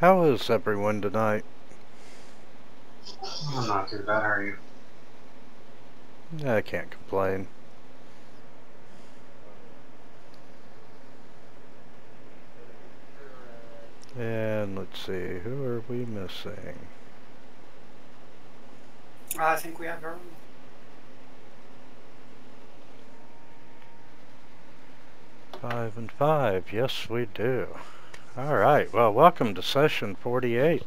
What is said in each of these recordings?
How is everyone tonight? I'm not too bad, how are you? I can't complain. And let's see, who are we missing? I think we have our 5 and 5, yes we do. Alright, well welcome to session 48.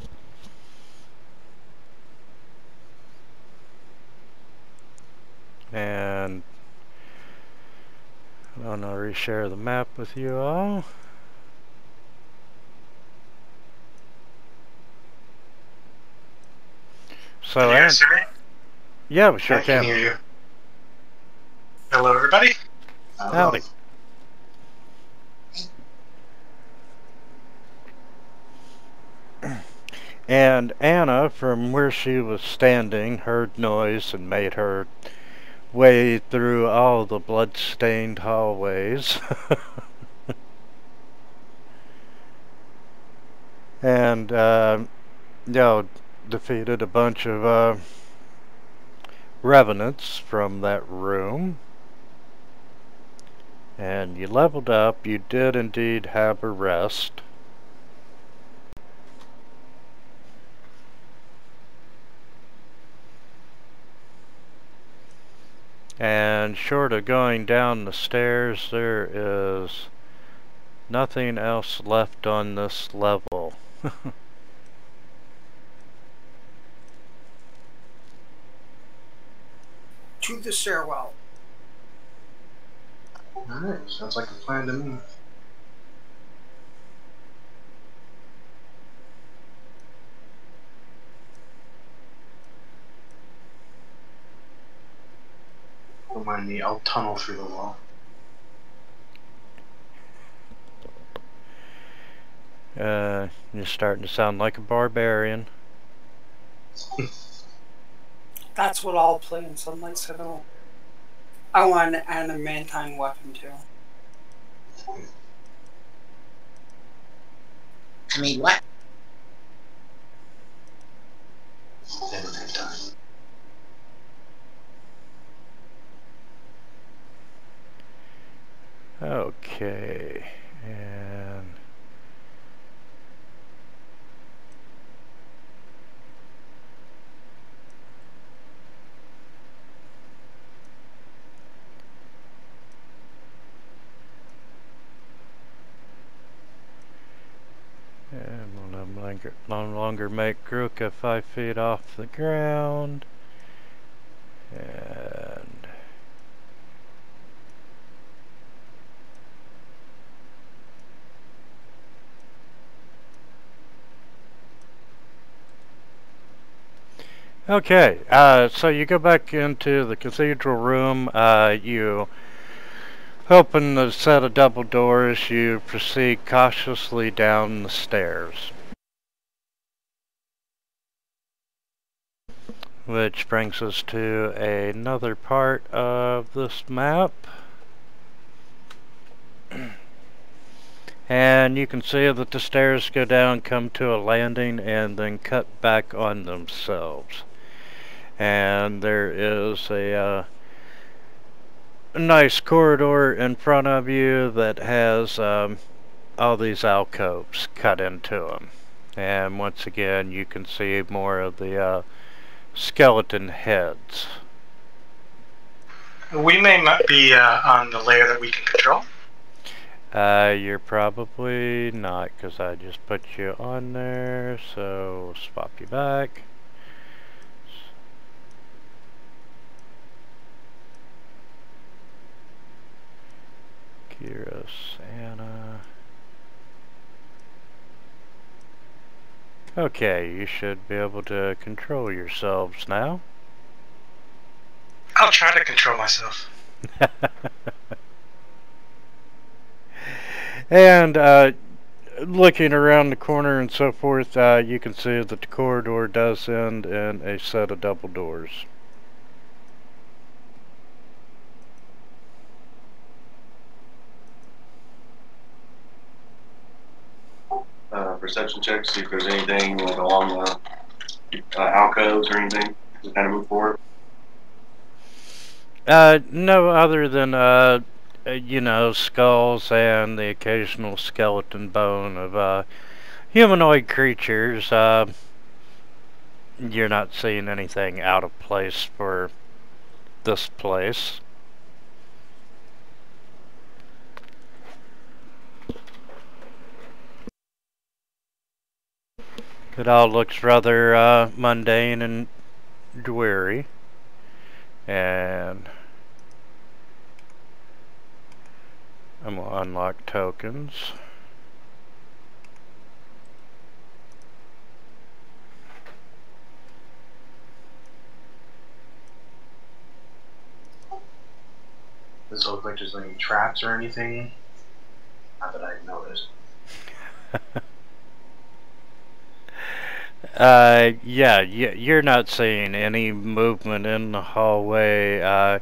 And I'm gonna reshare the map with you all. So, Can you guys hear me? yeah, we sure I can can. hear you. Hello, everybody. Howdy. And Anna, from where she was standing, heard noise and made her way through all the blood-stained hallways. And, defeated a bunch of revenants from that room. And you leveled up. You did indeed have a rest. And short of going down the stairs, there is nothing else left on this level. to the stairwell. Alright, sounds like a plan to me. Don't mind me, I'll tunnel through the wall. You're starting to sound like a barbarian. That's what I'll play in Sunlight Citadel. I want an adamantine weapon too. I mean, what? Adamantine. Okay, and we'll no longer make Gruka 5 feet off the ground. And okay, so you go back into the cathedral room. You open the set of double doors. You proceed cautiously down the stairs. Which brings us to another part of this map. And you can see that the stairs go down, come to a landing, and then cut back on themselves. And there is a nice corridor in front of you that has all these alcoves cut into them. And once again, you can see more of the skeleton heads. We may not be on the layer that we can control. You're probably not, because I just put you on there, so we'll swap you back. Kyros, Anna. Okay, you should be able to control yourselves now. I'll try to control myself. And looking around the corner and so forth, you can see that the corridor does end in a set of double doors. perception check to see if there's anything like along the alcoves or anything to kind of move forward? No, other than you know, skulls and the occasional skeleton bone of humanoid creatures. You're not seeing anything out of place for this place. It all looks rather mundane and dreary. And I'm going to unlock tokens. Does it look like there's any traps or anything? Not that I've noticed. Yeah, you're not seeing any movement in the hallway.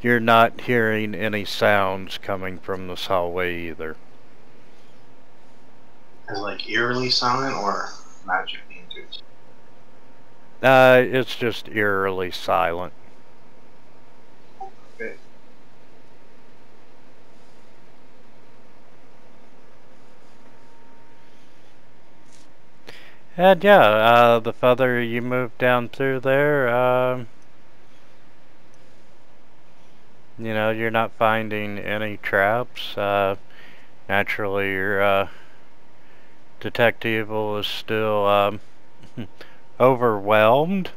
You're not hearing any sounds coming from this hallway either. Is it like eerily silent or magically induced? It's just eerily silent. Okay. And yeah, the further you move down through there, you know, you're not finding any traps. Naturally, your detective is still overwhelmed.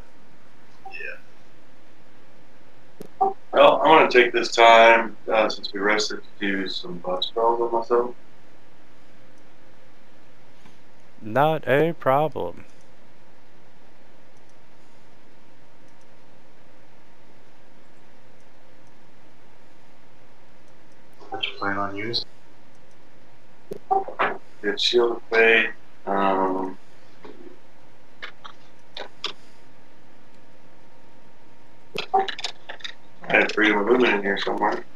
Well, I want to take this time, since we rested, to do some buff spells on myself. Not a problem. What you plan on using? Get Shield of Faith. I had freedom of movement in here somewhere.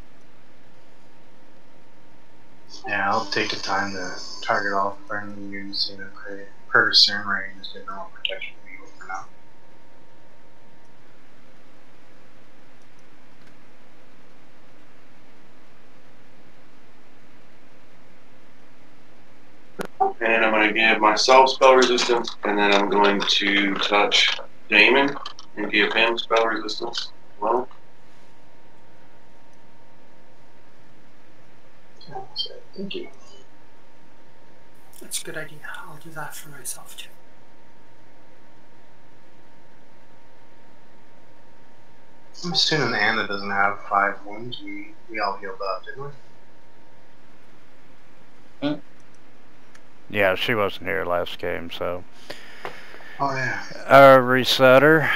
Yeah, I'll take the time to target all friendly units in a Curtis range is getting all protection from evil for now. And I'm going to give myself spell resistance, and then I'm going to touch Damon and give him spell resistance as well. So, thank you. That's a good idea. I'll do that for myself too. I'm assuming Anna doesn't have 5 wounds. We all healed up, didn't we? Yeah, she wasn't here last game, so. Oh yeah. Reset her.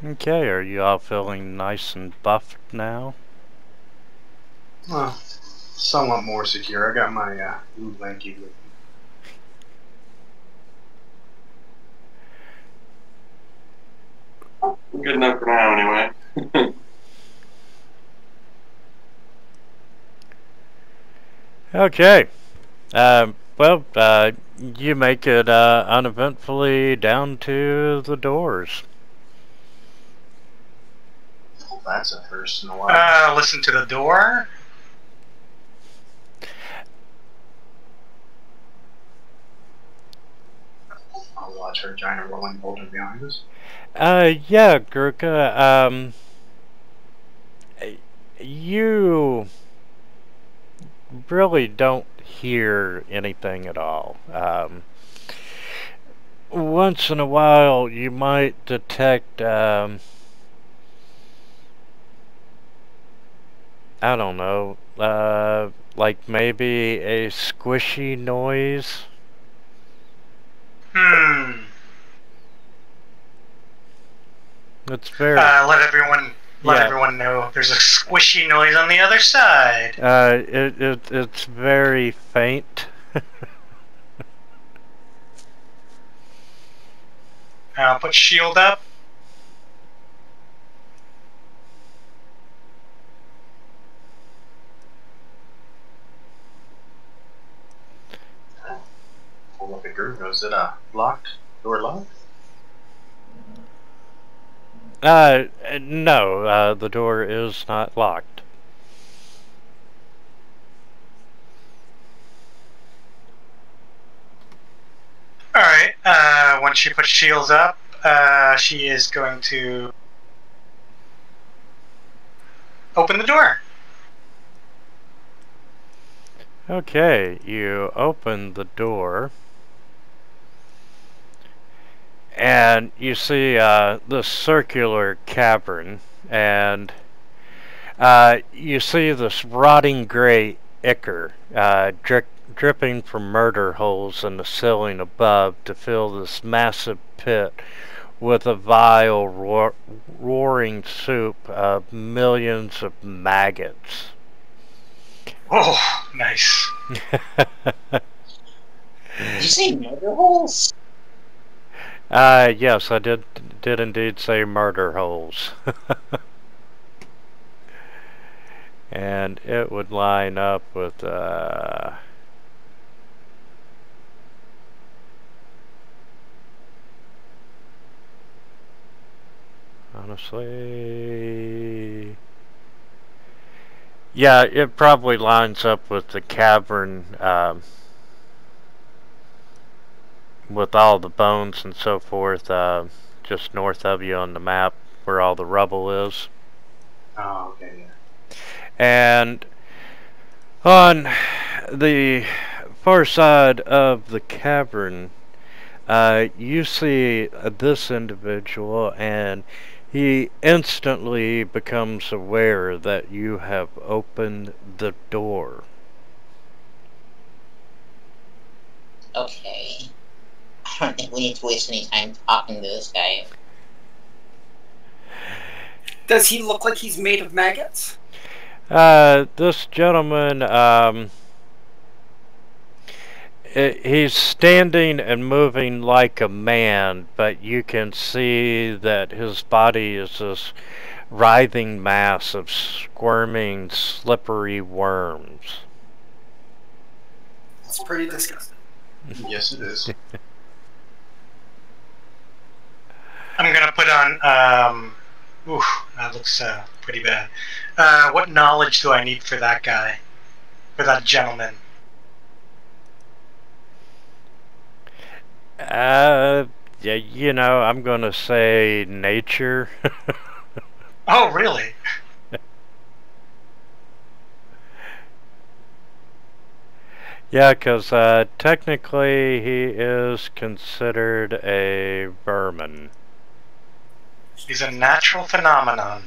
Okay, are you all feeling nice and buffed now? Well, somewhat more secure. I got my blue blanket with me. Good enough for now, anyway. Okay. Well, you make it uneventfully down to the doors. Well, that's a first in a while. Listen to the door. I'll watch her giant rolling boulder behind us. Yeah, Gurka, you really don't hear anything at all. Once in a while, you might detect, I don't know, like maybe a squishy noise. It's very... Let everyone know there's a squishy noise on the other side. It's very faint. I'll put shield up. Edgar? Was it a locked door locked? No, the door is not locked. Alright, once she puts shields up, she is going to open the door. Okay, you open the door, and you see this circular cavern, and you see this rotting gray ichor dripping from murder holes in the ceiling above to fill this massive pit with a vile, roaring soup of millions of maggots. Oh, nice. Did you say murder holes? Yes, I did indeed say murder holes. And it would line up with, honestly, yeah, it probably lines up with the cavern, with all the bones and so forth, just north of you on the map where all the rubble is. Oh, okay, yeah. And on the far side of the cavern, you see this individual, and he instantly becomes aware that you have opened the door. Okay. I don't think we need to waste any time talking to this guy. Does he look like he's made of maggots? This gentleman, he's standing and moving like a man, but you can see that his body is this writhing mass of squirming, slippery worms. It's pretty disgusting. Yes, it is. I'm gonna put on, that looks pretty bad. What knowledge do I need for that guy? For that gentleman? Yeah, you know, I'm gonna say nature. Oh, really? Yeah, because technically he is considered a vermin. He's a natural phenomenon.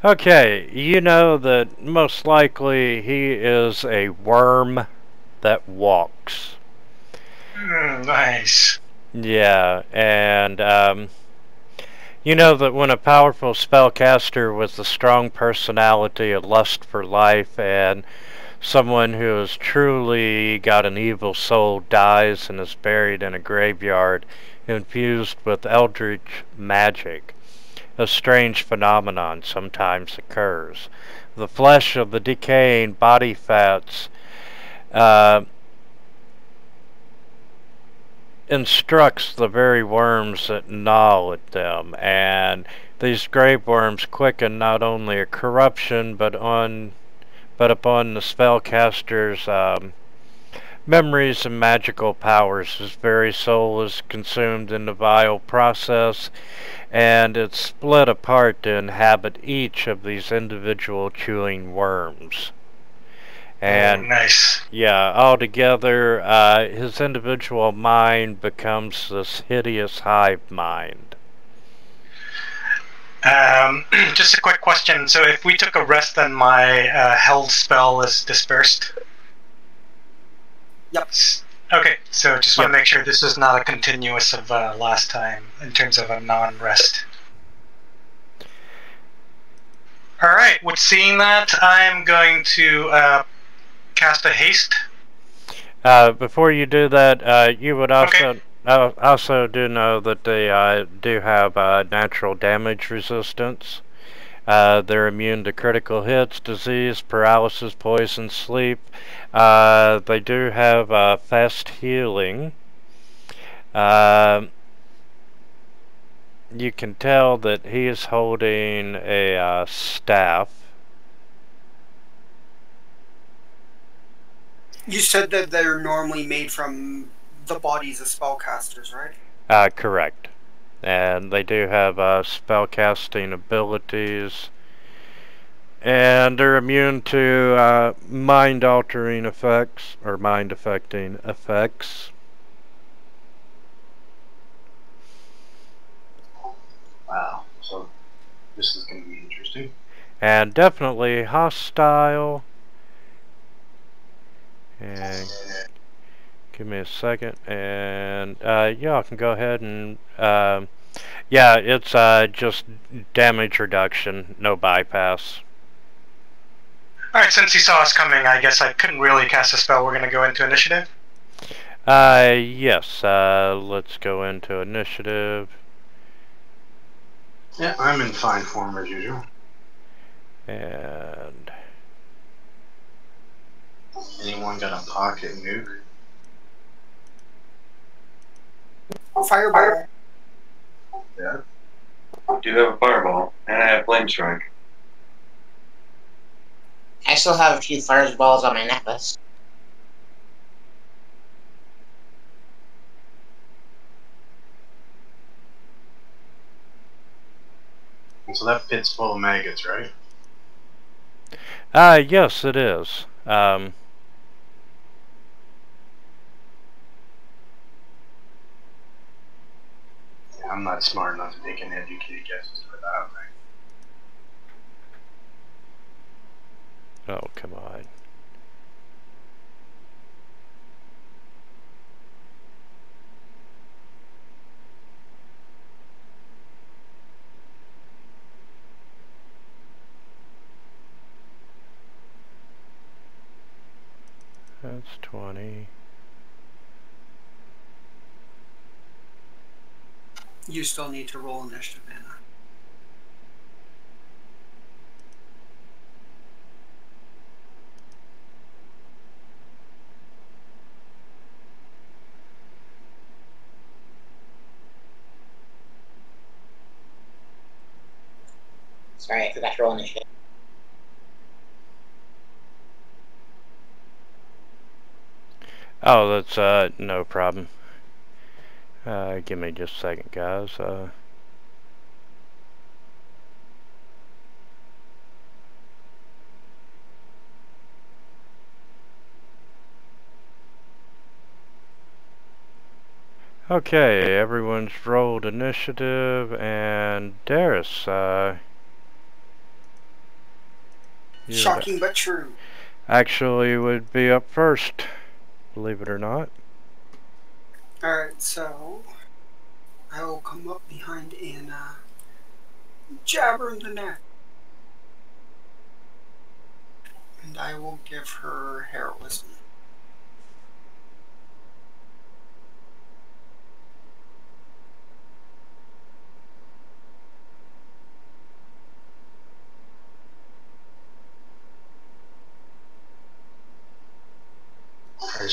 Okay, you know that most likely he is a worm that walks. Nice. Yeah, and you know that when a powerful spellcaster with a strong personality, a lust for life, and someone who has truly got an evil soul dies and is buried in a graveyard infused with eldritch magic, a strange phenomenon sometimes occurs. The flesh of the decaying body fats instructs the very worms that gnaw at them, and these grave worms quicken not only a corruption but upon the spellcaster's memories and magical powers. His very soul is consumed in the vile process, and it's split apart to inhabit each of these individual chewing worms. And nice. yeah, altogether, his individual mind becomes this hideous hive mind. Just a quick question. So if we took a rest, then my held spell is dispersed? Yep. Okay, so just want to Yep. make sure this is not a continuous of last time in terms of a non-rest. Alright, with seeing that, I'm going to cast a haste. Before you do that, you would also Okay. also do know that they do have natural damage resistance, They're immune to critical hits, disease, paralysis, poison, sleep. They do have fast healing. You can tell that he is holding a staff. You said that they're normally made from the bodies of spellcasters, right? Correct. And they do have spellcasting abilities. And they're immune to mind-altering effects, or mind-affecting effects. Wow. So this is going to be interesting. And definitely hostile. And give me a second. And yeah, I can go ahead and yeah, it's just damage reduction, no bypass. Alright, since you saw us coming, I guess I couldn't really cast a spell. We're going to go into initiative. Yes, let's go into initiative. Yeah, I'm in fine form as usual. And Anyone got a pocket nuke? Fireball. Yeah. I do have a fireball, and I have flame strike. I still have a few fireballs on my necklace. And so that pit's full of maggots, right? yes, it is. Yeah, I'm not smart enough to make an educated guesses for that, right? Oh, come on. That's 20. You still need to roll initiative, Anna. Sorry, I forgot to roll initiative. Oh, that's no problem. Give me just a second, guys. Okay, everyone's rolled initiative, and Darius, you Shocking but true. actually would be up first, believe it or not. Alright, so I will come up behind Anna, jab her in the neck. And I will give her heroism.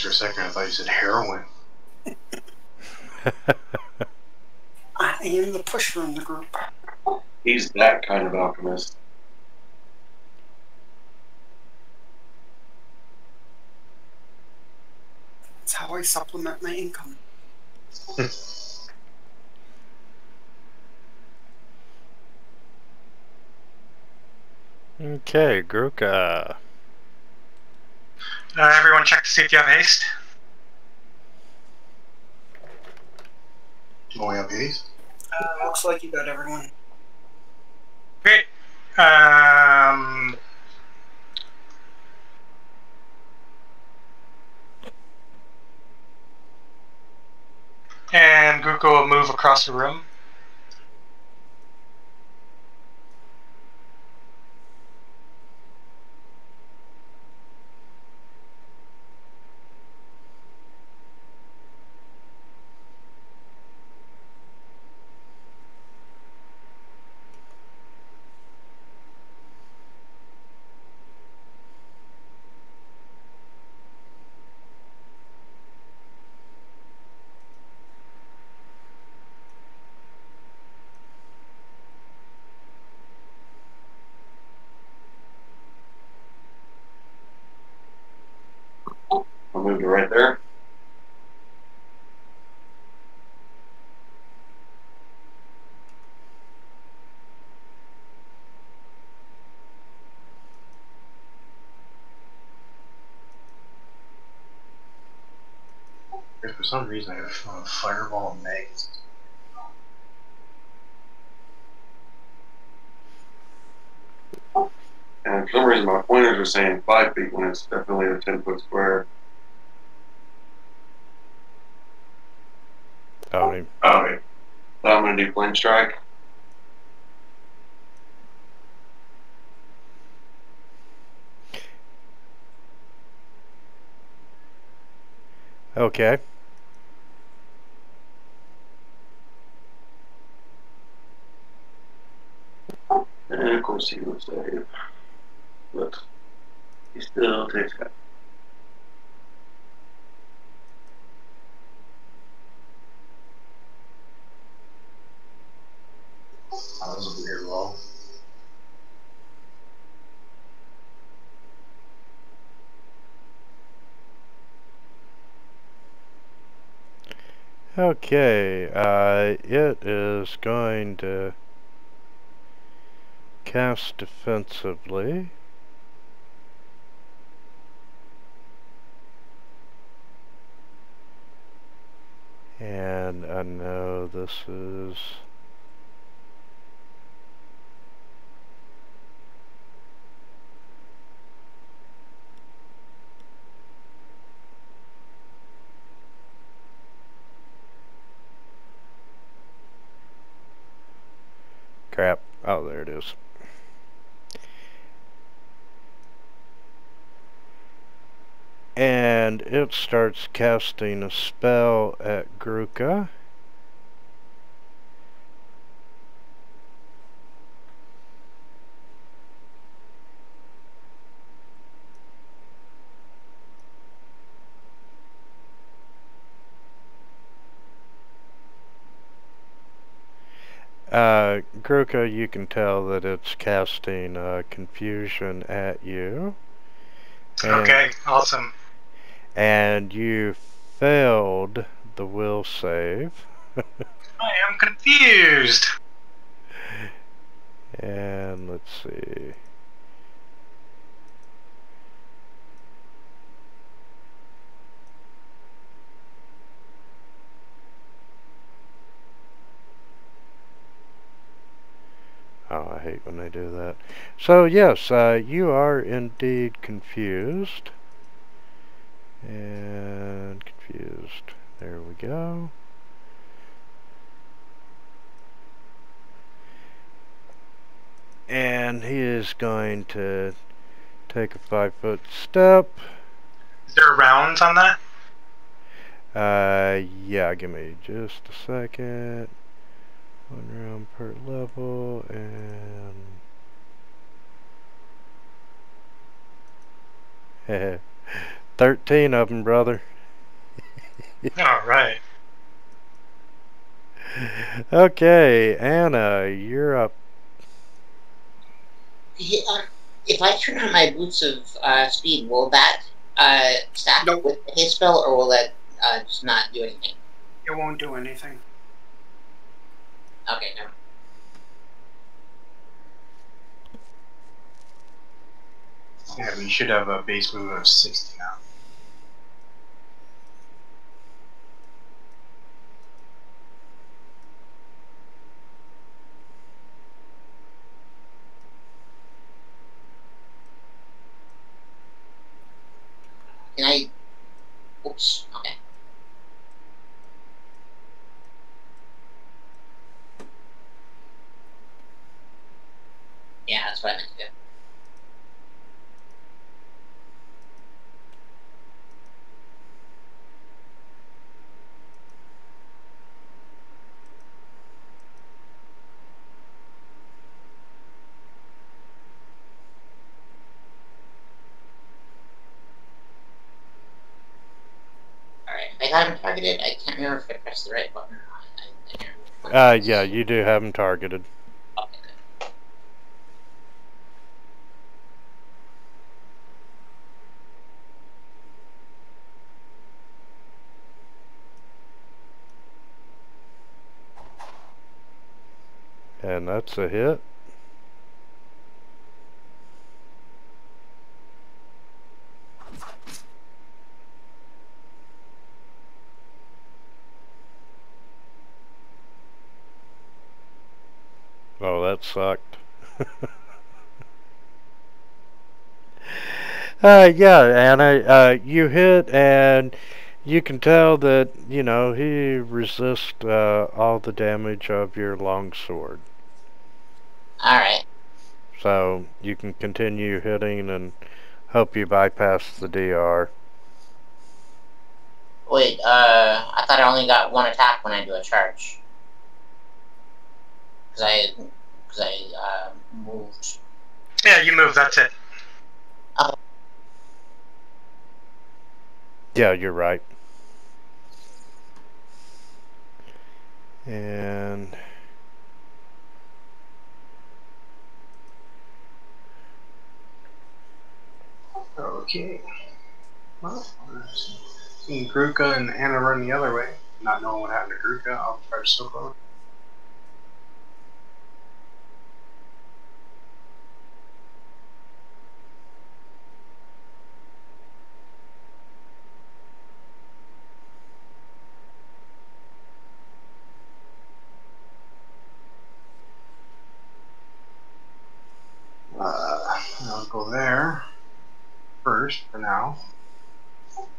For a second, I thought you said heroin. I am the pusher in the group. He's that kind of alchemist. That's how I supplement my income. Okay, Gruka. Everyone check to see if you have haste. Going up haste? Looks like you got everyone. Great. And Gruko will move across the room. putting it right there. For some reason, I have a fireball and mags. And for some reason, my pointers are saying 5 feet when it's definitely a 10-foot square. Tony. Okay. So I'm going to do plane strike. Okay. And of course he will save. But he still takes that. That was a weird roll. Okay, it is going to cast defensively. And I know this is... Crap. Oh, there it is. And it starts casting a spell at Gruka. Gruka, you can tell that it's casting confusion at you. And, Okay, awesome. And you failed the will save. I am confused. And let's see. Oh, I hate when they do that. So yes, you are indeed confused. And confused. There we go. And he is going to take a 5-foot step. Is there rounds on that? Yeah, give me just a second. 1 round per level, and 13 of them, brother. All right. Okay, Anna, you're up. If I turn on my boots of speed, will that stack Nope. with the haste spell, or will that just not do anything? It won't do anything. Okay, no. Yeah, but you should have a base move of 60 now. Can I? Oops. Okay. Yeah, that's what I meant to do. Alright, I got him targeted. I can't remember if I pressed the right button or not. I can't remember. Yeah, you do have him targeted. Okay, good. And that's a hit. Oh, that sucked. Yeah, Anna, you hit, and you can tell that, you know, he resists all the damage of your longsword. Alright. So you can continue hitting and hope you bypass the DR. Wait, I thought I only got one attack when I do a charge. Because I moved. Yeah, you move, that's it. Oh. Yeah, you're right. And Okay. Well, seeing Gruka and Anna run the other way, not knowing what happened to Gruka, I'll try to soak over. I'll go there first for now.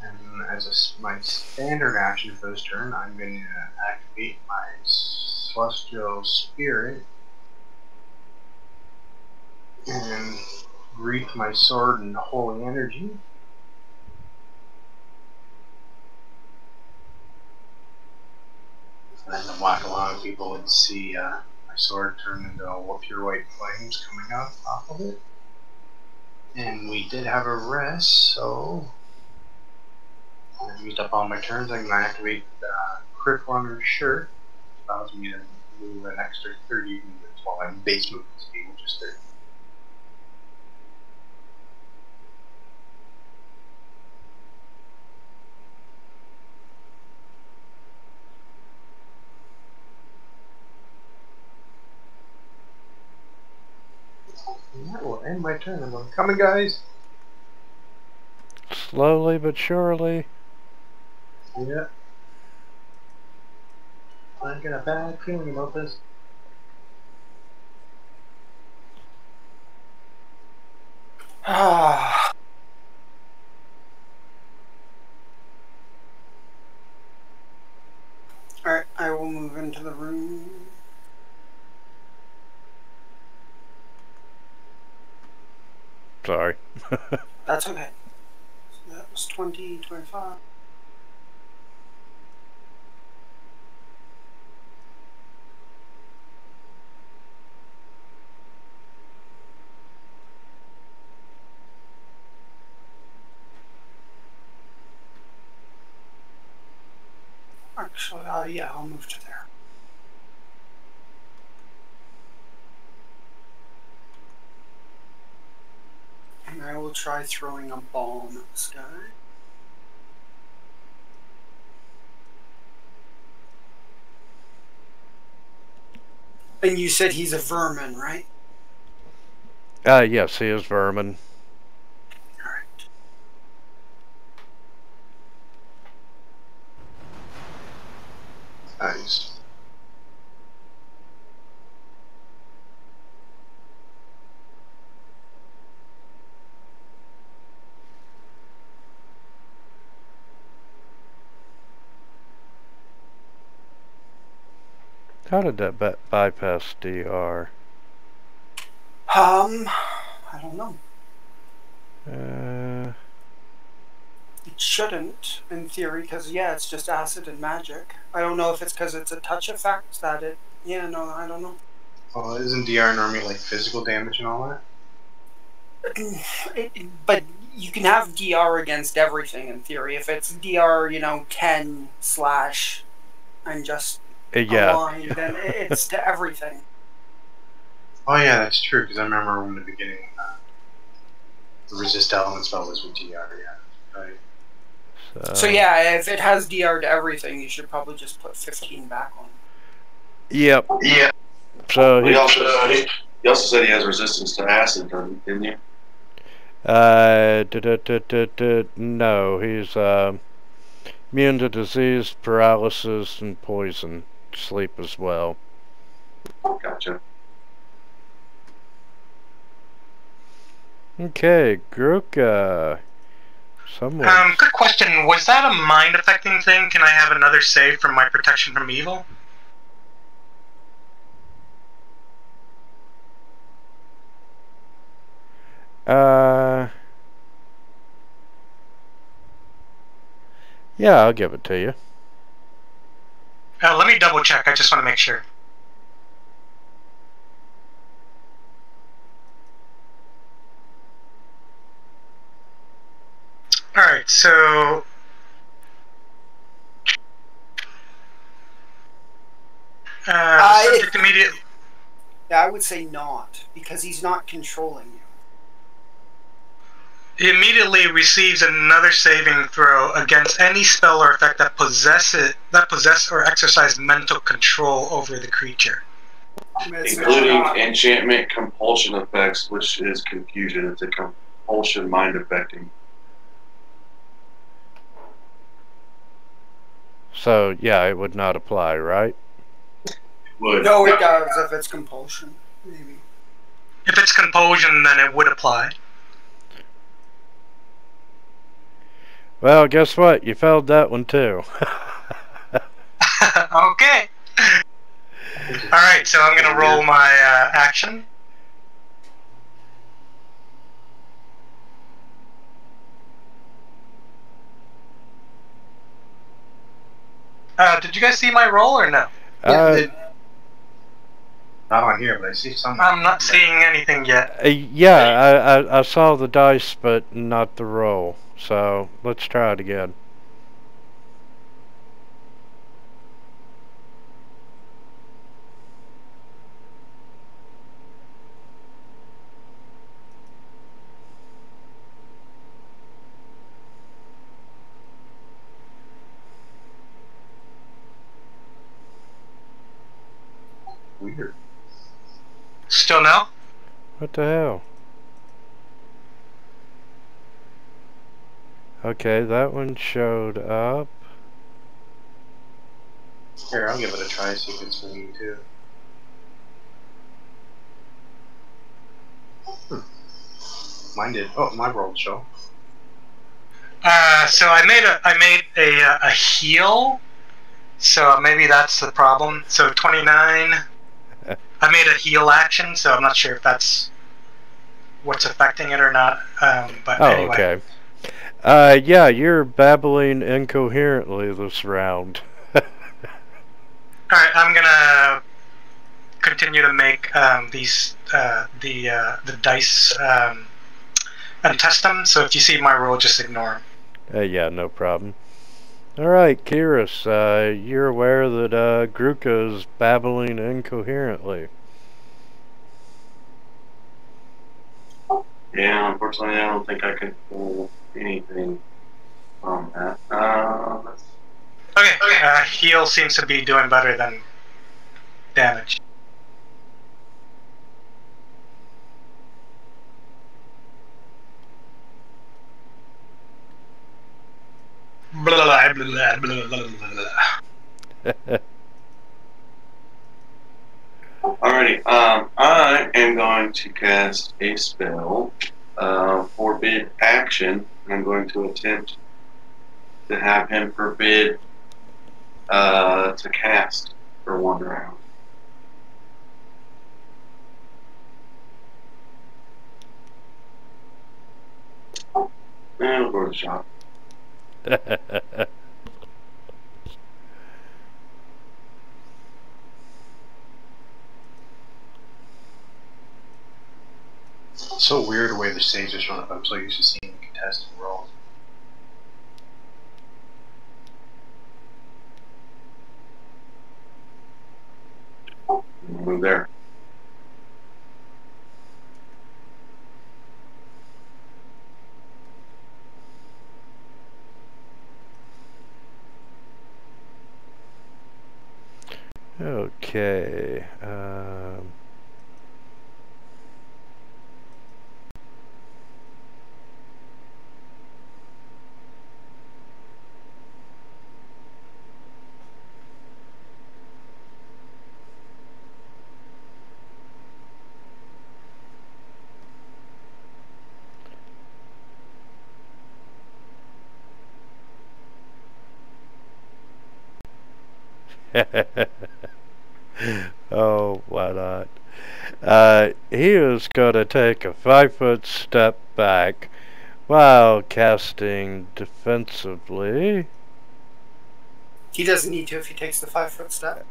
And as my standard action for this turn, I'm going to activate my Celestial Spirit and wreath my sword in Holy Energy. And then walk along, people would see my sword turn into pure white flames coming out off of it. And we did have a rest, so I've used up all my turns. I'm going to activate Crit Runner's Shirt, which allows me to move an extra 30 units while I'm base movement speed, which is 30. And that will end my turn. I'm coming, guys. slowly but surely. Yeah. I got a bad feeling about this. Ah. Alright, I will move into the room. Sorry. That's okay. So that was 20, 25. Actually, yeah, I'll move to there. And I will try throwing a bomb at this guy. And you said he's a vermin, right? Yes, he is vermin. Alright. Nice. How did that bypass DR? I don't know. It shouldn't, in theory, because, yeah, it's just acid and magic. I don't know if it's because it's a touch effect that it... Yeah, no, I don't know. Well, isn't DR normally like physical damage and all that? But you can have DR against everything, in theory. If it's DR, 10 / and just Yeah. aligned, then it's to everything. Oh yeah, that's true, because I remember in the beginning the resist element spell was with DR, yeah. Right. So yeah, if it has DR to everything, you should probably just put 15 back on. Yep. Yeah. So He also said he has resistance to acid, didn't you? no, he's immune to disease, paralysis, and poison. Sleep as well. Gotcha. Okay, Gruka. Someone. Good question. Was that a mind affecting thing? Can I have another save from my protection from evil? Yeah, I'll give it to you. Let me double check. I just want to make sure. Alright, so the subject immediately. Yeah, I would say not, because he's not controlling you. He immediately receives another saving throw against any spell or effect that possess or exercise mental control over the creature. Including enchantment compulsion effects, which is confusion. It's a compulsion mind affecting. So, yeah, it would not apply, right? Would. No, it does if it's compulsion, maybe. If it's compulsion, then it would apply. Well, guess what? You failed that one too. Okay. Alright, so I'm going to roll my action. Did you guys see my roll or no? Not on here, but I see some. I'm not seeing anything yet. Yeah, I saw the dice, but not the roll. So, let's try it again. Weird. Still no? What the hell? Okay, that one showed up. Here, I'll give it a try, see if it's me too. Mine did. Oh, my rolled show. So I made a heal. So maybe that's the problem. So 29. I made a heal action, so I'm not sure if that's what's affecting it or not. But anyway. Okay. Yeah, you're babbling incoherently this round. Alright, I'm gonna continue to make these the dice and test them. So if you see my roll, just ignore them. Yeah, no problem. Alright, Kyrus, you're aware that Gruka is babbling incoherently. Yeah, unfortunately, I don't think I can pull anything on that. Okay. Heal seems to be doing better than damage. Blah, blah, blah, blah, blah, blah. Alrighty, I am going to cast a spell, forbid action. I'm going to attempt to have him forbid to cast for 1 round. And we'll go to the shop. It's so weird the way the saves are showing up. I'm so used to seeing contested rolls. Move there. Okay. Oh, why not? He is going to take a 5-foot step back while casting defensively. He doesn't need to if he takes the 5-foot step.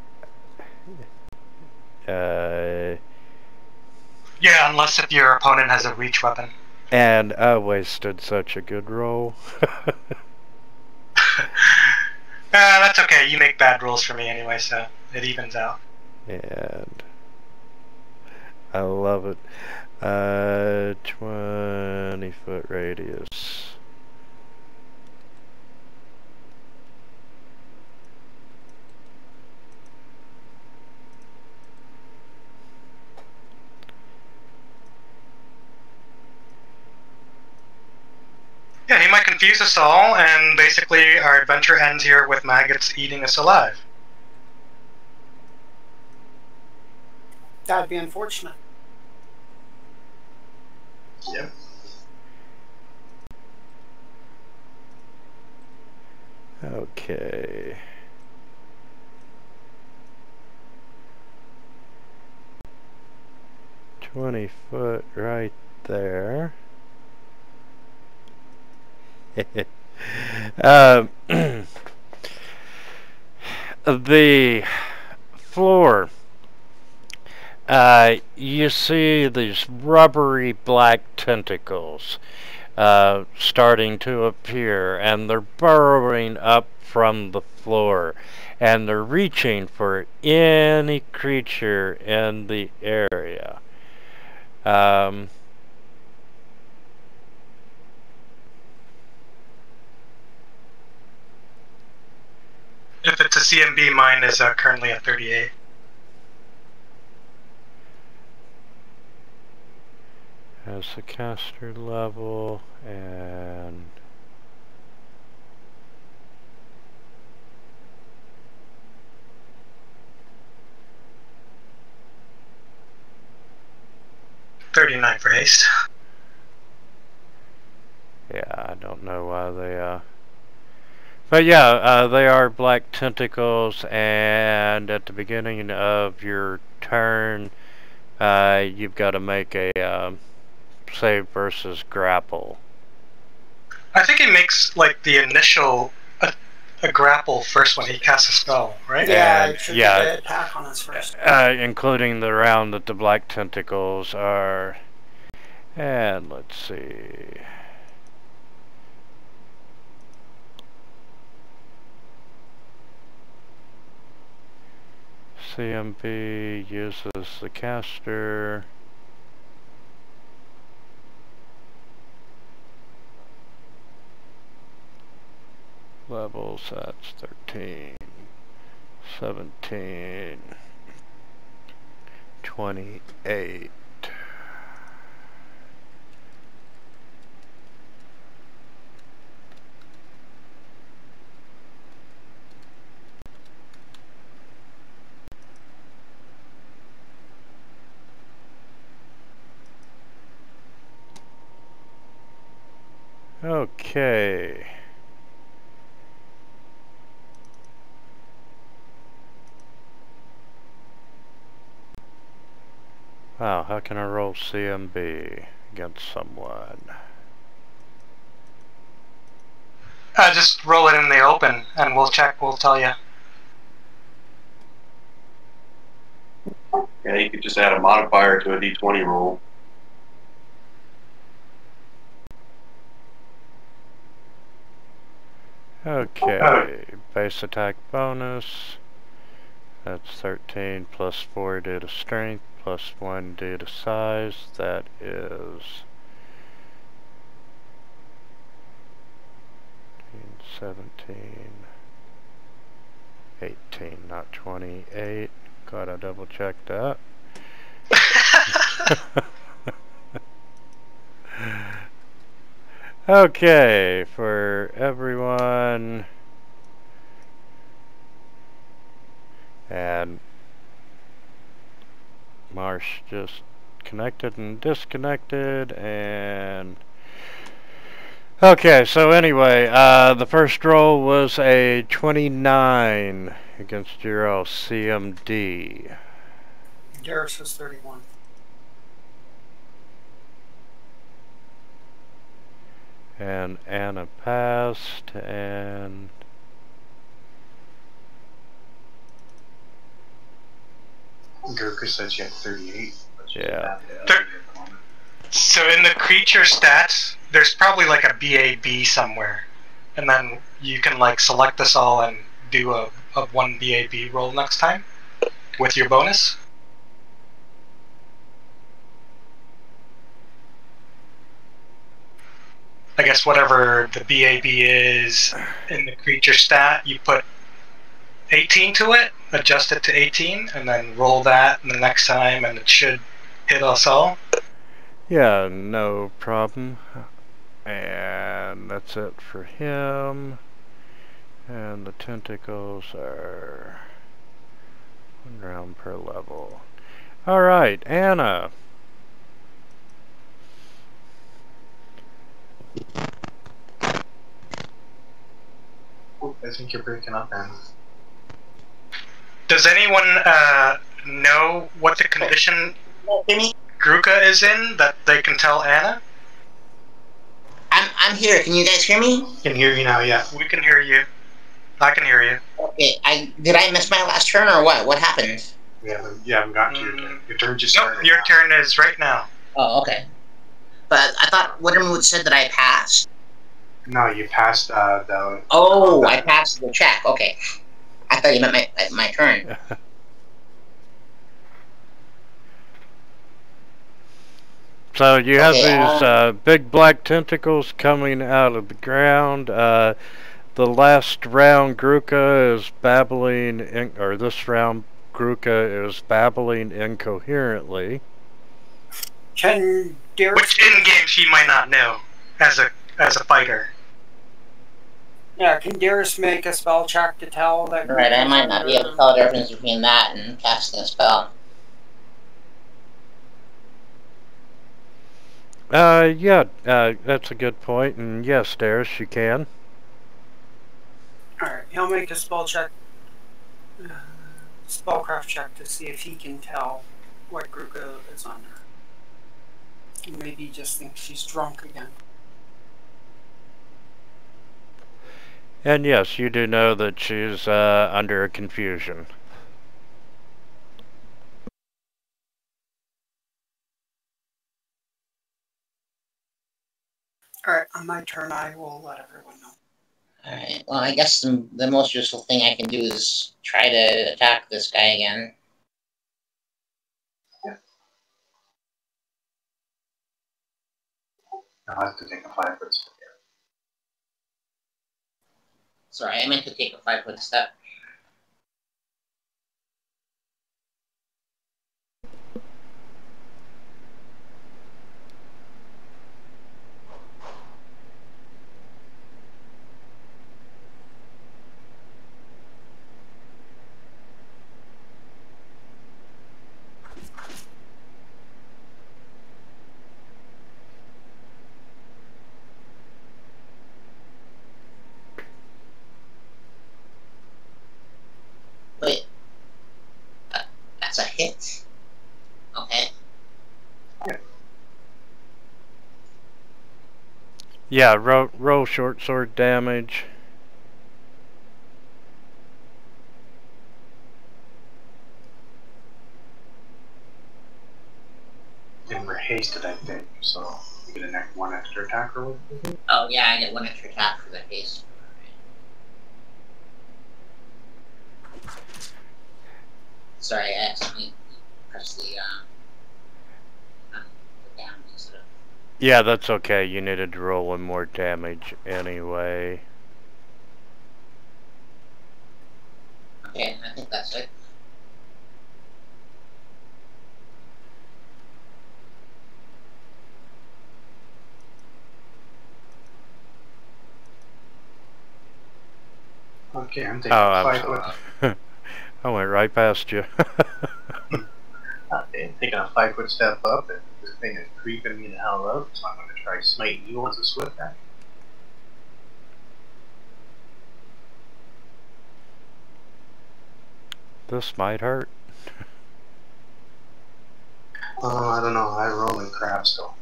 Uh, Yeah, unless if your opponent has a reach weapon. and I wasted such a good roll. That's okay. You make bad rolls for me anyway, so it evens out. And I love it. 20-foot radius. Yeah, he might confuse us all, and basically our adventure ends here with maggots eating us alive. That'd be unfortunate. Yep. Okay. $20 right there. The floor. You see these rubbery black tentacles starting to appear, and they're burrowing up from the floor, and they're reaching for any creature in the area. If it's a CMB, mine is currently at 38. As the caster level, and $39 for haste. yeah, I don't know why they but yeah, they are black tentacles, and at the beginning of your turn, you've got to make a save versus grapple. I think he makes like the initial a grapple first when he casts a spell, right? Yeah, And- it should yeah. get attack on us first. Including the round that the black tentacles are. And let's see. CMB uses the caster. Levels, that's 13, 17, 28. Okay. Wow, how can I roll CMB against someone? Just roll it in the open, and we'll check. We'll tell you. Yeah, you could just add a modifier to a d20 roll. Okay, base attack bonus. That's 13 plus 4 due to strength, plus 1 due to size. That is 17, 18, not 28. Gotta double check that. Okay, for everyone. And Marsh just connected and disconnected, and okay, so anyway, the first roll was a 29. against your CMD. Darius is 31. And Anna passed, and Gurkha says you have 38. But you Yeah. have the elderly at the moment. So in the creature stats, there's probably like a BAB somewhere, and then you can like select this all and do a 1 BAB roll next time with your bonus. I guess whatever the BAB is in the creature stat, you put 18 to it, adjust it to 18, and then roll that the next time, and it should hit us all. yeah, no problem. And that's it for him. And the tentacles are 1 round per level. Alright, Anna. Oh, I think you're breaking up, Anna. Does anyone know what the condition Gruka is in that they can tell Anna? I'm here. Can you guys hear me? Can hear you now, yeah. We can hear you. I can hear you. Okay. Did I miss my last turn or what? What happened? You haven't gotten to your turn. Your turn just Nope, started. your now. turn is right now. Oh, okay. But I thought Wittermood said that I passed. No, you passed the. Oh, I passed the check. Okay. I thought you meant my turn. So you have Okay, these big black tentacles coming out of the ground. The last round Gruka is babbling, or this round Gruka is babbling incoherently. Can Darius? Which in-game she might not know as a fighter. Yeah, can Darius make a spell check to tell that? Right, I might not be able to tell the difference between that and casting a spell. Yeah, that's a good point, and yes, Darius, you can. Alright, he'll make a spell check, spellcraft check to see if he can tell what Gruka is under. Maybe he just thinks she's drunk again. And yes, you do know that she's under confusion. Alright, on my turn, I will let everyone know. Alright, well, I guess the most useful thing I can do is try to attack this guy again. I'll have to take a 5-foot step. Sorry, I meant to take a 5-foot step. Wait. That's a hit? Okay. Yeah, roll short sword damage. And we're hasted, I think, so you get one extra attack roll. Oh, yeah, I get 1 extra attack for the haste. Sorry, I accidentally pressed the down instead of... Yeah, that's okay. You needed to roll 1 more damage anyway. Okay, I think that's it. Okay, I'm taking Oh, a I'm 5-foot. sorry. I went right past you. Okay, taking a 5-foot step up, and this thing is creeping me the hell out, so I'm going to try smite you as a swift action. This might hurt. Oh, I don't know. I roll in crap still.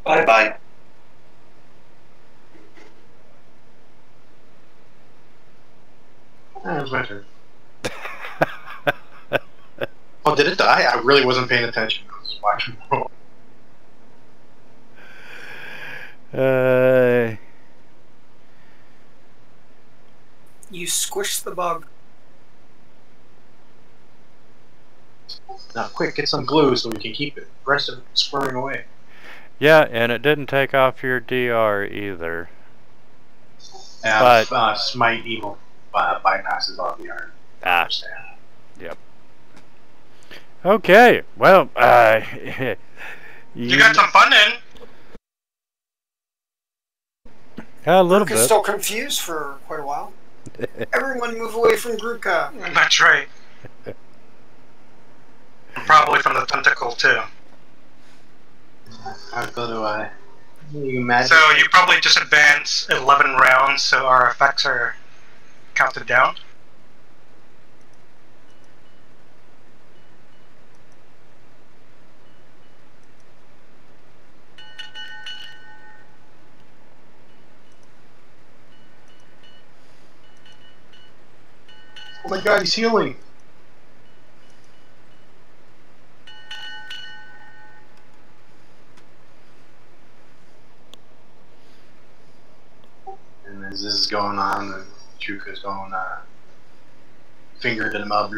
Bye-bye. It was my turn. Oh, did it die? I really wasn't paying attention. I was just watching roll. You squish the bug. Now, quick, get some glue so we can keep it. The rest of it squirming away. Yeah, and it didn't take off your DR either. But Smite Evil bypasses all the art. Ah. Yep. Okay, well, You got some fun in. a little Gruka's bit. still confused for quite a while. Everyone move away from Gruka. That's right. Probably from the tentacle too. How do I? You imagine? So you probably just advance 11 rounds, so our effects are counted down. Oh my god, he's healing! And as this is going on, the Juka's going, finger to the mouth,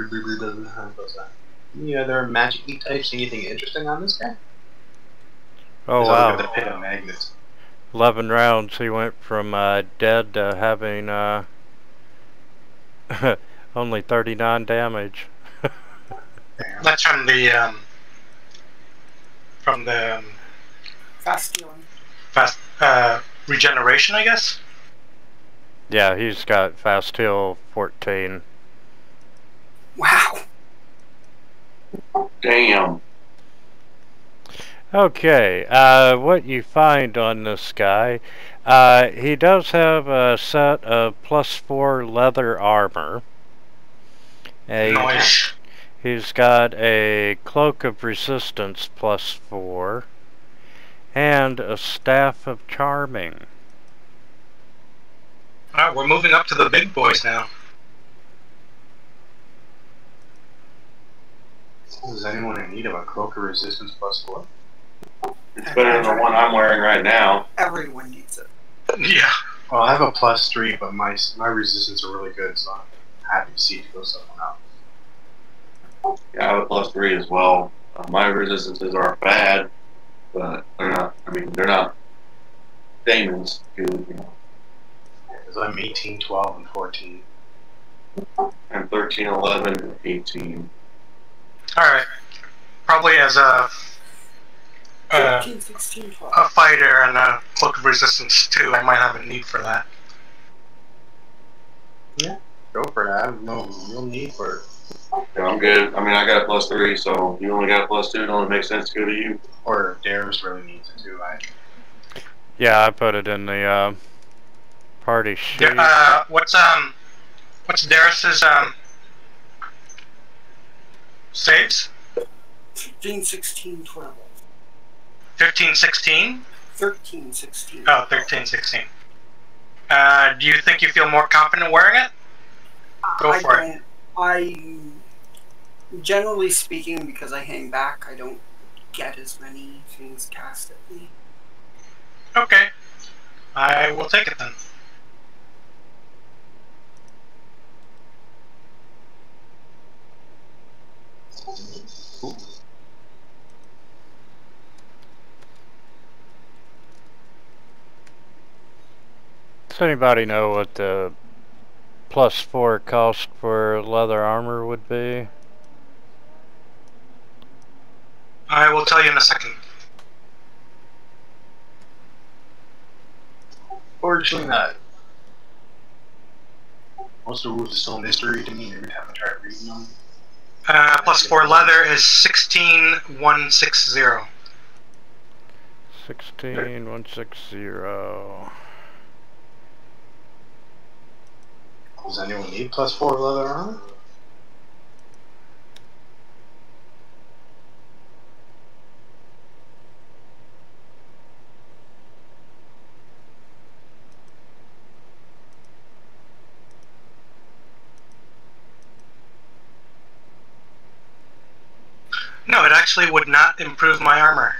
Any other magic types? Anything interesting on this guy? Oh, He's over wow. the pit of magnets. 11 rounds, he went from dead to having only 39 damage. Damn. That's from the Fast healing. fast regeneration, I guess. Yeah, he's got fast heal 14. Wow. Damn. Okay, what you find on this guy, he does have a set of +4 leather armor. Nice. He's got a cloak of resistance +4 and a staff of charming. Alright, we're moving up to the big boys now. Is anyone in need of a cloak of resistance +4? It's better than the one I'm wearing right now. Everyone needs it. Yeah. Well, I have a +3, but my resistance are really good, so I'm happy to see it go someone else. Yeah, I have a +3 as well. My resistances aren't bad, but they're not. I mean, they're not Damon's good, you know. Because I'm 18, 12, and 14. I'm 13, 11, and 18. Alright. Probably as a 15, 16, 12. a fighter and a cloak of resistance too, I might have a need for that. Yeah, go for it. I have no real need for it. Yeah, I'm good. I mean, I got a +3, so you only got a +2. It only makes sense to go to you. Or Darius really needs it too. Yeah, I put it in the party sheet. What's Darius's saves? 15, 16, 12. 15, 16? 13, 16. Oh, 13, 16. Do you think you feel more confident wearing it? Go for it. I, generally speaking, because I hang back, I don't get as many things cast at me. Okay. I will take it then. Does anybody know what the +4 cost for leather armor would be? I will tell you in a second. Fortunately not. Most of the rules are still a mystery to me every time I try reading them. +4 leather is 16160. 16160. Does anyone need +4 leather armor? No, it actually would not improve my armor.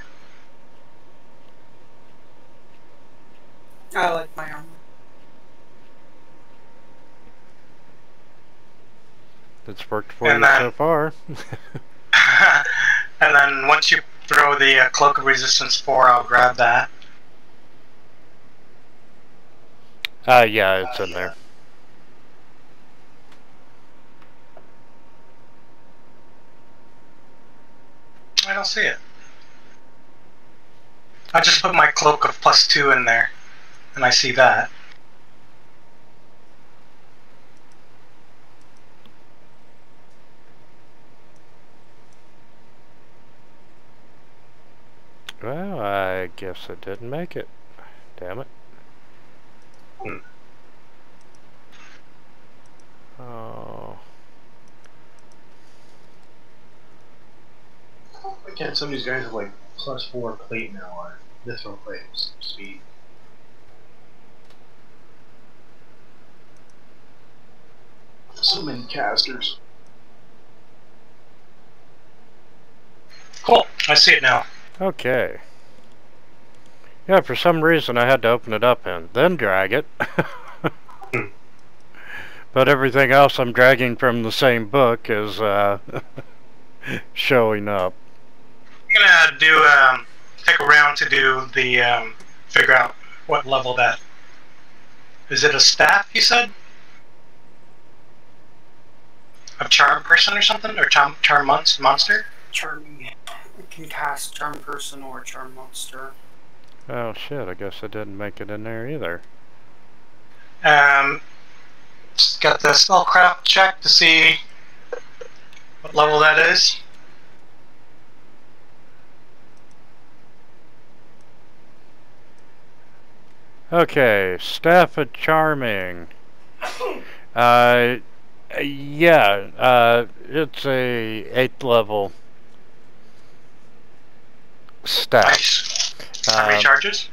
I like my armor. It's worked for And you then- so far. And then once you throw the Cloak of Resistance 4, I'll grab that. Yeah, it's in there. I don't see it. I just put my Cloak of +2 in there, and I see that. Well, I guess it didn't make it. Damn it. Oh. Why can't some of these guys have like +4 plate now or mithril plates? Speed. So many casters. Cool, I see it now. Okay. Yeah, for some reason I had to open it up and then drag it. But everything else I'm dragging from the same book is showing up. I'm gonna do take a round to do the figure out what level that is. It a staff? You said a charm person or something, or charm monster? Charming. You can cast Charm Person or Charm Monster. Oh shit, I guess I didn't make it in there either. Just got the spellcraft check to see what level that is. Okay, Staff of Charming. Yeah, it's a 8th level staff. Nice. How many charges?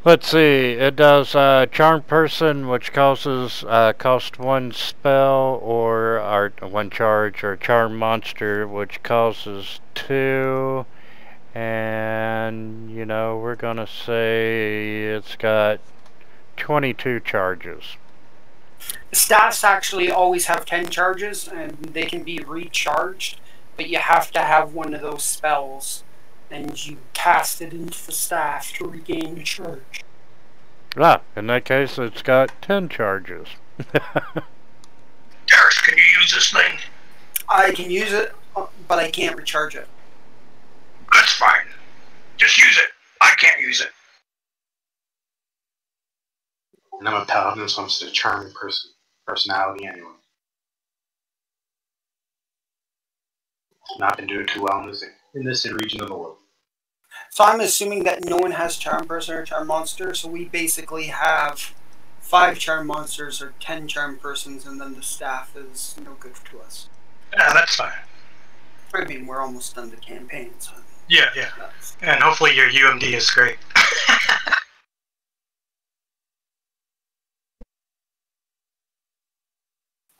Let's see, it does Charm Person, which causes cost 1 spell or 1 charge, or Charm Monster, which causes 2. And, you know, we're gonna say it's got 22 charges. Staffs actually always have 10 charges, and they can be recharged, but you have to have one of those spells, and you cast it into the staff to regain the charge. Ah, in that case, it's got 10 charges. Darius, can you use this thing? I can use it, but I can't recharge it. That's fine. Just use it. I can't use it. And I'm a paladin, so I'm just a charming personality anyway. Not been doing too well in this region of the world. So I'm assuming that no one has Charm Person or Charm Monster, so we basically have 5 Charm Monsters or 10 Charm Persons, and then the staff is no good to us. Yeah, that's fine. I mean, we're almost done the campaign, so... Yeah. And hopefully your UMD is great.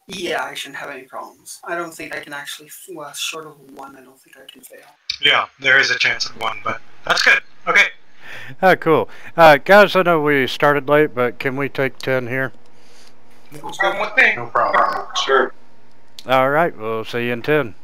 Yeah, I shouldn't have any problems. I don't think I can actually... Well, short of 1, I don't think I can fail. Yeah, there is a chance of 1, but that's good. Okay. Ah, cool. Guys, I know we started late, but can we take 10 here? No problem with me. No problem. Sure. Alright, we'll see you in 10.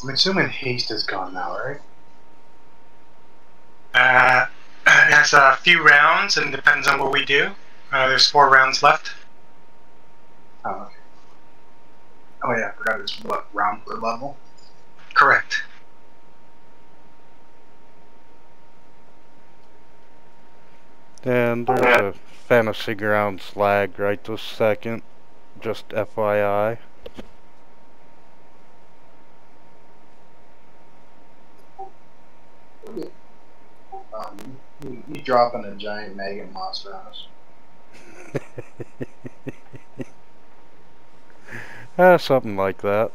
I'm assuming haste is gone now, right? It has a few rounds and depends on what we do. There's 4 rounds left. Oh, okay. Oh yeah, I forgot it's what, round per level? Correct. And there's a Fantasy Grounds lag right this second. Just FYI. You dropping a giant maggot monster on us. Something like that.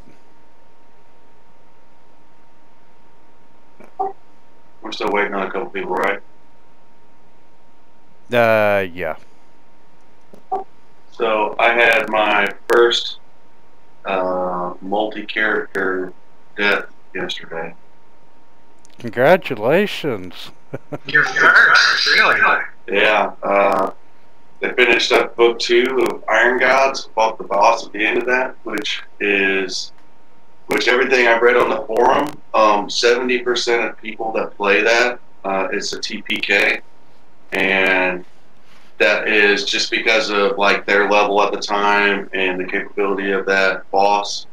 We're still waiting on a couple people, right? Yeah. So I had my first multi-character death yesterday. Congratulations. Your first, really? Yeah. They finished up book 2 of Iron Gods, fought the boss at the end of that, which everything I've read on the forum, 70% of people that play that, it's a TPK, and that is just because of like their level at the time and the capability of that boss.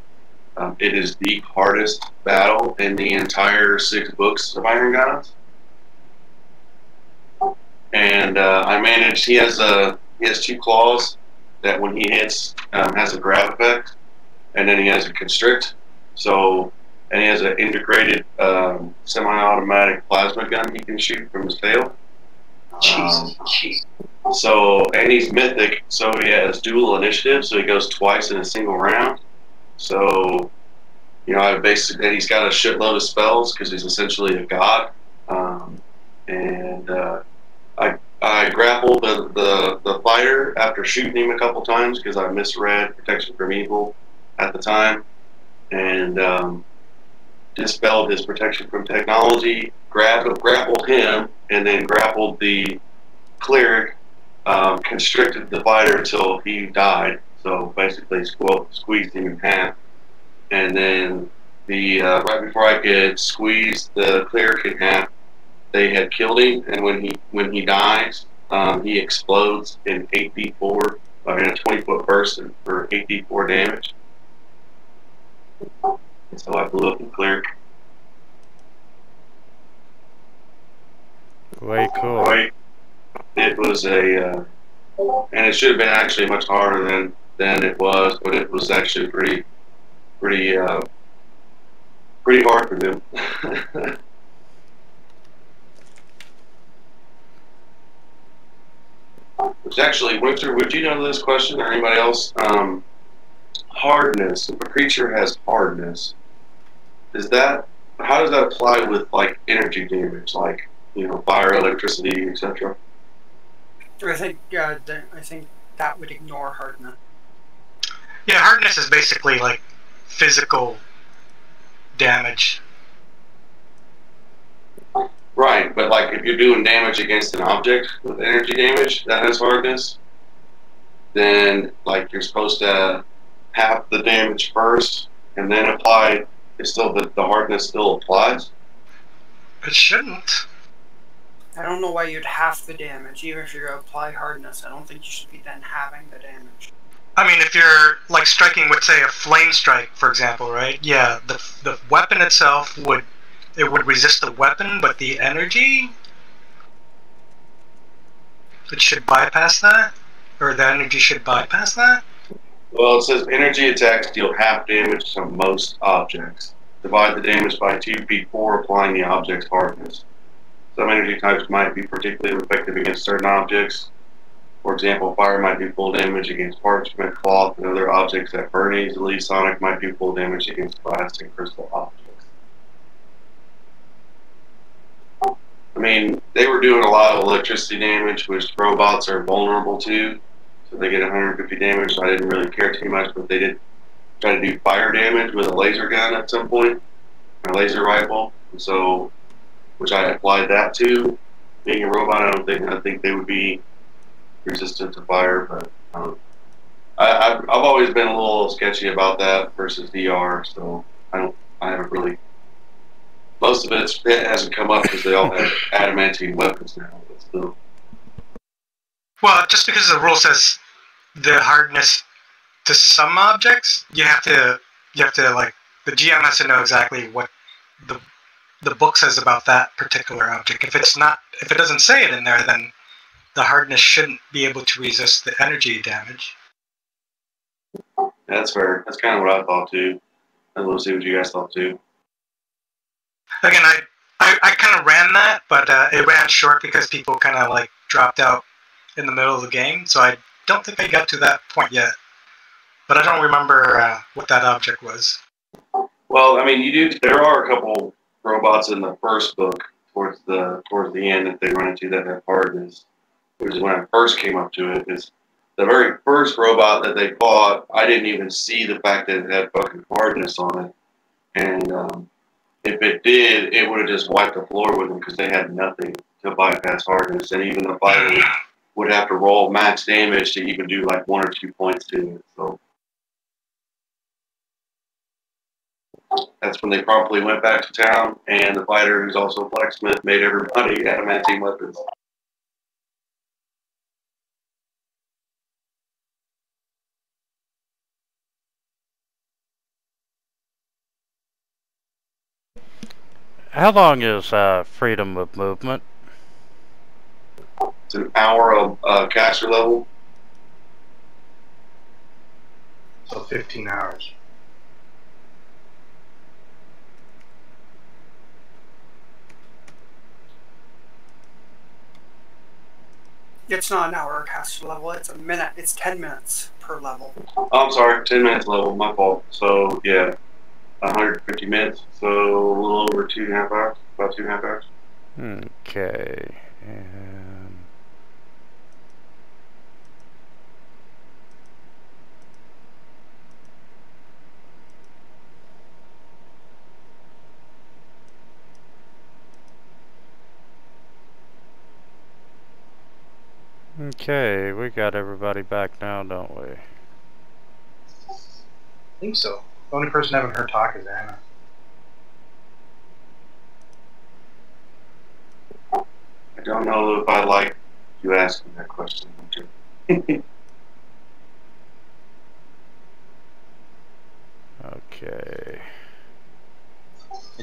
It is the hardest battle in the entire 6 books of Iron Gods. And I managed. He has 2 claws that when he hits has a grab effect, and then he has a constrict. So, and he has an integrated semi-automatic plasma gun he can shoot from his tail. So, and he's mythic, so he has dual initiative, so he goes twice in a single round. So, you know, he's got a shitload of spells because he's essentially a god. I grappled the fighter after shooting him a couple times because I misread Protection from Evil at the time, and dispelled his Protection from Technology, grappled him, and then grappled the cleric, constricted the fighter until he died. So basically squeezed him in half. And then right before I could squeeze the cleric in half, they had killed him, and when he dies, he explodes in 8d4, in a 20-foot burst for 8d4 damage. So I blew up the cleric. Way cool. It was and it should have been actually much harder than it was, but it was actually pretty hard for them. Which actually, Winter, would you know this question or anybody else? Hardness. If a creature has hardness, how does that apply with like energy damage, like, you know, fire, electricity, etc.? I think that would ignore hardness. Yeah, hardness is basically like physical damage. Right, but like if you're doing damage against an object with energy damage that has hardness, then like you're supposed to half the damage first and then apply, it's still the hardness still applies? It shouldn't. I don't know why you'd half the damage, even if you're going to apply hardness. I don't think you should be then having the damage. I mean, if you're like striking with, say, a flame strike, for example, right? Yeah, the weapon itself would resist the weapon, but the energy, it should bypass that, or the energy should bypass that. Well, it says energy attacks deal half damage to most objects. Divide the damage by 2 before applying the object's hardness. Some energy types might be particularly effective against certain objects. For example, fire might do full damage against parchment, cloth, and other objects that burn easily. Sonic might do full damage against glass and crystal objects. I mean, they were doing a lot of electricity damage, which robots are vulnerable to. So they get 150 damage, so I didn't really care too much, but they did try to do fire damage with a laser gun at some point, a laser rifle. And so, which I applied that to. Being a robot, I think they would be resistant to fire, but I've always been a little sketchy about that versus VR, so I haven't really. Most of it hasn't come up because they all have adamantine weapons now. But still. Well, just because the rule says the hardness to some objects, you have to like, the GM has to know exactly what the book says about that particular object. If it doesn't say it in there, then the hardness shouldn't be able to resist the energy damage. That's fair. That's kind of what I thought too. I want to see what you guys thought too. Again, I kind of ran that, but it ran short because people kind of like dropped out in the middle of the game, so I don't think I got to that point yet. But I don't remember what that object was. Well, I mean, there are a couple robots in the first book towards the end that they run into that have hardness. Which is when I first came up to it. Is the very first robot that they fought, I didn't even see the fact that it had fucking hardness on it. And if it did, it would have just wiped the floor with them because they had nothing to bypass hardness. And even the fighter would have to roll max damage to even do like 1 or 2 points to it. So that's when they promptly went back to town, and the fighter, who's also a blacksmith, made everybody adamantine weapons. How long is freedom of movement? It's an hour of caster level. So 15 hours. It's not an hour caster level, it's a minute. It's 10 minutes per level. Oh, I'm sorry, 10 minutes level, my fault. So, yeah, 150 minutes, so a little over 2.5 hours, about 2.5 hours. Okay, and okay, we got everybody back now, don't we? I think so. The only person I haven't heard talk is Anna. I don't know if I like you asking that question. Okay.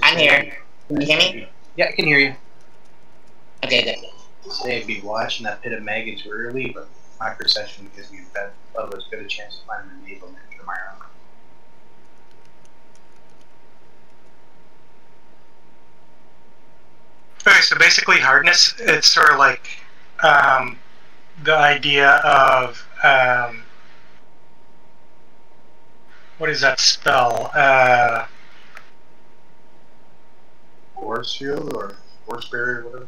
I'm here. Can you hear me? Yeah, I can hear you. Okay, good. They'd be watching that pit of maggots early, but my perception gives me about as good a chance to find an enablement for my own. Okay, so basically hardness, it's sort of like the idea of what is that spell? Force field or force barrier, whatever.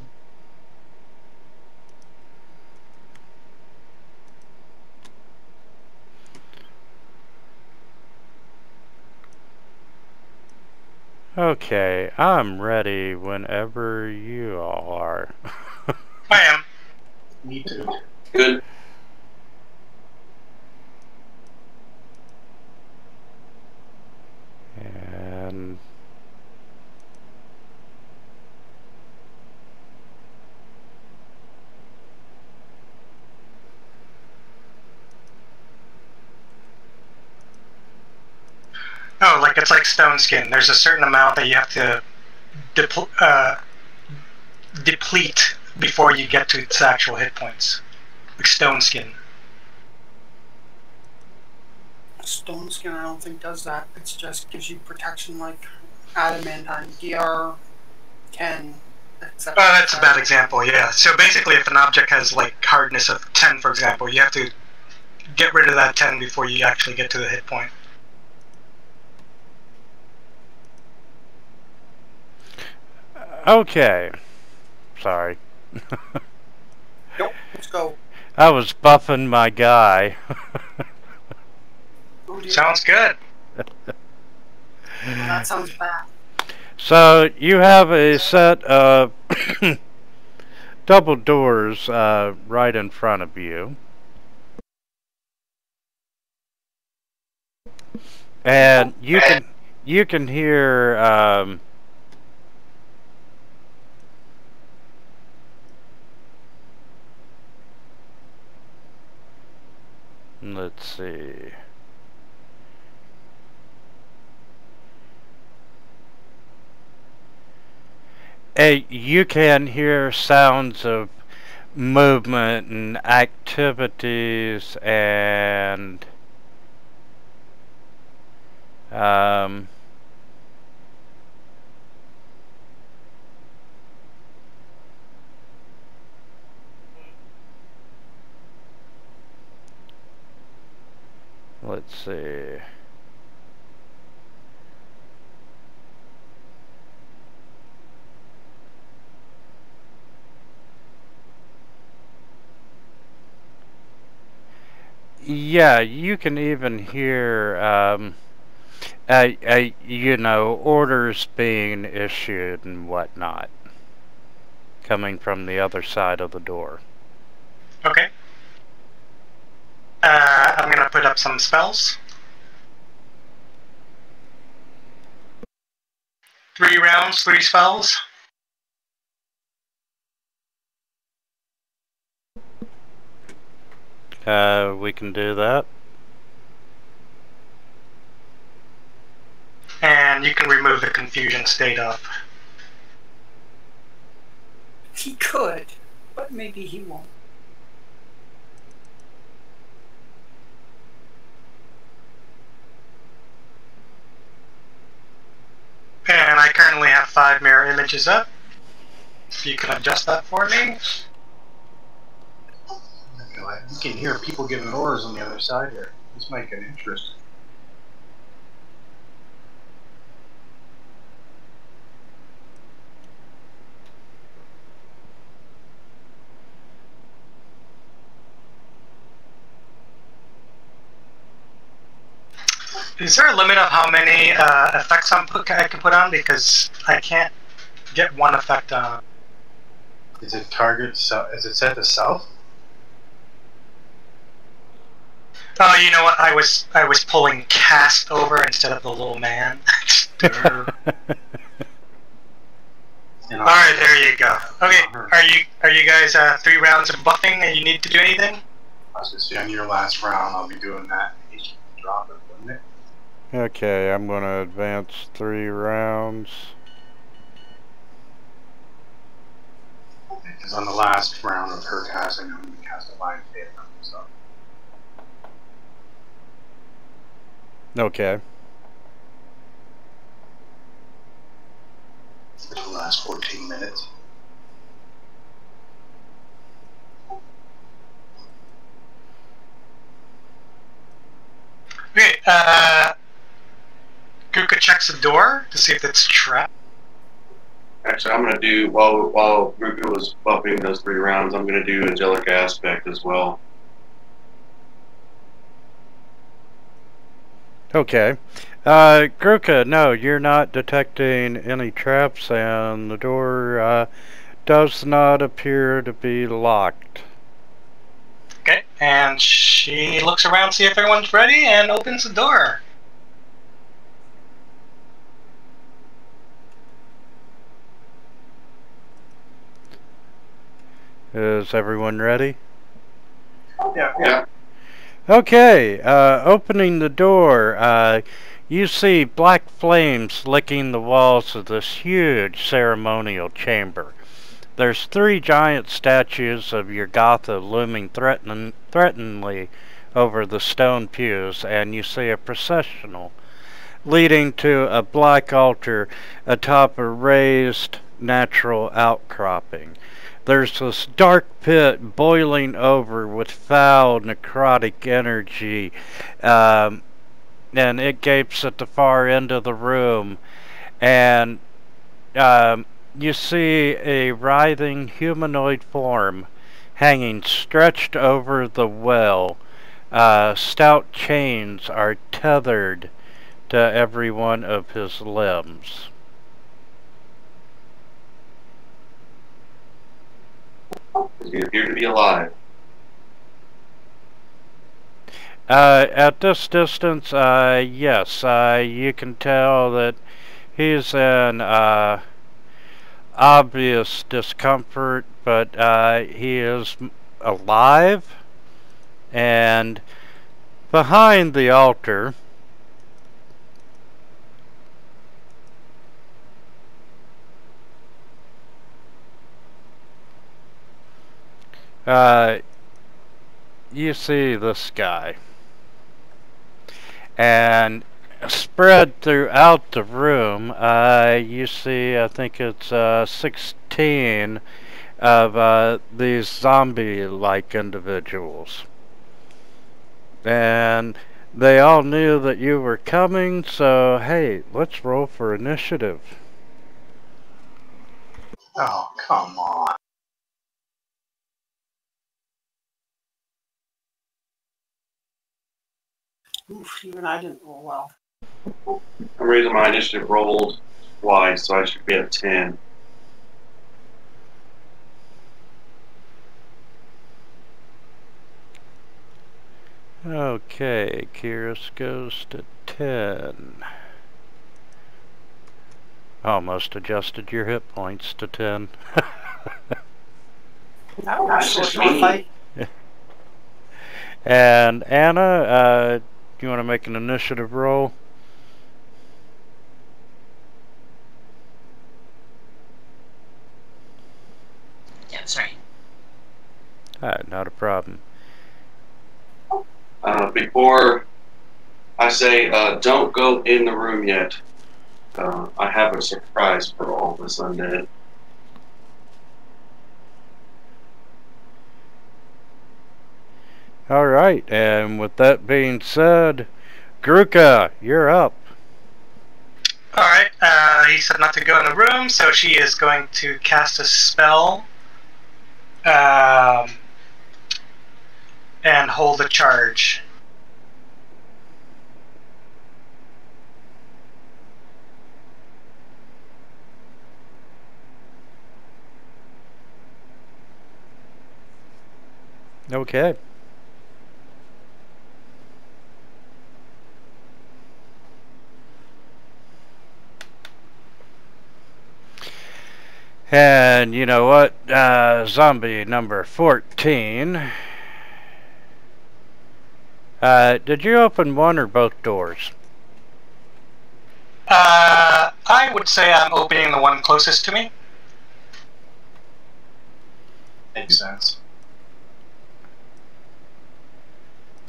Okay, I'm ready whenever you all are. I am. Me too. Good. like it's like stone skin. There's a certain amount that you have to deplete before you get to its actual hit points. Like stone skin. Stone skin, I don't think does that. It just gives you protection like adamantine, DR10. Oh, that's a bad example. Yeah. So basically, if an object has like hardness of 10, for example, you have to get rid of that 10 before you actually get to the hit point. Okay. Sorry. Nope, let's go. I was buffing my guy. Oh, dear. Sounds good. That sounds bad. So you have a set of double doors right in front of you. And you can hear let's see. You can hear sounds of movement and activities and let's see. Yeah, you can even hear, you know, orders being issued and whatnot, coming from the other side of the door. Okay. I'm gonna put up some spells. 3 rounds, 3 spells. We can do that. And you can remove the confusion state off. He could, but maybe he won't. And I currently have 5 mirror images up. So you can adjust that for me. You can hear people giving orders on the other side here. This might get interesting. Is there a limit of how many effects I can put on? Because I can't get one effect on. Is it target? Is it set to south? Oh, you know what? I was pulling cast over instead of the little man. Alright, there you go. Okay, are you guys 3 rounds of buffing and you need to do anything? I was gonna say on your last round I'll be doing that. You should drop it, wouldn't it? Okay, I'm going to advance 3 rounds. Because on the last round of her casting, I'm going to cast a Line of Faith on myself. Okay. Which will last 14 minutes. Okay, Kuka checks the door to see if it's trapped. Actually, I'm going to do, while Ruka was buffing those 3 rounds, I'm going to do Angelic Aspect as well. Okay. Gruka, no, you're not detecting any traps, and the door does not appear to be locked. Okay, and she looks around to see if everyone's ready and opens the door. Is everyone ready? Yeah. Okay, opening the door, you see black flames licking the walls of this huge ceremonial chamber. There's 3 giant statues of Yurgatha looming threateningly over the stone pews, and you see a processional leading to a black altar atop a raised natural outcropping. There's this dark pit boiling over with foul necrotic energy, and it gapes at the far end of the room, and you see a writhing humanoid form hanging stretched over the well. Stout chains are tethered to every one of his limbs. You appear to be alive. At this distance, yes, you can tell that he's in obvious discomfort, but he is alive. And behind the altar, you see this guy. And spread throughout the room, you see, I think it's 16 of these zombie-like individuals. And they all knew that you were coming, so hey, let's roll for initiative. Oh, come on. Oof, even I didn't roll well. I'm reason my initiative rolled twice, so I should be at 10. Okay, Kyrus goes to 10. Almost adjusted your hit points to 10. That was sort of a fight. And Anna, you want to make an initiative roll? Yeah, sorry. Not a problem. Before I say, don't go in the room yet, I have a surprise for all this undead. Alright, and with that being said, Gruka, you're up. Alright, he said not to go in the room, so she is going to cast a spell and hold a charge. Okay. And you know what? Zombie number 14. Did you open one or both doors? I would say I'm opening the one closest to me. Makes sense.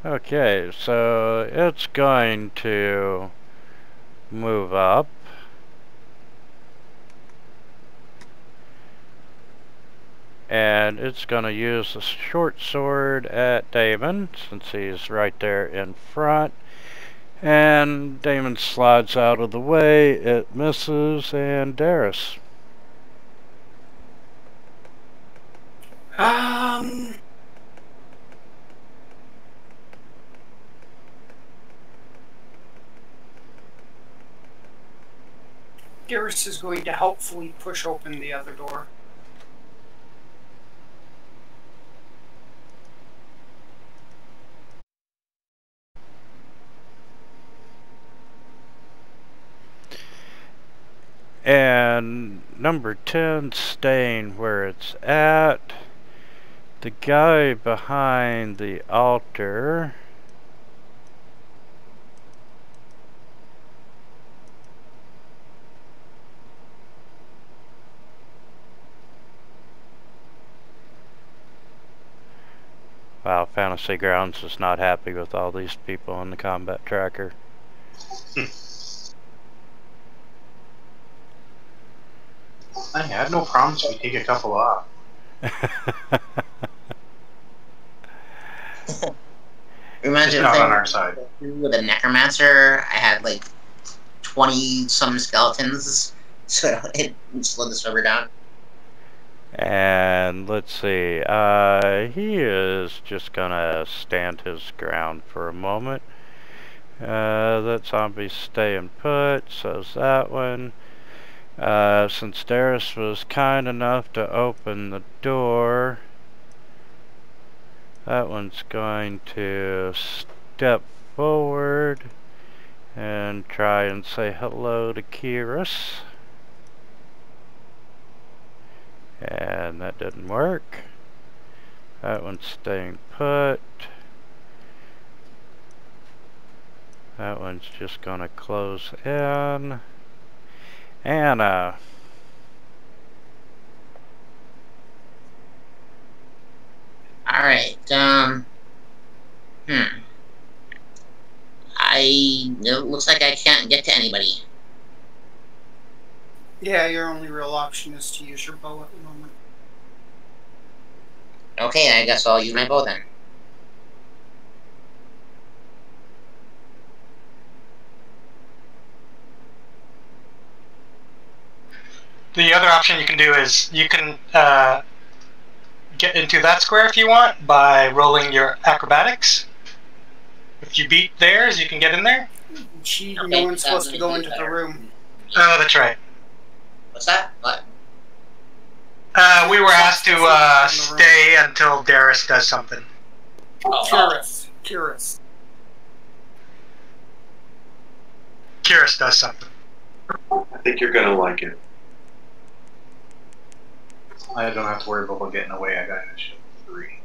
Okay, so it's going to move up. And it's going to use a short sword at Damon, since he's right there in front. And Damon slides out of the way, it misses, and Darius. Darius is going to helpfully push open the other door. And number 10 staying where it's at. The guy behind the altar Wow, Fantasy Grounds is not happy with all these people on the combat tracker. I have no problems if we take a couple off. Imagine Just if not they on our side. with a necromancer. I had like 20 some skeletons, so it slowed the server down. And let's see, he is just gonna stand his ground for a moment. That zombie's staying put, so's that one. Since Darius was kind enough to open the door, that one's going to step forward and try and say hello to Kyrus. And that didn't work. That one's staying put. That one's just gonna close in. Anna. Alright, it looks like I can't get to anybody. Yeah, your only real option is to use your bow at the moment. Okay, I guess I'll use my bow then. The other option you can do is you can get into that square if you want by rolling your acrobatics. If you beat theirs, you can get in there. No Okay, one's supposed to that go would into be the better. room. Oh, that's right. What's that? What? We were asked to stay until Darius does something. Kyrus. Kyrus does something. I think you're gonna like it. I don't have to worry about getting away. I got initiative 3.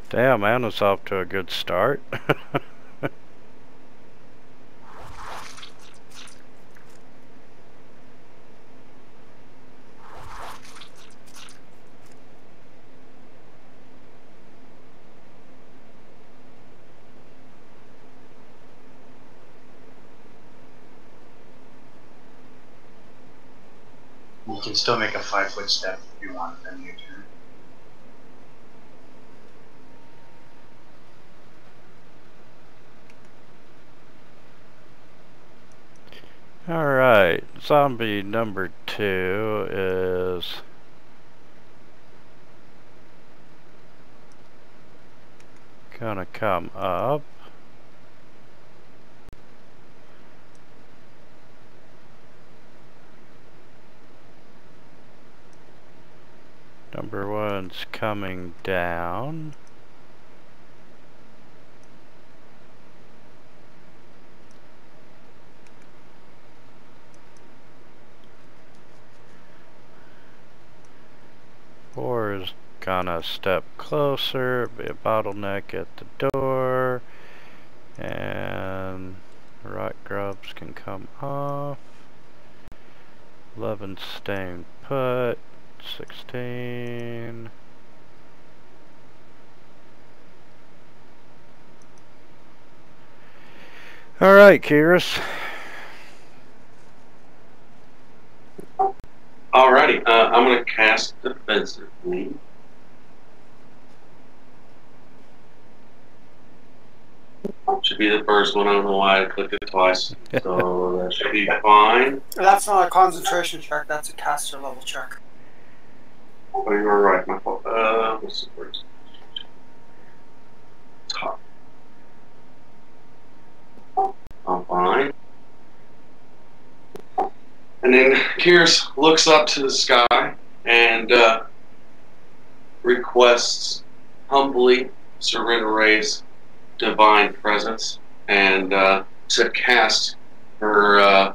Damn, Anna's off to a good start. You can still make a 5-foot step if you want, then you turn. Alright, zombie number 2 is gonna come up. Number 1's coming down. Four is gonna step closer, be a bottleneck at the door, and rock grubs can come off. 11 staying put. 16. Alright, Kyrus. Alrighty, I'm gonna cast defensively. Should be the first one. I don't know why I clicked it twice. So that should be fine. That's not a concentration check, that's a caster level check. Oh, you were right. My fault. What's the word? Top. I'm fine. And then Kyrus looks up to the sky and requests humbly Serenera's divine presence and to cast her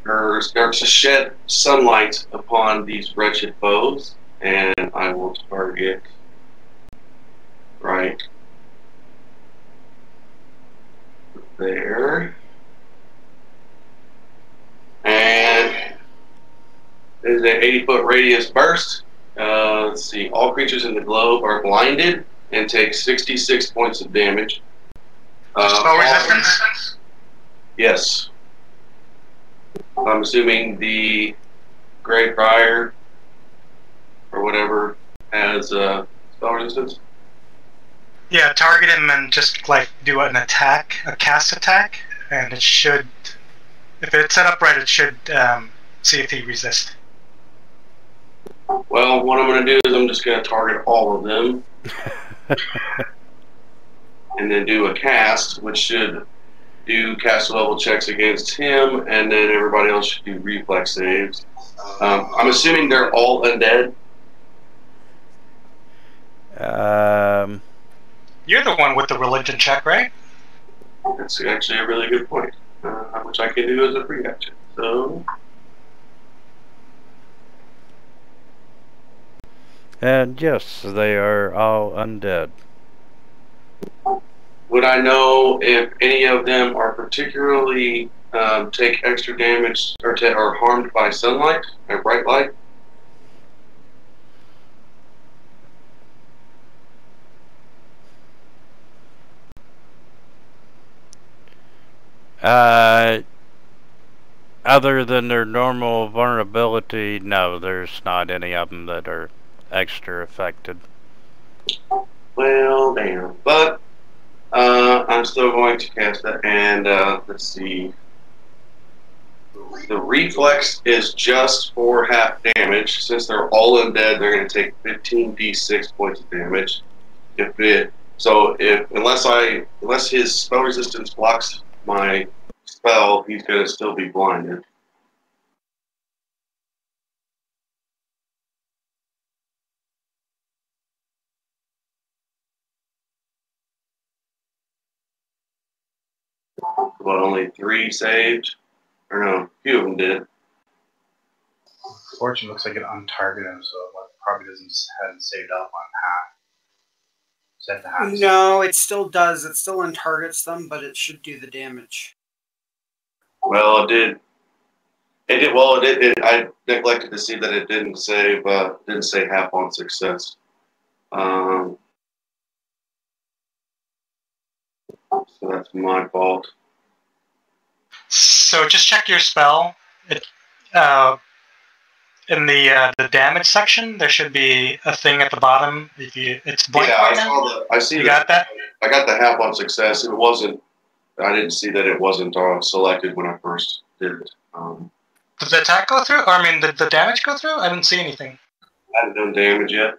or to shed sunlight upon these wretched foes, and I will target right there. And there's an 80-foot radius burst. Let's see. All creatures in the globe are blinded and take 66 points of damage. Spell resistance? Yes. I'm assuming the Grey Friar or whatever has spell resistance. Yeah, target him and just like do an attack, a cast attack, and it should, if it's set up right, it should see if he resists. Well, what I'm going to do is I'm just going to target all of them. And then do a cast, which should do cast level checks against him, and then everybody else should do reflex saves. I'm assuming they're all undead. You're the one with the religion check, right? That's actually a really good point, which I can do as a free action. So, And yes, they are all undead. would I know if any of them are particularly take extra damage or are harmed by sunlight or bright light? Other than their normal vulnerability, no, there's not any of them that are extra affected. Well, damn. But I'm still going to cast that, and let's see. The reflex is just for half damage. Since they're all undead, they're going to take 15d6 points of damage. Unless his spell resistance blocks my spell, he's going to still be blinded. But only 3 saved? Or no, a few of them did. Fortune looks like it untargeted him, so it probably hadn't saved up on half. Set the half. No, it still does. It still untargets them, but it should do the damage. Well, it did. I neglected to see that it didn't save. Didn't say half on success. So that's my fault. So just check your spell. In the damage section, there should be a thing at the bottom. It's blank right now. I see. You got that? I got the half on success. It wasn't. I didn't see that it wasn't selected when I first did it. Did the attack go through? Or I mean, did the damage go through? I didn't see anything. I haven't done damage yet.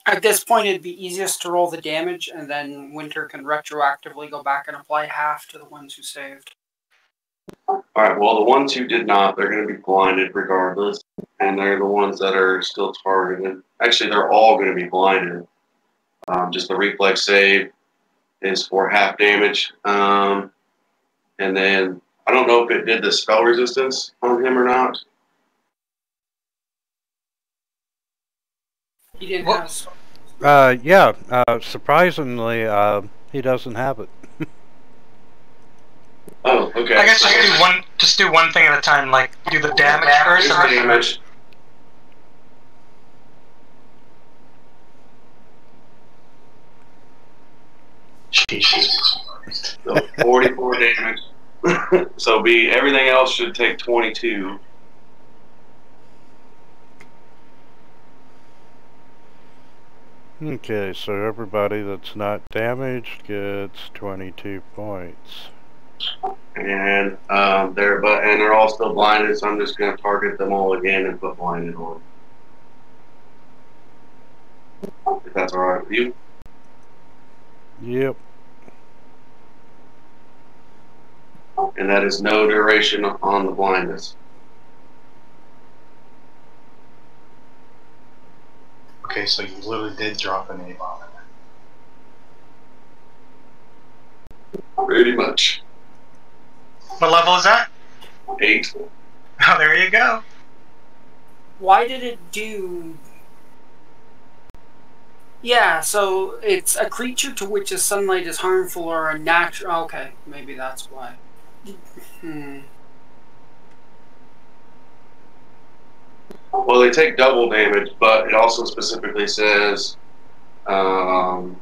At this point, it'd be easiest to roll the damage, and then Winter can retroactively go back and apply half to the ones who saved. Alright, well, the ones who did not, they're going to be blinded regardless. And they're the ones that are still targeted. Actually, they're all going to be blinded. Just the reflex save is for half damage. And then, I don't know if it did the spell resistance on him or not. He didn't have... Yeah, surprisingly, he doesn't have it. Oh, okay. I guess just do one thing at a time, like do the damage first. Here's the damage. So 44 damage. So everything else should take 22. Okay, so everybody that's not damaged gets 22 points. And they're all still blinded, so I'm just going to target them all again and put blinded on. If that's alright with you. Yep. And that is no duration on the blindness. Okay, so you literally did drop an A-bomb in there. Pretty much. What level is that? 8. Oh, there you go. Why did it do... Yeah, so it's a creature to which the sunlight is harmful or a natural. Okay, maybe that's why. Well, they take double damage, but it also specifically says an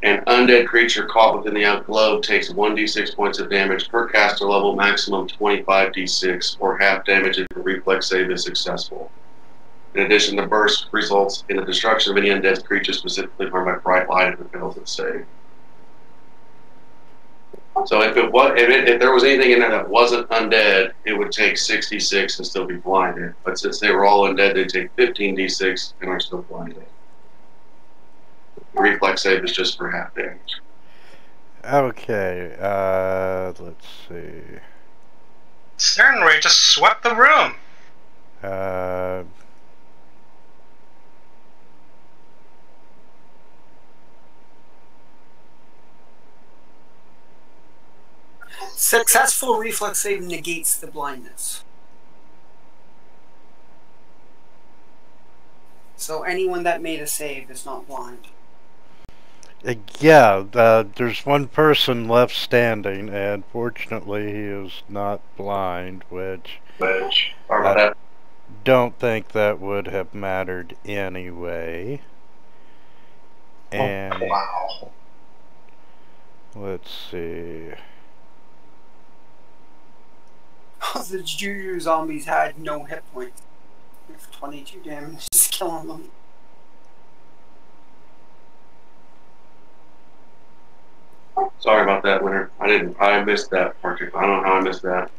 undead creature caught within the globe takes 1d6 points of damage per caster level, maximum 25d6, or half damage if the reflex save is successful. In addition, the burst results in the destruction of any undead creature specifically harmed by bright light if it fails to save. So if there was anything in there that wasn't undead, it would take 66 and still be blinded. But since they were all undead, they take 15d6 and are still blinded. The reflex save is just for half damage. Okay, let's see. Sternway just swept the room. Successful reflex save negates the blindness. So anyone that made a save is not blind. Yeah, there's one person left standing, and fortunately he is not blind, which I don't think that would have mattered anyway. And wow. Let's see. The Juju zombies had no hit points. With 22 damage, just killing them. Sorry about that, Winter. I missed that part. I don't know how I missed that.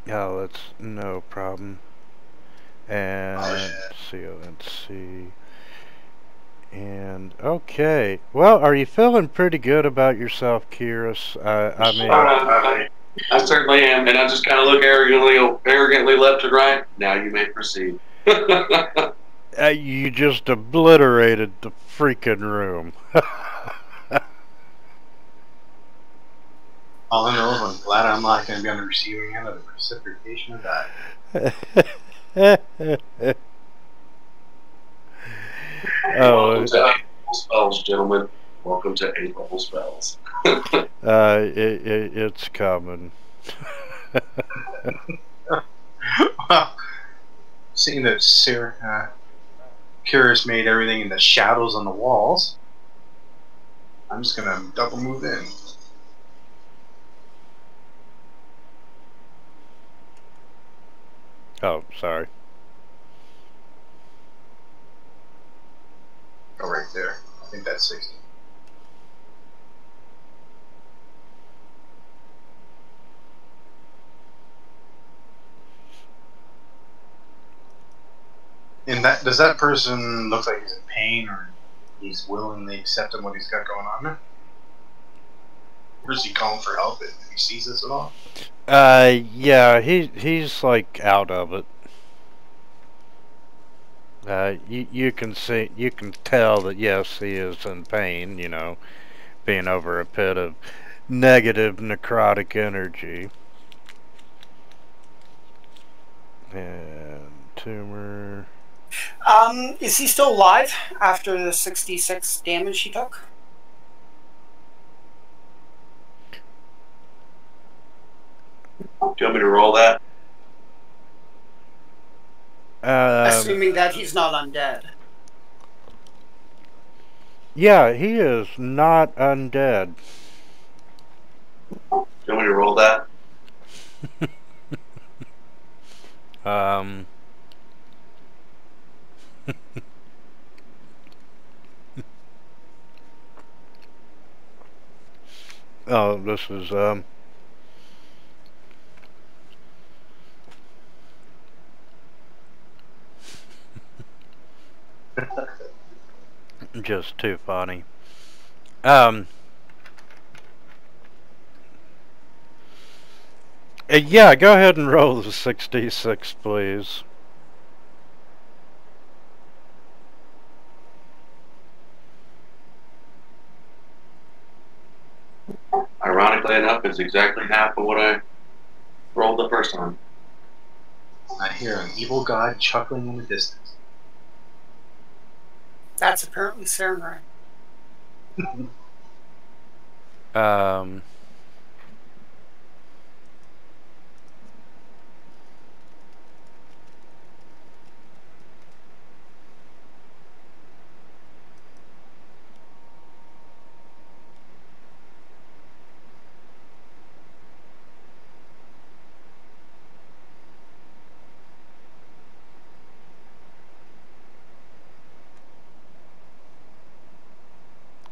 Yeah, that's no problem. And let's see. And okay. Well, are you feeling pretty good about yourself, Kyrus? I mean, I certainly am, and I just kind of look arrogantly left and right. Now you may proceed. You just obliterated the freaking room. All in all, I'm glad I'm not going to be on the receiving end of the reciprocation of that. Welcome to 8-level spells, gentlemen. Welcome to 8-level spells. It's coming. Well, seeing that Kyrus made everything in the shadows on the walls, I'm just going to double move in. Oh, sorry. Oh, right there. I think that's 60. And does that person look like he's in pain, or he's willingly accepting what he's got going on there? Or is he calling for help if he sees this at all? Yeah, he's like out of it. You can tell that yes, he is in pain, you know, being over a pit of negative necrotic energy. And tumor. Is he still alive after the 66 damage he took? Do you want me to roll that? Assuming that he's not undead. Yeah, he is not undead. Do you want me to roll that? Oh, this is just too funny. Yeah, go ahead and roll the 66, please. Ironically enough, it's exactly half of what I rolled the first time. I hear an evil god chuckling in the distance. That's apparently Samurai.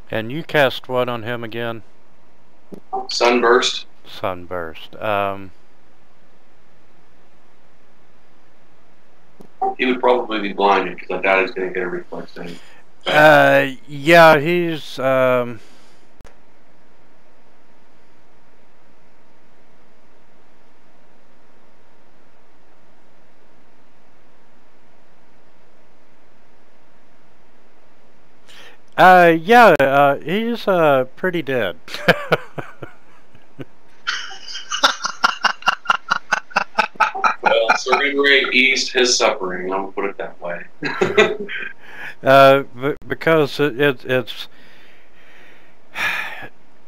And you cast what on him again? Sunburst. Sunburst. He would probably be blinded because I doubt he's going to get a reflex save. Yeah, he's he's pretty dead. Well, Samurai eased his suffering. I'll put it that way. Because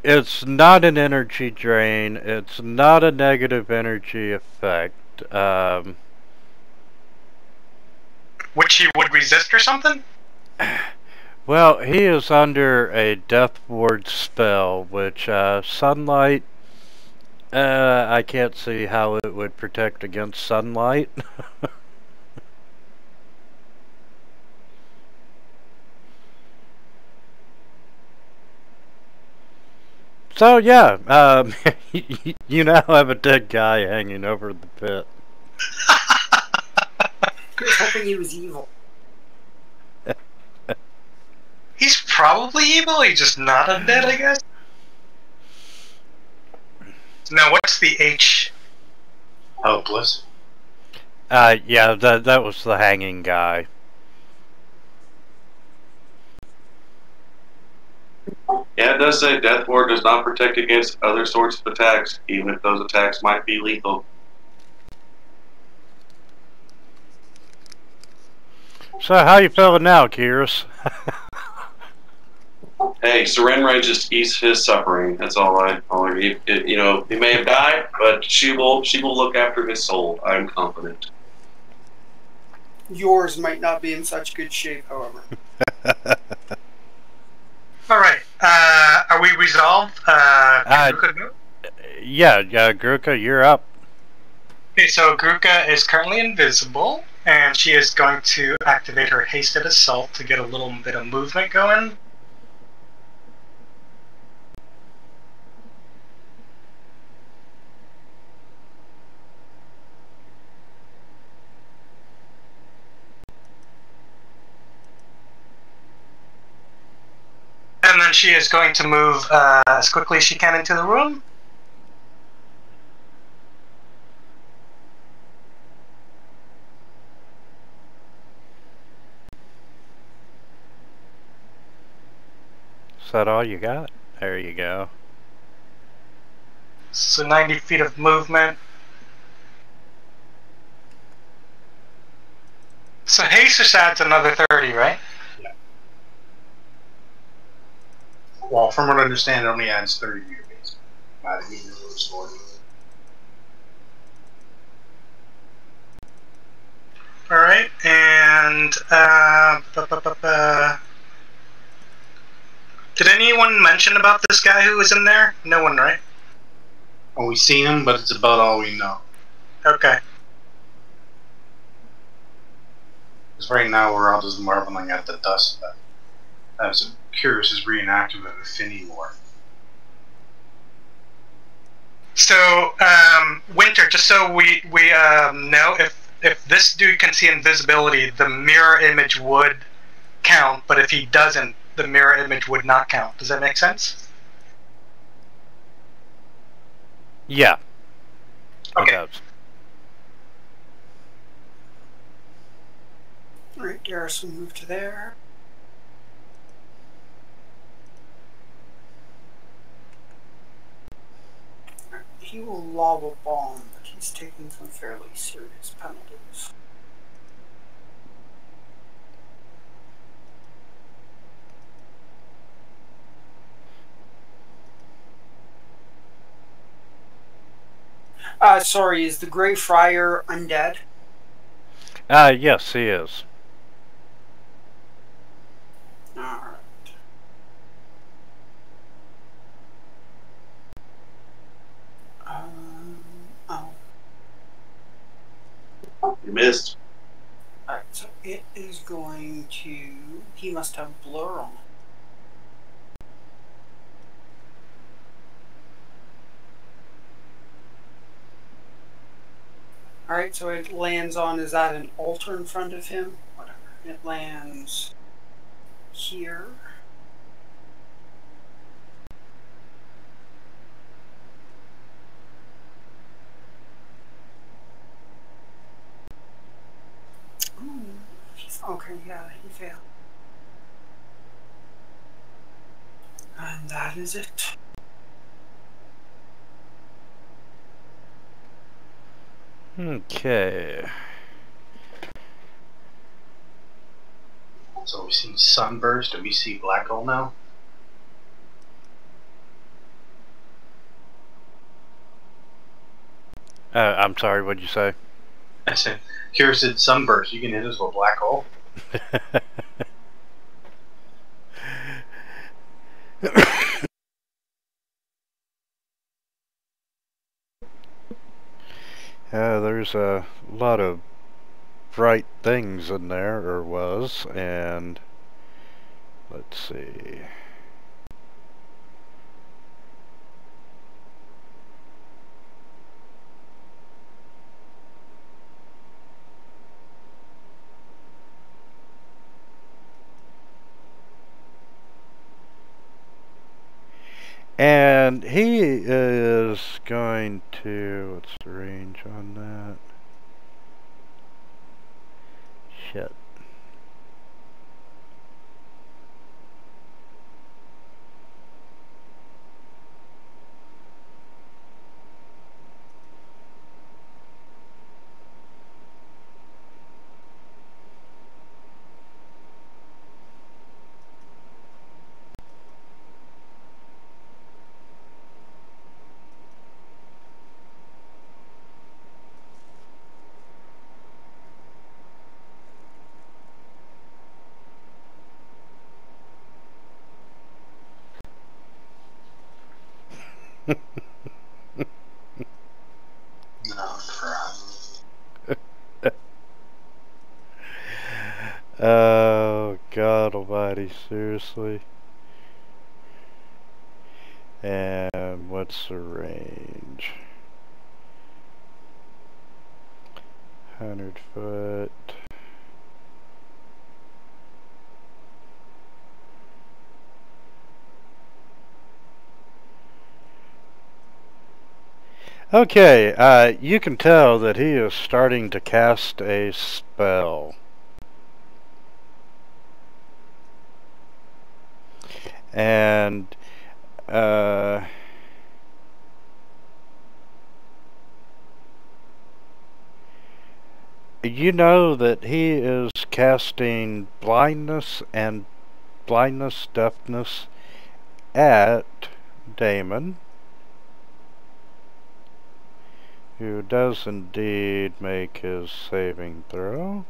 it's not an energy drain. It's not a negative energy effect. Which he would resist or something? Well, he is under a death ward spell, which sunlight. I can't see how it would protect against sunlight. So yeah, you now have a dead guy hanging over the pit. I was hoping he was evil. He's probably evil, he's just not undead, I guess. Now, what's the H? Hopeless. Yeah, that was the hanging guy. Yeah, it does say Death Ward does not protect against other sorts of attacks, even if those attacks might be lethal. So how you feeling now, Kyrus? Hey, Sarenrae just eased his suffering. That's all he may have died, but she will look after his soul. I'm confident. Yours might not be in such good shape, however. Alright, are we resolved? Yeah, Gruka, you're up. Okay, so Gruka is currently invisible, and she is going to activate her hasted assault to get a little bit of movement going. And then she is going to move as quickly as she can into the room. Is that all you got? There you go. So 90 feet of movement. So haste just adds another 30, right? Yeah. Well, from what I understand, it only adds 30 to your base. Not immediately restored. Alright, and did anyone mention about this guy who was in there? No one, right? Well, we've seen him, but it's about all we know. Okay. Because right now we're all just marveling at the dust that as Curious' reenactment of Affinity War. So, Winter, just so we know, if this dude can see invisibility, the mirror image would count, but if he doesn't, the mirror image would not count. Does that make sense? Yeah. Okay. It does. Alright, Darius will move to there. He will lob a bomb, but he's taking some fairly serious penalties. Sorry, is the Grey Friar undead? Yes, he is. Alright. Oh. You missed. Alright, so it is going to... He must have blur on. Alright, so it lands on, is that an altar in front of him? Whatever. It lands here. Ooh, okay, yeah, he failed. And that is it. Okay. So we've seen Sunburst. Do we see Black Hole now? I'm sorry, what'd you say? I said, Kira said Sunburst. You can hit us with Black Hole. There's a lot of bright things in there, or was, and let's see. And he is going to, what's the range on that? Shit. Oh, crap. Oh, God almighty, seriously. And what's the range? 100 foot. Okay, you can tell that he is starting to cast a spell. And, you know that he is casting blindness and deafness at Damon, who does indeed make his saving throw.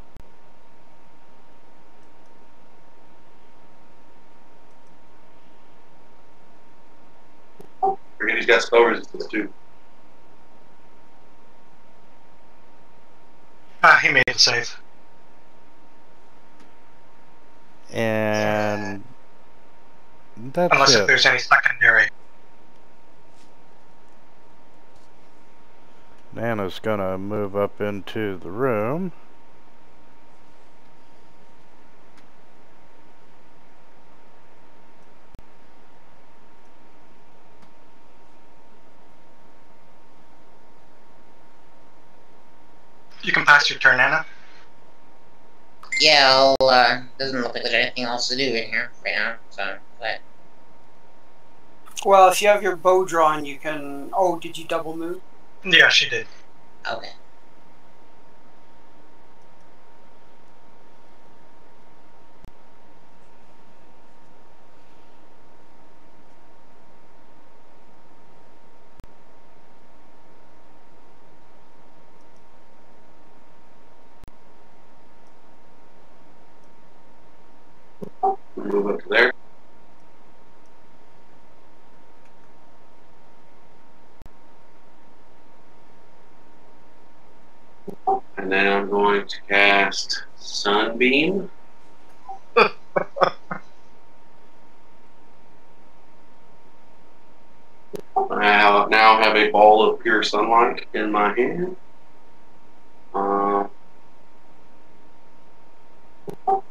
Forget he's got spell resistance too. He made a save. And that's Unless if it. there's any secondary. Nana's gonna move up into the room. You can pass your turn, Anna. Yeah, doesn't look like there's anything else to do in here right now, so, but... Well, if you have your bow drawn, you can... Oh, did you double move? Yeah, she did. Okay. move up to there. And then I'm going to cast Sunbeam. I now have a ball of pure sunlight in my hand.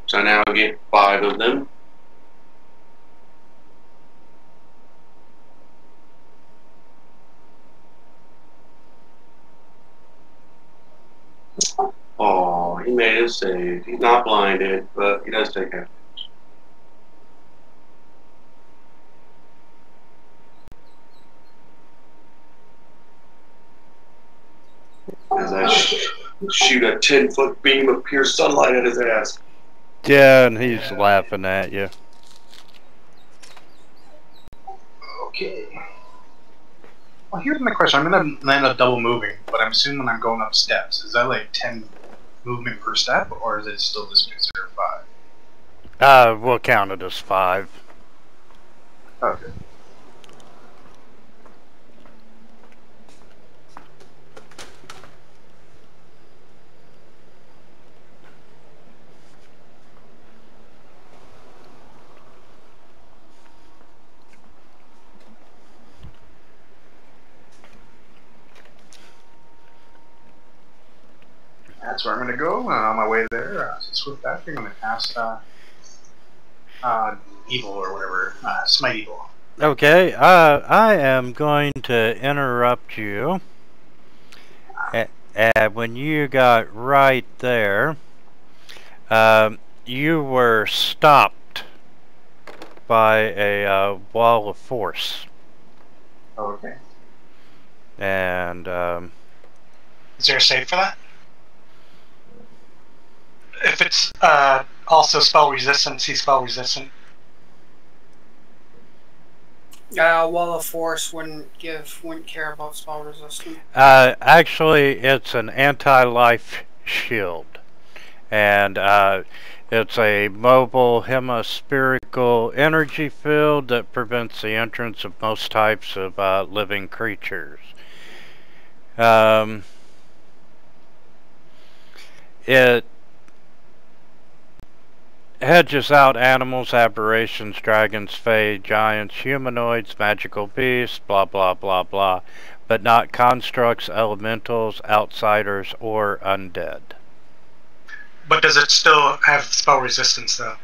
So now I get 5 of them. Oh, he made his save. He's not blinded, but he does take half. As I shoot a 10-foot beam of pure sunlight at his ass. Yeah, and he's laughing at you. Okay. Well, here's my question. I'm going to land up double moving, but I'm assuming I'm going up steps. Is that like 10 movement per step, or is it still just considered 5? We'll count it as 5. Okay. That's where I'm going to go. And on my way there, swift back, I'm going to cast Evil or whatever. Smite Evil. Okay, I am going to interrupt you. When you got right there, you were stopped by a wall of force. Okay. And Is there a save for that? If it's also spell resistance, he's spell resistant. Wall of Force wouldn't care about spell resistance. actually, it's an anti-life shield. And it's a mobile hemispherical energy field that prevents the entrance of most types of living creatures. It hedges out animals, aberrations, dragons, fae, giants, humanoids, magical beasts, blah blah blah blah, but not constructs, elementals, outsiders, or undead. But does it still have spell resistance, though?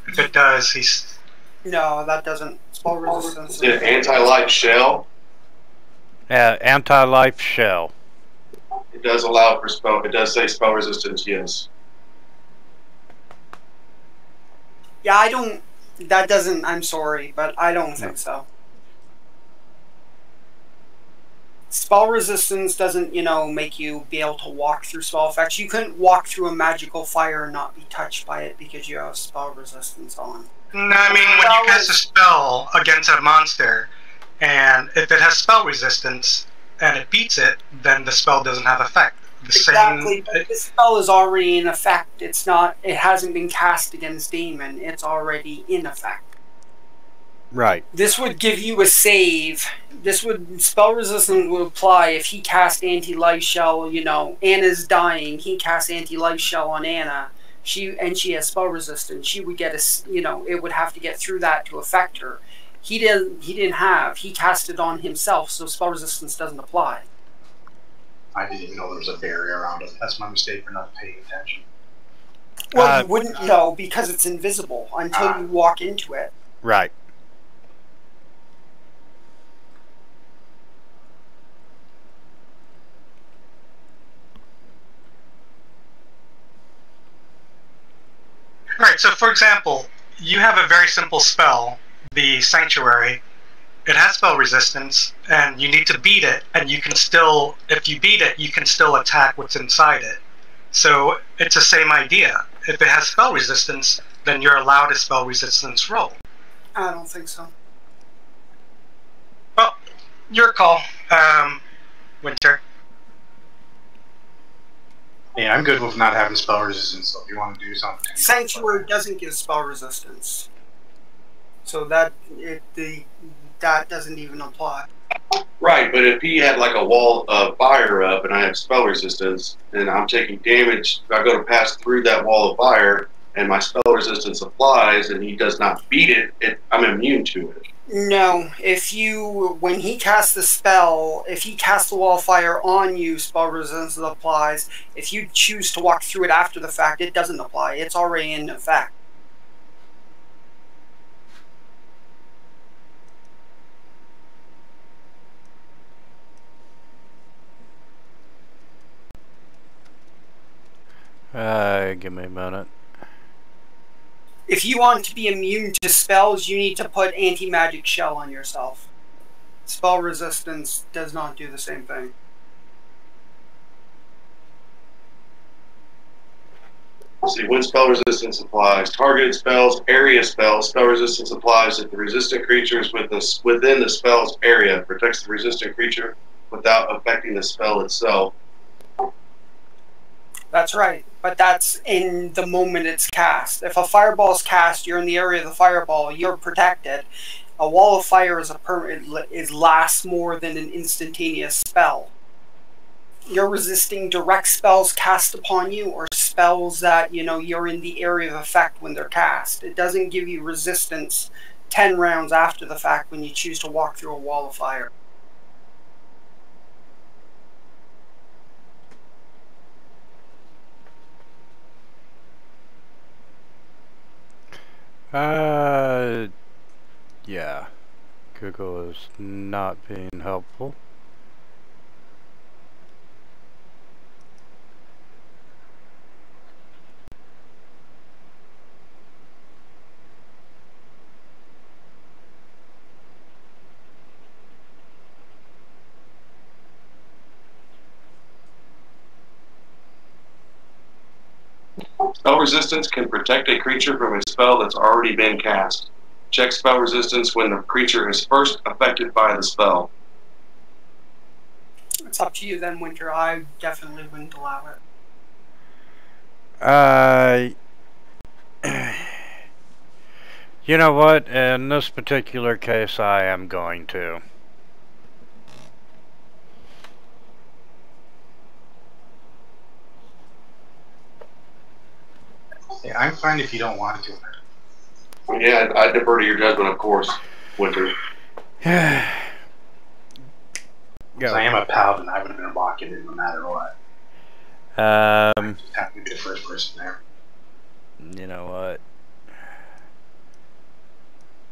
If it does, he's... No, that doesn't. Spell resistance. Is it anti-life shell? Anti-life shell. It does allow for spell. It does say spell resistance, yes. Yeah, I don't. That doesn't. I'm sorry, but I don't think so. Spell resistance doesn't, make you be able to walk through spell effects. You couldn't walk through a magical fire and not be touched by it because you have spell resistance on. No, I mean, when you cast a spell against a monster, and if it has spell resistance, and it beats it, then the spell doesn't have effect. Exactly, but this spell is already in effect. It hasn't been cast against Demon. It's already in effect. Right. This would give you a save. Spell resistance would apply if he cast anti-life shell, Anna's dying, he casts anti-life shell on Anna. She has spell resistance. She would get it would have to get through that to affect her. He cast it on himself, so spell resistance doesn't apply. I didn't even know there was a barrier around it. That's my mistake for not paying attention. Well, you wouldn't know because it's invisible until you walk into it. Right. Right, so for example, you have a very simple spell, the Sanctuary. It has spell resistance, and you need to beat it, and you can still, if you beat it, you can still attack what's inside it. So it's the same idea. If it has spell resistance, then you're allowed a spell resistance roll. I don't think so. Well, your call, Winter. Yeah, I'm good with not having spell resistance, so if you want to do something. Sanctuary doesn't give spell resistance. So that that doesn't even apply. Right, but if he had like a wall of fire up and I have spell resistance and I'm taking damage, I go to pass through that wall of fire and my spell resistance applies and he does not beat it, I'm immune to it. No, when he casts the spell, if he casts the wall of fire on you, spell resistance applies. If you choose to walk through it after the fact, it doesn't apply. It's already in effect. Give me a minute. If you want to be immune to spells, you need to put anti-magic shell on yourself. Spell resistance does not do the same thing. See, when spell resistance applies, targeted spells, area spells, spell resistance applies if the resistant creature is within the spell's area, protects the resistant creature without affecting the spell itself. That's right, but that's in the moment it's cast. If a fireball is cast, you're in the area of the fireball, you're protected. A wall of fire lasts more than an instantaneous spell. You're resisting direct spells cast upon you or spells that, you're in the area of effect when they're cast. It doesn't give you resistance 10 rounds after the fact when you choose to walk through a wall of fire. Yeah. Google is not being helpful. Spell resistance can protect a creature from a spell that's already been cast. Check spell resistance when the creature is first affected by the spell. It's up to you then, Winter. I definitely wouldn't allow it. You know what? In this particular case, I am going to. Yeah, I'm fine if you don't want to. Yeah, I defer to your judgment, of course, Winter. Go. I am a paladin. I would have been blocking it no matter what. Just happen to be the first person there. You know what?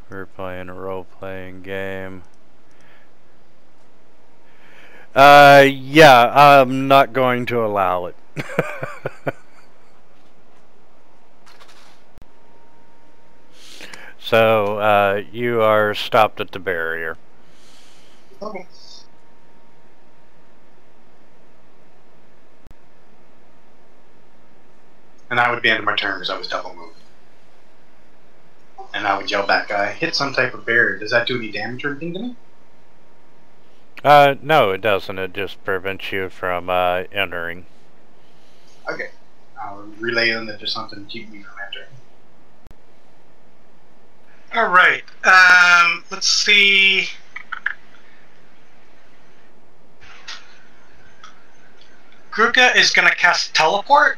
We're playing a role-playing game. Yeah, I'm not going to allow it. So, you are stopped at the barrier. Okay. And that would be end of my turn because I was double moved. And I would yell back, I hit some type of barrier. Does that do any damage or anything to me? No, it doesn't. It just prevents you from entering. Okay. I'll relay them that there's something to keep me from entering. Alright, let's see. Gruga is going to cast Teleport.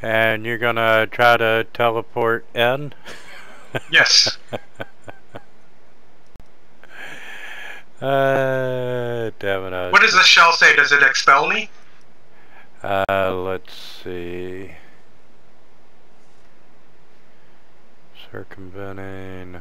And you're gonna try to teleport in? Yes. Damn it. What does the shell say? Does it expel me? Let's see. Circumventing.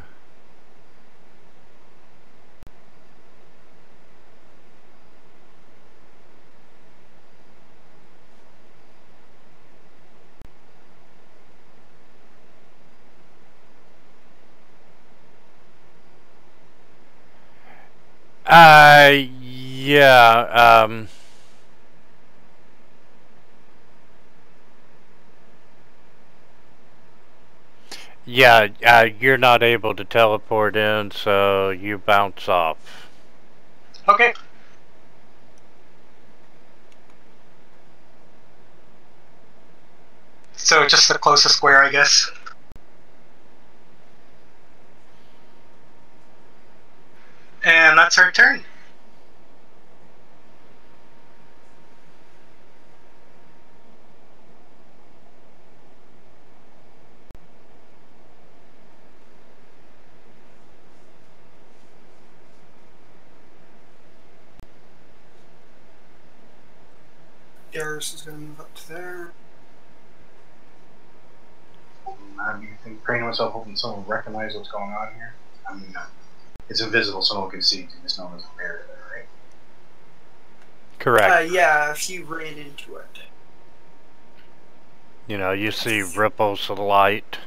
Yeah, yeah, you're not able to teleport in, so you bounce off. Okay. So just the closest square, I guess. And that's her turn. Darius is going to move up to there. Do you think, training myself, hoping someone will recognize what's going on here? I mean, it's invisible, someone can see it, you just know there's a barrier there, right? Correct. Yeah, if you ran into it. You know, you see ripples of light.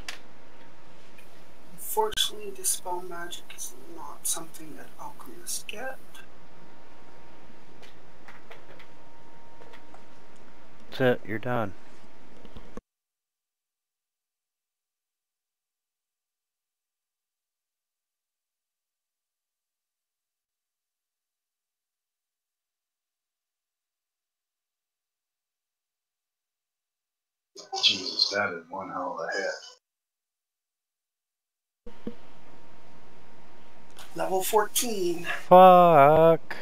Unfortunately, dispel magic is not something that alchemists get. That's it, you're done. Jesus, that is one hell of a hit. Level 14. Fuck.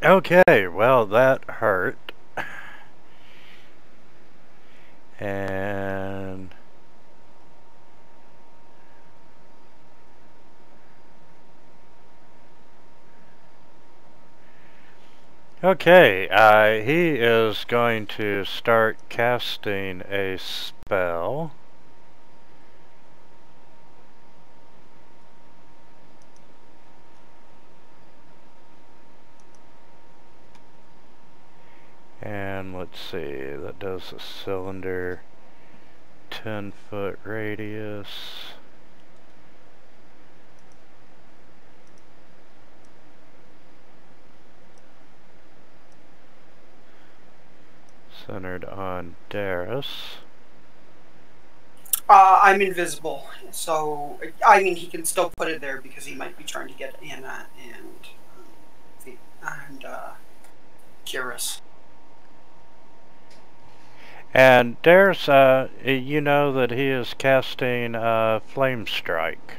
Okay, well that hurt. And okay, he is going to start casting a spell. And let's see, that does a cylinder, 10-foot radius. Centered on Darius. I'm invisible, so I mean he can still put it there because he might be trying to get Anna and Kyrus. And Darius, you know that he is casting Flame Strike.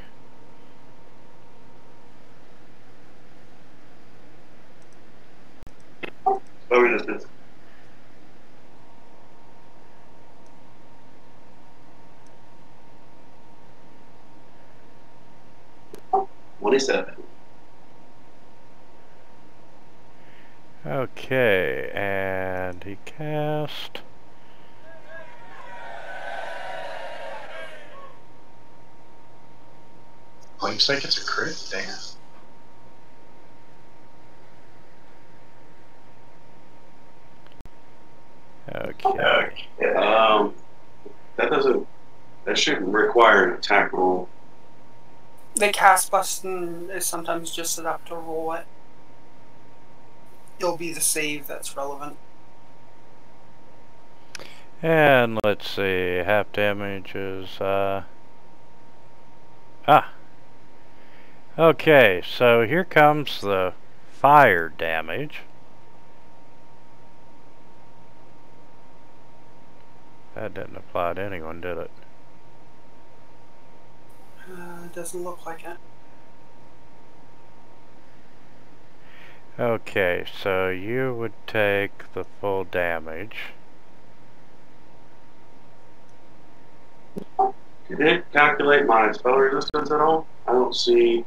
Oh, it is. What is that? Okay, and he cast. Flame Strike, it's a crit? Damn. Okay. That shouldn't require an attack roll. The cast button is sometimes just set up to roll it. It'll be the save that's relevant. And let's see, half damage is, okay, so here comes the fire damage. That didn't apply to anyone, did it? Doesn't look like it. Okay, so you would take the full damage. Did it calculate my spell resistance at all? I don't see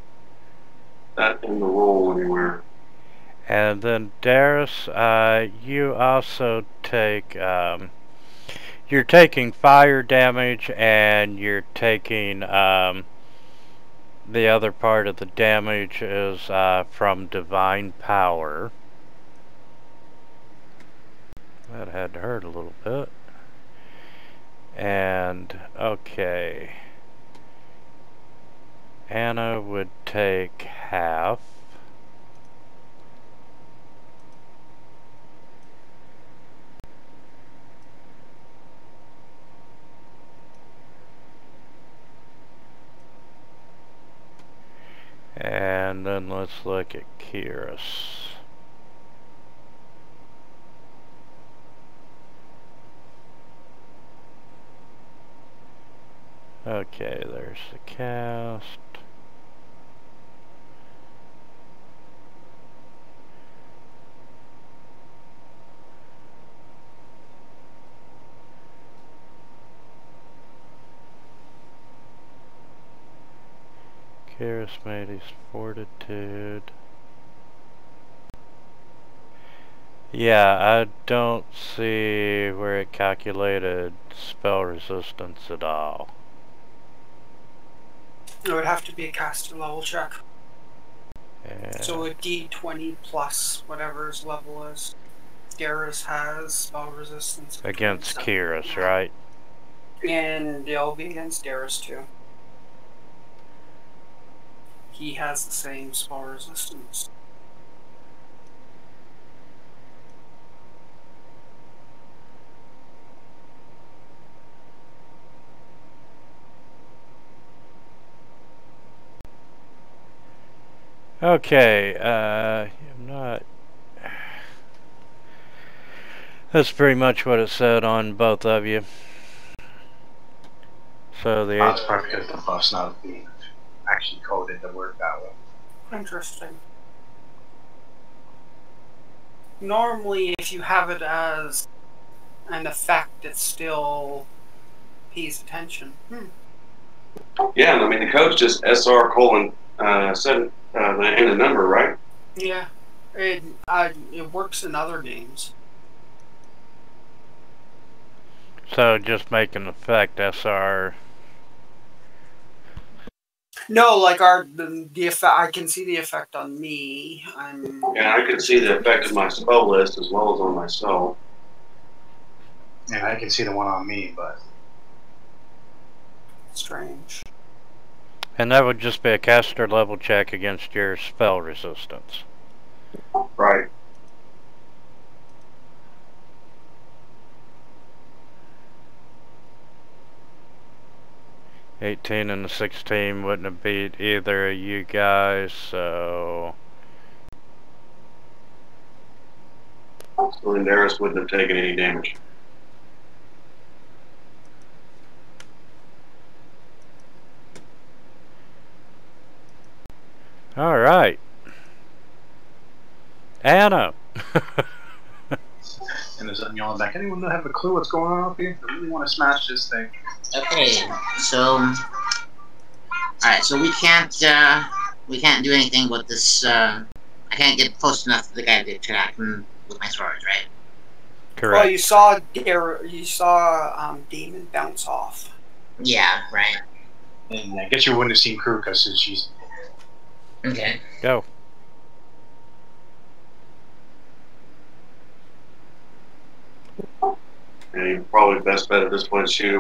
that in the roll anywhere. And then Darius, you also take, you're taking fire damage and you're taking, the other part of the damage is from divine power. That had to hurt a little bit. And, okay. Anna would take half. And then let's look at Keras. Okay, there's the cast. Charismatic Fortitude. Yeah, I don't see where it calculated spell resistance at all. It would have to be a caster level check. Yeah. So a D20 plus whatever his level is. Darius has spell resistance Against 27. Keras, right? And it'll be against Darius too. He has the same spell resistance. Okay, I'm not... That's pretty much what it said on both of you. So the Well, it's probably because the buff's not being actually coded to work that way. Interesting. Normally, if you have it as an effect, it still pays attention. Yeah, I mean the code's just SR colon 7 and a number, right? Yeah, it works in other games. So just make an effect SR. No, like the effect. I can see the effect on me. Yeah, I could see the effect of my spell list as well as on myself. And I can see the one on me, but strange. And that would just be a caster level check against your spell resistance. Right. $18 and a 16 wouldn't have beat either of you guys, so... So then Darius wouldn't have taken any damage. Alright. Anna! and there's yelling back. Anyone have a clue what's going on up here? I really want to smash this thing. Okay, so alright, so we can't do anything with this. I can't get close enough to the guy to attack him with my swords, right? Correct. Well, you saw Damon bounce off. Yeah, right. And I guess you wouldn't have seen Kruka since she's... Okay. Go. And you probably best bet at this point shoot it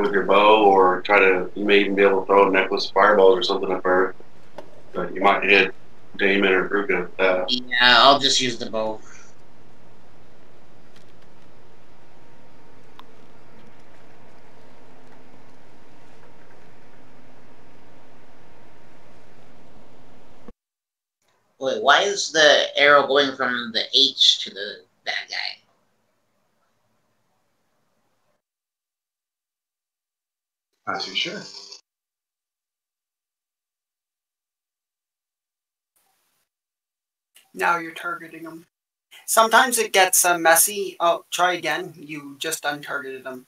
with your bow, or try to, you may even be able to throw a necklace of fireballs or something up there. But you might hit Damon or Kruka. Yeah, I'll just use the bow. Wait, why is the arrow going from the H to the bad guy? Not too sure. Now you're targeting them. Sometimes it gets messy. Oh, try again. You just untargeted them.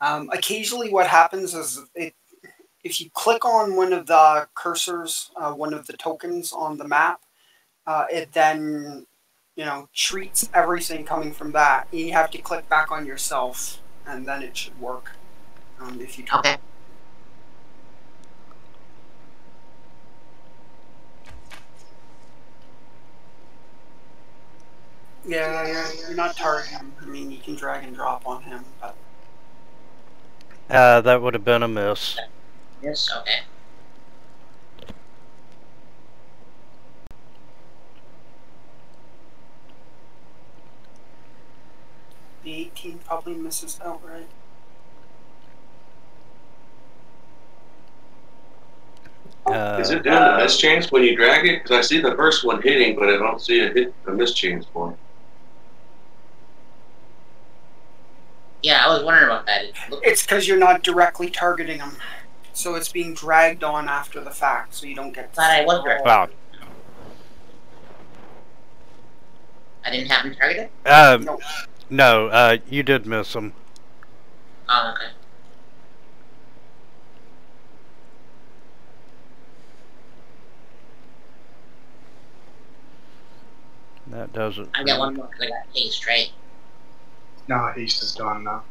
Occasionally what happens is if you click on one of the cursors, one of the tokens on the map, it then, treats everything coming from that. And you have to click back on yourself, and then it should work. If you Okay. Yeah, you're not targeting him. I mean, you can drag and drop on him, but... That would have been a miss. Yes, okay. The 18 probably misses outright. Is it doing the mischance when you drag it? Because I see the first one hitting, but I don't see a mischance point. Yeah, I was wondering about that. It's because you're not directly targeting them. So it's being dragged on after the fact, so you don't get... Thought I was directly. Wow. I didn't have him targeted? No, you did miss him. Oh, okay. That doesn't... I got one more because I got haste, right? No, haste is gone now.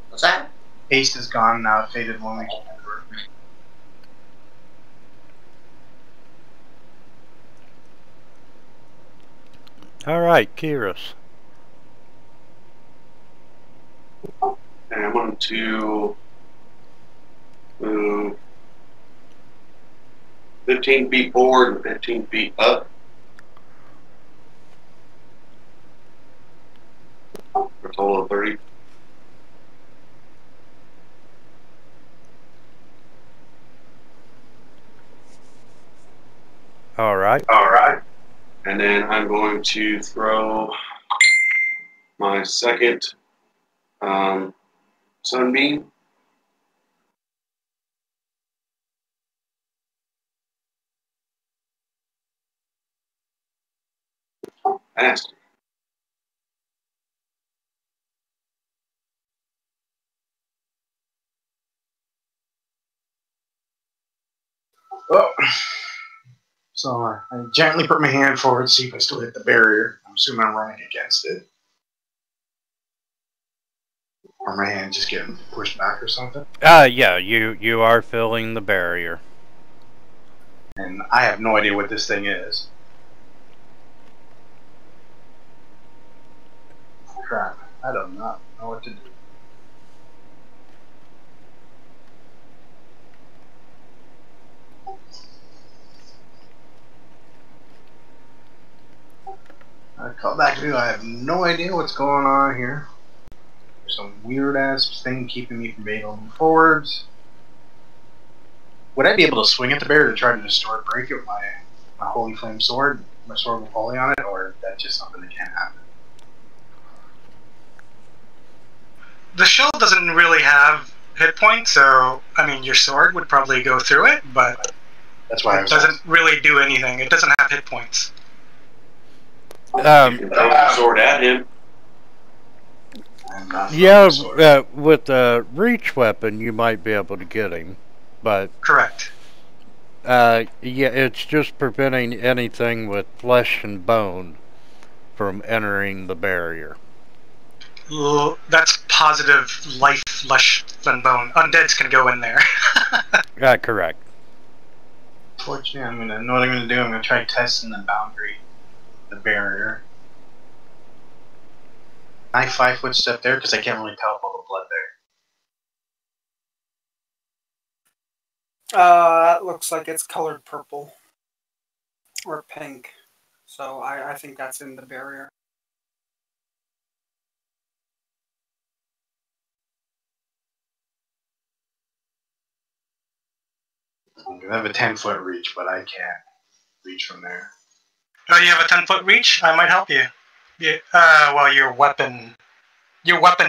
What's that? Haste is gone now. It faded when we... Alright, Kiros. And I want to move 15 feet forward and 15 feet up. For a total of 30. Alright. And then I'm going to throw my second sunbeam. Fast. Oh. So I gently put my hand forward to see if I still hit the barrier. I'm assuming I'm running against it. Or my hand just getting pushed back or something. Yeah, you are filling the barrier. And I have no idea what this thing is. Crap. I do not know what to do. I call back to you. I have no idea what's going on here. There's some weird ass thing keeping me from being able to move forwards. Would I be able to swing at the bear to try to destroy break it with my holy flame sword, my sword with holy on it, or is that just something that can't happen? The shield doesn't really have hit points, so I mean your sword would probably go through it, but that's why it doesn't really do anything. It doesn't have hit points. You can throw the sword at him. Yeah, with a reach weapon you might be able to get him, but correct. Yeah, it's just preventing anything with flesh and bone from entering the barrier. That's positive life, flesh, and bone. Undead's can go in there. Correct. Fortunately, I know what I'm gonna do. I'm gonna try testing the boundary, the barrier. I 5-foot step there because I can't really tell about the blood there. It looks like it's colored purple or pink, so I think that's in the barrier. I have a 10-foot reach, but I can't reach from there. Oh, you have a 10-foot reach? I might help you. Yeah. Well, your weapon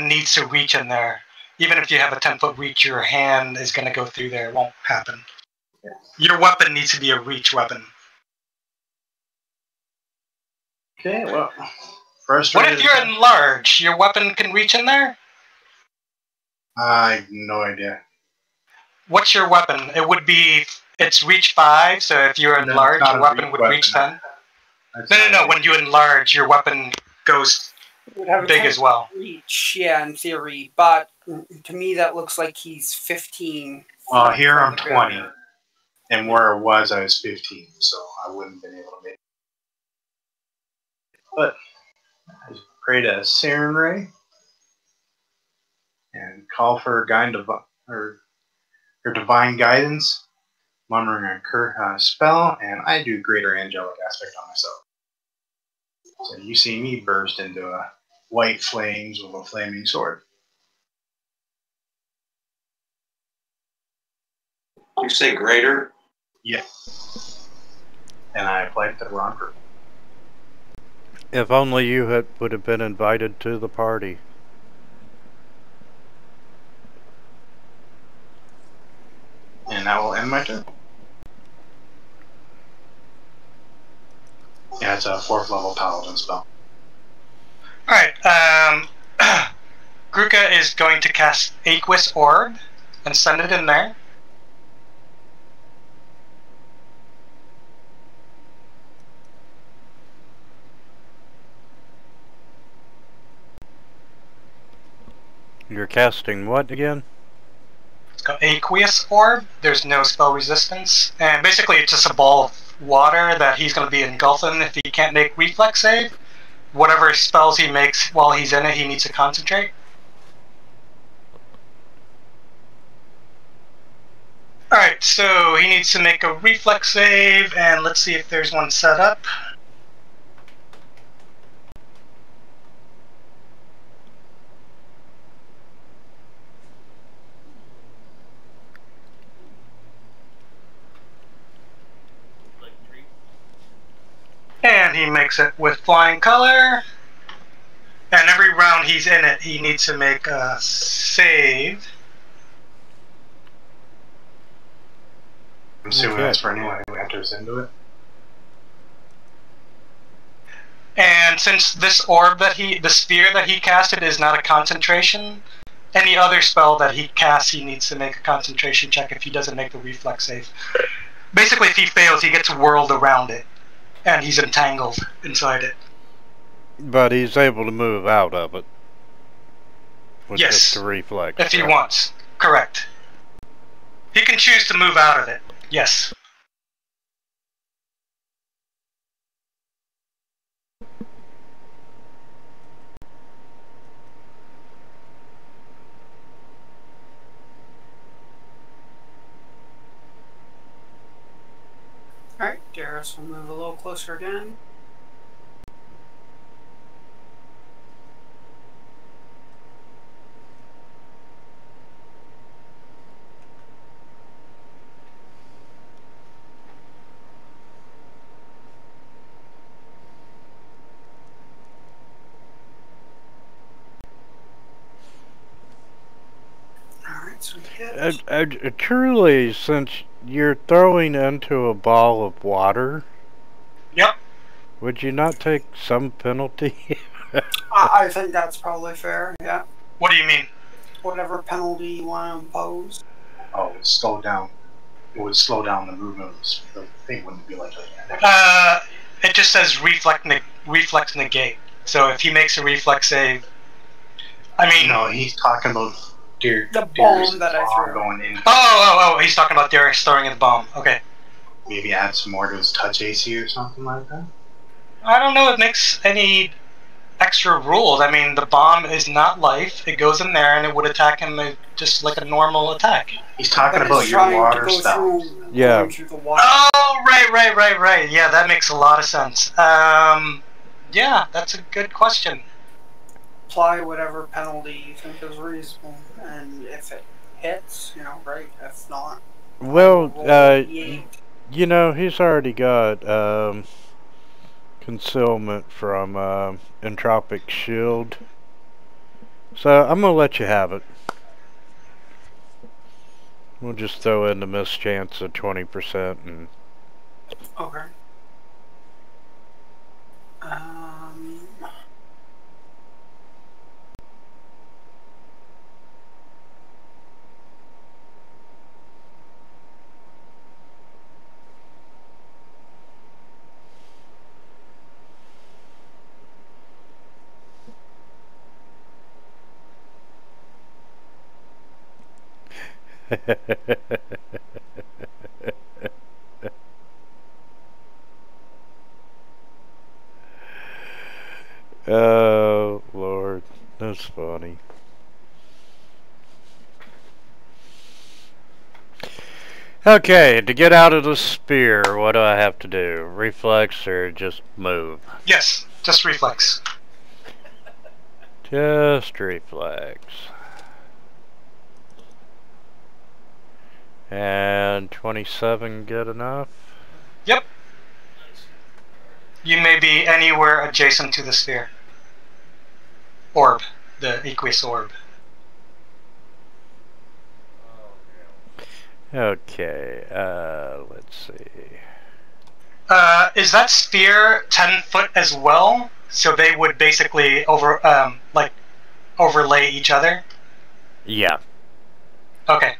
needs to reach in there. Even if you have a 10-foot reach, your hand is going to go through there. It won't happen. Yeah. Your weapon needs to be a reach weapon. Okay, well, frustrated. What if you're enlarged? Your weapon can reach in there? I have no idea. What's your weapon? It's reach 5, so if you're enlarged, your weapon would reach 10. No. When you enlarge, your weapon goes big as well. Reach, yeah, in theory, but to me that looks like he's 15. Well, here I'm 20, and where I was 15, so I wouldn't have been able to make it. But I pray to Siren Ray and call for her divine guidance, murmuring a spell, and I do greater angelic aspect on myself. So you see me burst into white flames with a flaming sword. You say greater? Yeah. And I applied to the wrong group. If only you would have been invited to the party. And that will end my turn. Yeah, it's a 4th level paladin spell. Alright, Gruka is going to cast Aqueous Orb and send it in there. You're casting what again? It's called Aqueous Orb. There's no spell resistance. And basically it's just a ball of water that he's going to be engulfed in if he can't make reflex save. Whatever spells he makes while he's in it, he needs to concentrate. Alright, so he needs to make a reflex save, and let's see if there's one set up. And he makes it with flying color. And every round he's in it, he needs to make a save. I'm assuming that's for anyone who enters into it. And since this orb that the sphere that he casted is not a concentration, any other spell that he casts, he needs to make a concentration check if he doesn't make the reflex save. Basically, if he fails, he gets whirled around it, and he's entangled inside it. But he's able to move out of it. With Yes, just a reflex. if he wants. Correct. He can choose to move out of it. Yes. Alright, Darius will move a little closer again. Alright, so he hits. Truly, since you're throwing into a ball of water, Yep. would you not take some penalty? I think that's probably fair, yeah. What do you mean? Whatever penalty you want to impose. Oh, it would slow down. It would slow down the movement of the thing. Wouldn't be like a It just says reflex negate. So if he makes a reflex save, I mean, no, he's talking about The bomb that I threw. going in. Oh, he's talking about Darius throwing the bomb. Okay. Maybe add some more to his touch AC or something like that. I don't know if it makes any extra rules. I mean, the bomb is not life. It goes in there and it would attack him just like a normal attack. He's talking But about it's your trying to water go stuff. through- Yeah. going through the water. Oh, right. Yeah, that makes a lot of sense. Yeah, that's a good question. Apply whatever penalty you think is reasonable, and if it hits, you know, great. If not, Well, roll a D8. you know, he's already got concealment from entropic shield. So I'm gonna let you have it. We'll just throw in the mischance of 20% and Okay. Oh, Lord. That's funny. Okay, to get out of the spear, what do I have to do? Reflex or just move? Yes, just reflex. Just reflex. And 27 good enough? Yep. You may be anywhere adjacent to the sphere. Orb. The aqueous orb. Okay, let's see. Is that sphere 10 foot as well? So they would basically overlay each other? Yeah. Okay.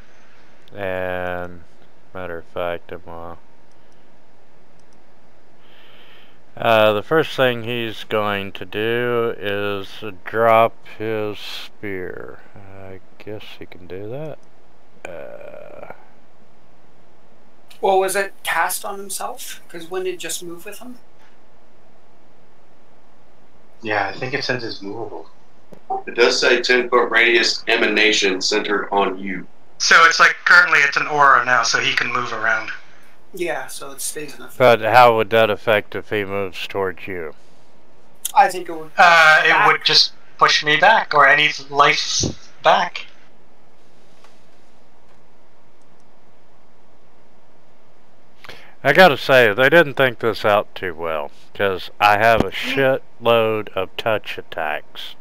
And matter of fact, the first thing he's going to do is drop his spear. I guess he can do that. Well, was it cast on himself? Because wouldn't it just move with him? Yeah, I think it says it's movable. It does say 10-foot radius emanation centered on you. So it's like currently it's an aura now, so he can move around. Yeah, so it stays in effect. But how would that affect if he moves towards you? I think it would. It would just push me back, or any life back. I gotta say, they didn't think this out too well, because I have a shitload of touch attacks.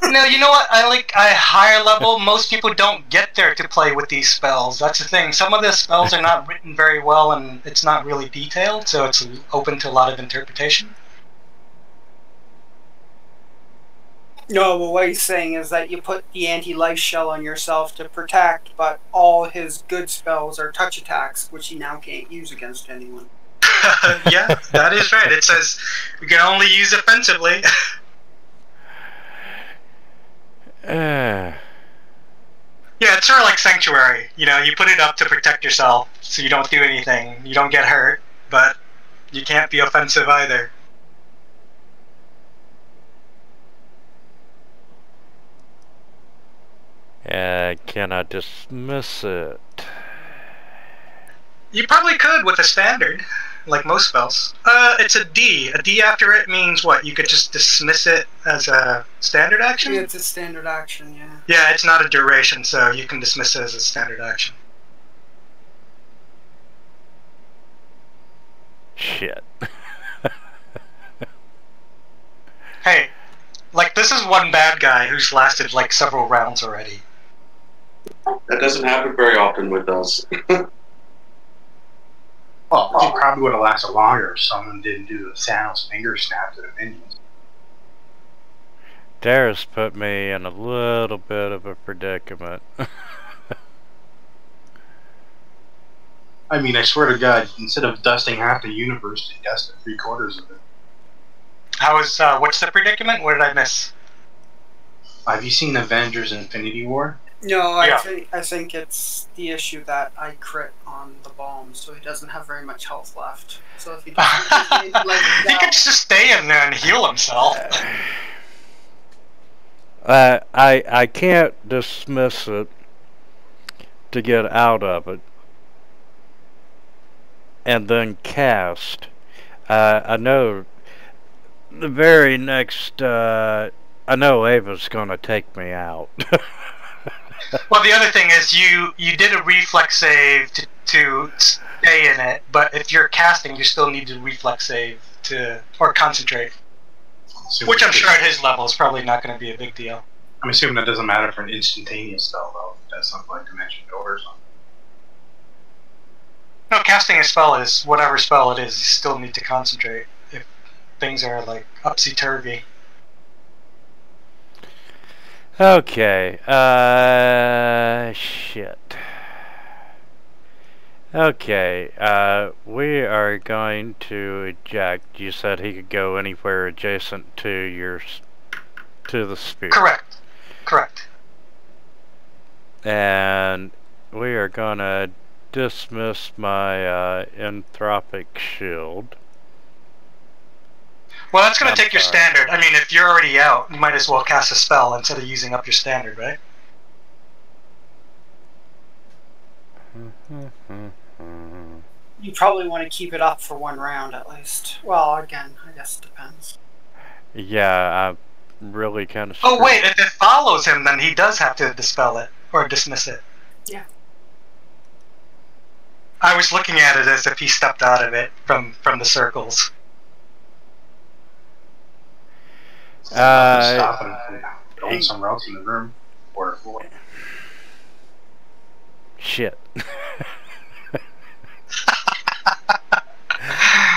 No, you know what? I like a higher level. Most people don't get there to play with these spells. That's the thing. Some of the spells are not written very well, and it's not really detailed, so it's open to a lot of interpretation. No, but what he's saying is that you put the anti-life shell on yourself to protect, but all his good spells are touch attacks, which he now can't use against anyone. Yeah, that is right. It says we can only use offensively. Yeah, it's sort of like Sanctuary. You know, you put it up to protect yourself, so you don't do anything. You don't get hurt, but you can't be offensive either. Can I dismiss it? You probably could with a standard, like most spells. It's a D. A D after it means what? You could just dismiss it as a standard action? Yeah, it's a standard action, yeah. Yeah, it's not a duration, so you can dismiss it as a standard action. Shit. Hey, like this is one bad guy who's lasted like several rounds already. That doesn't happen very often with us. Well, it probably would have lasted longer if someone didn't do the Thanos finger snap to the minions. Darius put me in a little bit of a predicament. I mean, I swear to God, instead of dusting half the universe, they dusted 3/4 of it. How is, what's the predicament? What did I miss? Have you seen Avengers Infinity War? No, Yeah. I think it's the issue that I crit on the bomb, so he doesn't have very much health left. So if he doesn't He could just stay in there and heal himself. I can't dismiss it to get out of it and then cast. I know the very next I know Ava's gonna take me out. Well, the other thing is you did a reflex save to stay in it, but if you're casting, you still need to reflex save or concentrate. Which I'm sure at his level is probably not going to be a big deal. I'm assuming that doesn't matter for an instantaneous spell, though. That's something like Dimension Door or something. No, casting a spell is whatever spell it is. You still need to concentrate if things are like upsy-turvy. Okay, shit. Okay, we are going to eject. You said he could go anywhere adjacent to the sphere. Correct. And we are gonna dismiss my anthropic shield. Well, that's going to take your standard. I mean, if you're already out, you might as well cast a spell instead of using up your standard, right? You probably want to keep it up for one round at least. Well, again, I guess it depends. Yeah, I'm really kind of. Oh wait, if it follows him, then he does have to dispel it or dismiss it. Yeah. I was looking at it as if he stepped out of it from the circles. Nothing stopping him from going somewhere else in the room or floor. Shit.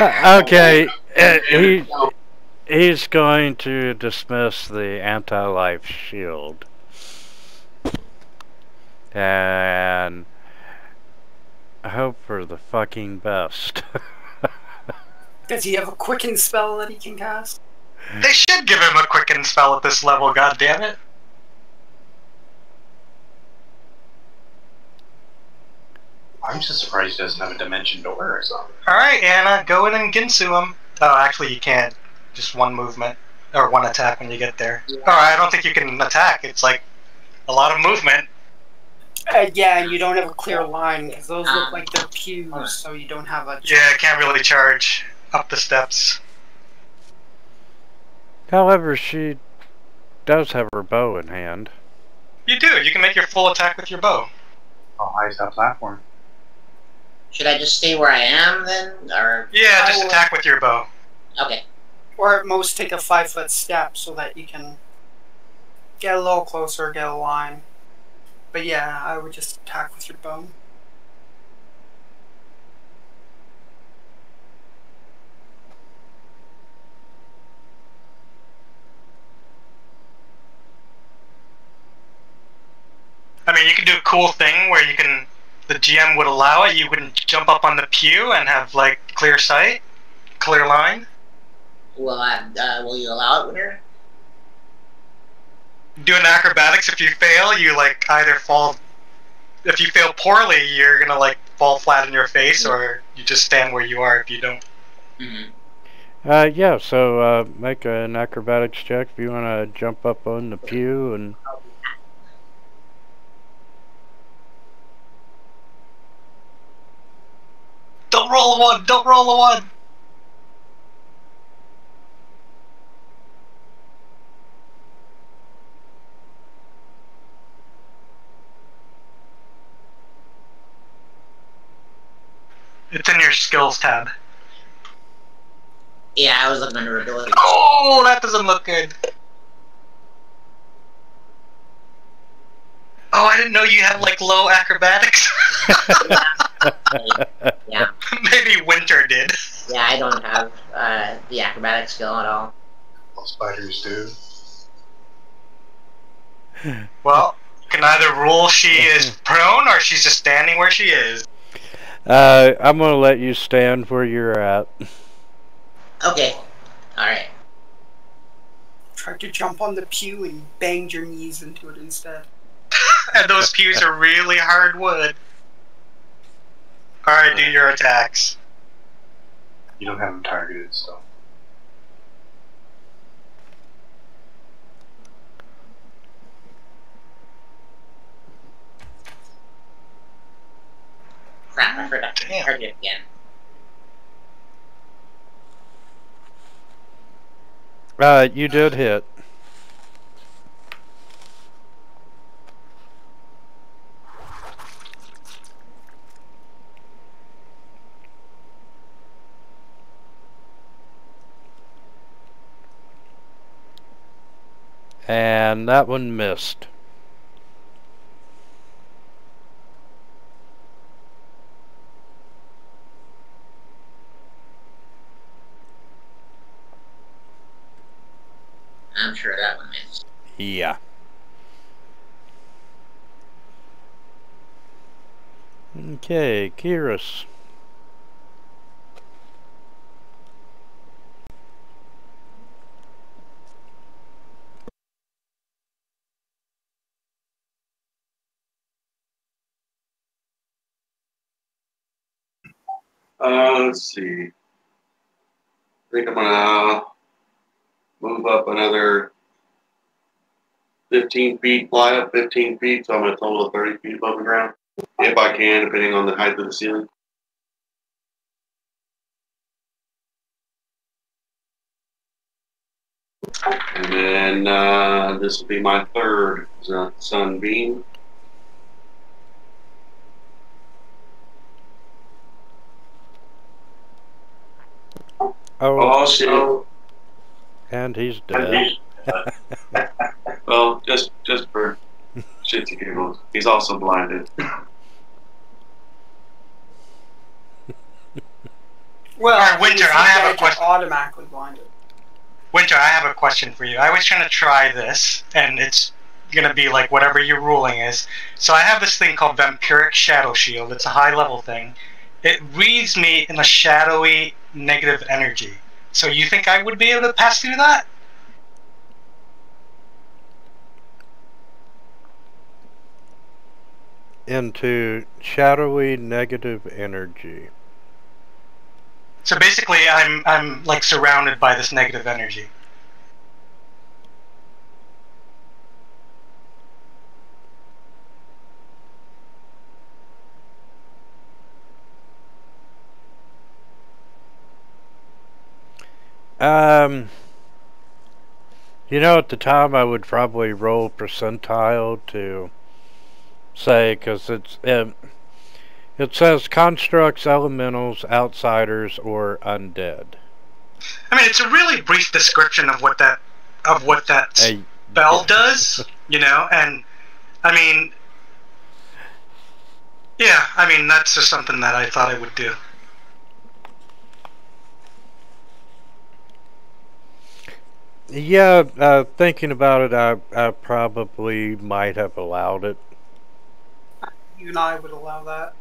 Okay, he's going to dismiss the anti-life shield. And I hope for the fucking best. Does he have a quicken spell that he can cast? They should give him a quicken spell at this level, goddammit. I'm just surprised he doesn't have a dimension door or something. Alright, Anna, go in and Ginsu him. Oh, actually you can't. Just one movement. Or one attack when you get there. Yeah. Oh, I don't think you can attack. It's like a lot of movement. Yeah, and you don't have a clear line, because those look like they're pews, so you don't have a... Yeah, can't really charge up the steps. However, she does have her bow in hand. You do. You can make your full attack with your bow. How high is that platform? Should I just stay where I am then, or? Yeah, just attack with your bow. Okay. Or at most take a 5-foot step so that you can get a little closer, get a line. But yeah, I would just attack with your bow. I mean, you can do a cool thing where you can, the GM would allow it, you can jump up on the pew and have, like, clear sight, clear line. Will you allow it here? Doing acrobatics, if you fail, you, like, either fall, if you fail poorly, you're gonna, like, fall flat in your face, or you just stand where you are if you don't. Mm-hmm. Yeah, so make an acrobatics check if you want to jump up on the pew and... Don't roll a 1! Don't roll a 1! It's in your skills tab. Yeah, I was looking under ability. Oh, that doesn't look good. Oh, I didn't know you had, like, low acrobatics. Yeah. Maybe Winter did. Yeah, I don't have the acrobatic skill at all. All spiders do. Well, you can either rule she is prone or she's just standing where she is. I'm gonna let you stand where you're at. Okay. Alright. Try to jump on the pew and banged your knees into it instead. And those pews are really hard wood. Alright, do your attacks. You don't have them targeted, so. Crap, I forgot to Damn. target again. You did hit. And that one missed. I'm sure that one missed. Yeah. Okay, Kyrus. Let's see. I think I'm gonna move up another 15 feet, fly up 15 feet, so I'm at a total of 30 feet above the ground. If I can, depending on the height of the ceiling. And then this will be my third sunbeam. Oh, Oh shit. and he's dead. Well, just for shits and giggles, he's also blinded. Well, Alright, Winter, I have a question. Automatically blinded. Winter, I have a question for you. I was trying to try this, and it's gonna be like whatever your ruling is. So I have this thing called Vampiric Shadow Shield. It's a high-level thing. It reads me in a shadowy negative energy. So you think I would be able to pass through that? Into shadowy negative energy. So basically, I'm like surrounded by this negative energy. You know, at the time I would probably roll percentile to say, because it says constructs, elementals, outsiders, or undead. I mean, it's a really brief description of what that spell does, you know, and I mean, yeah, I mean that's just something that I thought I would do. Yeah, thinking about it, I probably might have allowed it. Even I would allow that.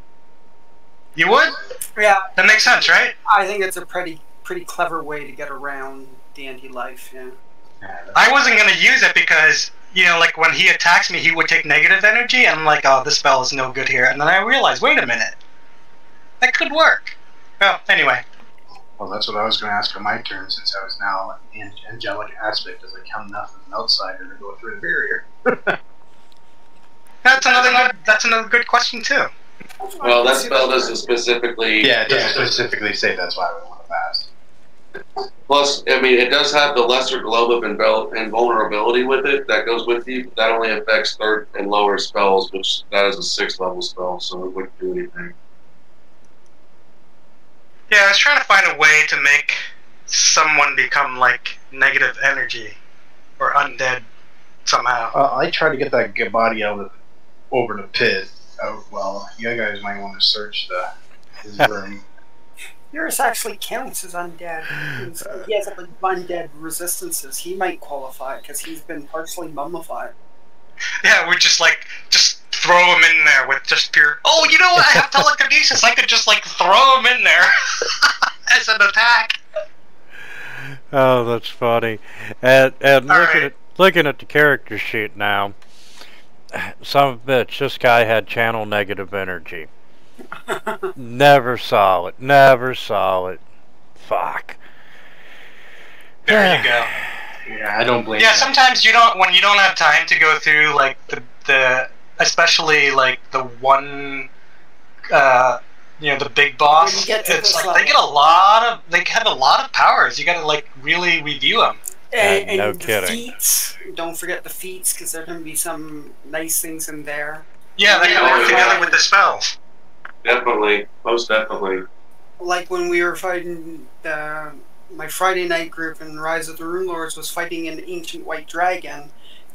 You would? Yeah. That makes sense, right? I think it's a pretty clever way to get around the anti-life, yeah. I wasn't going to use it because, you know, like when he attacks me, he would take negative energy, and I'm like, oh, this spell is no good here. And then I realized, wait a minute, that could work. Well, anyway. Well, that's what I was going to ask for my turn, since I was now an angelic aspect. Does it count enough as an outsider to go through the barrier? That's another good question too. Well, that spell doesn't specifically. Yeah, it doesn't specifically say that's why we want to pass. Plus, I mean, it does have the lesser globe of invulnerability with it that goes with you. But that only affects third and lower spells, which that is a 6th level spell, so it wouldn't do anything. Yeah, I was trying to find a way to make someone become like negative energy or undead somehow. I tried to get that body out over the pit. Well, you guys might want to search his room. Yours actually counts as undead. He has like undead resistances. He might qualify because he's been partially mummified. Yeah, we just throw him in there with just pure. Oh, you know what? I have telekinesis. I could just like throw him in there as an attack. Oh, that's funny. And looking at the character sheet now, son of a bitch, this guy had channel negative energy. Never saw it. Never saw it. Fuck. There you go. Yeah, I don't blame. Yeah, you. Sometimes when you don't have time to go through like the especially like the one the big boss. It's like they have a lot of powers. You got to like really review them. And no the kidding. feats, don't forget the feats, because there can be some nice things in there. Yeah, they can work together with the spells. Definitely, most definitely. Like when we were fighting my Friday night group in Rise of the Rune Lords was fighting an ancient white dragon,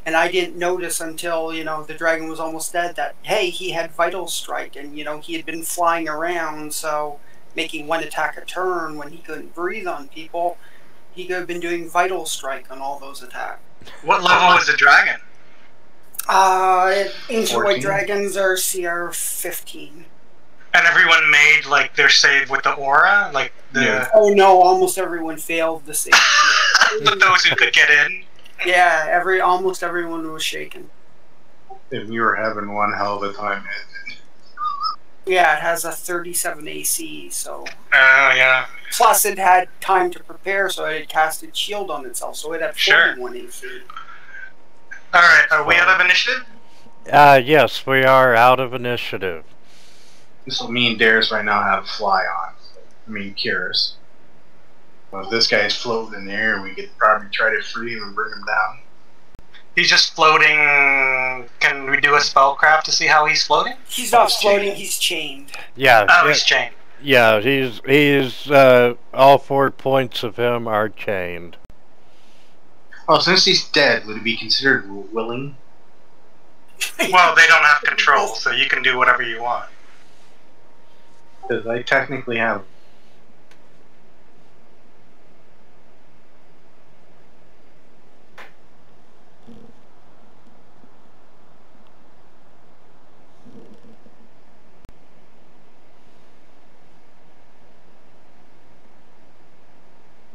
and I didn't notice until, the dragon was almost dead that, hey, he had Vital Strike, and, he had been flying around, so making one attack a turn when he couldn't breathe on people, he could have been doing Vital Strike on all those attacks. What level was the dragon? Ancient 14? white dragons are CR 15. And everyone made like their save with the aura, like the. Yeah. Oh no! Almost everyone failed the save. But those who could get in. Yeah, almost everyone was shaken. And we were having one hell of a time. Yeah, it has a 37 AC, so. Oh yeah. Plus, it had time to prepare, so it had casted shield on itself, so it had 41 AC. All right, are we out of initiative? Yes, we are out of initiative. So me and Darius right now have fly on. Cures. Well, if this guy's floating in the air, we could probably try to free him and bring him down. He's just floating. Can we do a spellcraft to see how he's floating? He's not floating, he's chained. Yeah. Oh, he's chained. Yeah, he's all 4 points of him are chained. Oh, since he's dead, would it be considered willing? Well, they don't have control, so you can do whatever you want. Because I technically have.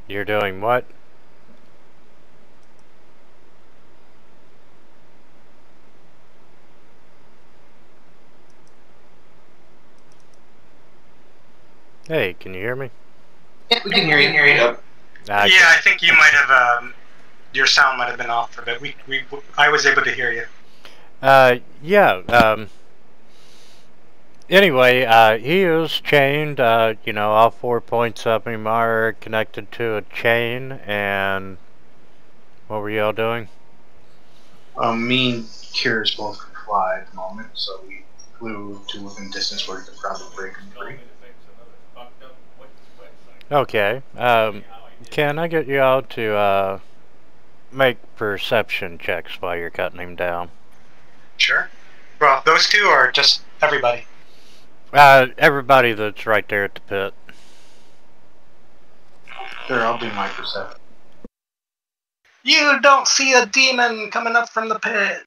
You're doing what? Hey, can you hear me? Yeah, we can hear you. Yep. Yeah, I think you might have. Your sound might have been off for a bit. I was able to hear you. Yeah. Anyway, he is chained. You know, all 4 points of him are connected to a chain. And what were y'all doing? Me and Curious both could fly at the moment, so we flew to within distance where we could probably break them free. Okay. Can I get you all to make perception checks while you're cutting him down? Sure. Well, those two are just everybody. Everybody that's right there at the pit. Sure, I'll do my perception. You don't see a demon coming up from the pit.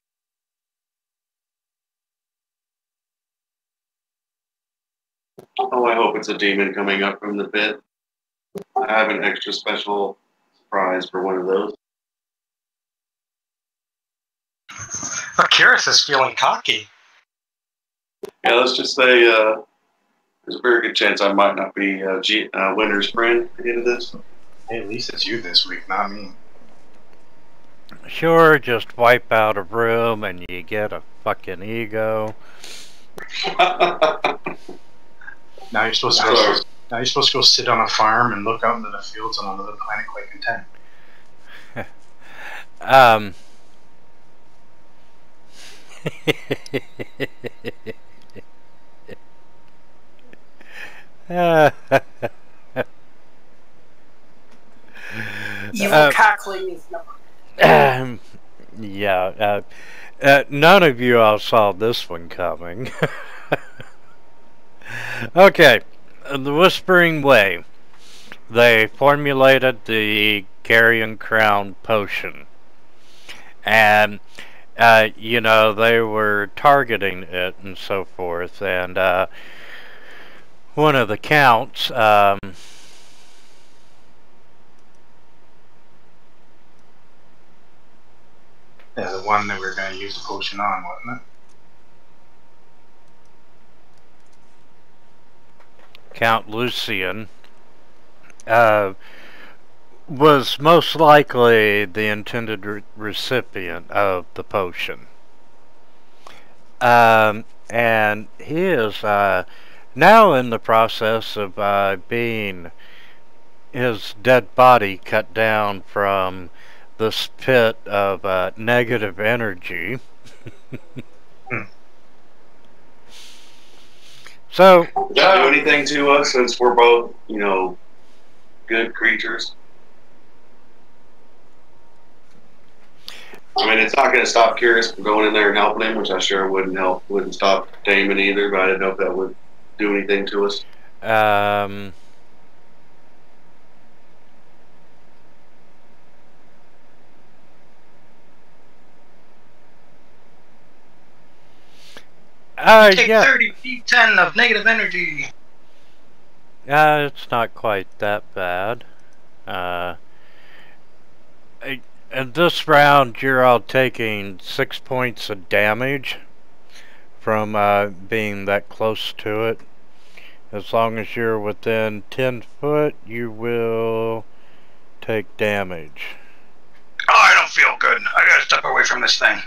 Oh, I hope it's a demon coming up from the pit. I have an extra special surprise for one of those. Curious is feeling cocky. Yeah, let's just say there's a very good chance I might not be Winter's friend at the end of this. Hey, at least it's you this week, not me. Sure, just wipe out a room and you get a fucking ego. Now you're supposed to go. Now you're supposed to go sit on a farm and look out into the fields on another planet quite content. Evil cackling is number. Yeah, none of you all saw this one coming. Okay, the Whispering Way. They formulated the Carrion Crown Potion. And, you know, they were targeting it and so forth. And one of the counts, Yeah, the one that we were going to use the potion on, wasn't it? Count Lucian, was most likely the intended recipient of the potion. And he is now in the process of being his dead body cut down from this pit of negative energy. So, Does that do anything to us since we're both, you know, good creatures? I mean, it's not going to stop Curious from going in there and helping him, which I sure wouldn't stop Damon either, but I didn't know if that would do anything to us. Take yeah. 30 D10 of negative energy. It's not quite that bad. In this round, you're all taking 6 points of damage from being that close to it. As long as you're within 10 foot, you will take damage. Oh, I don't feel good. I gotta step away from this thing.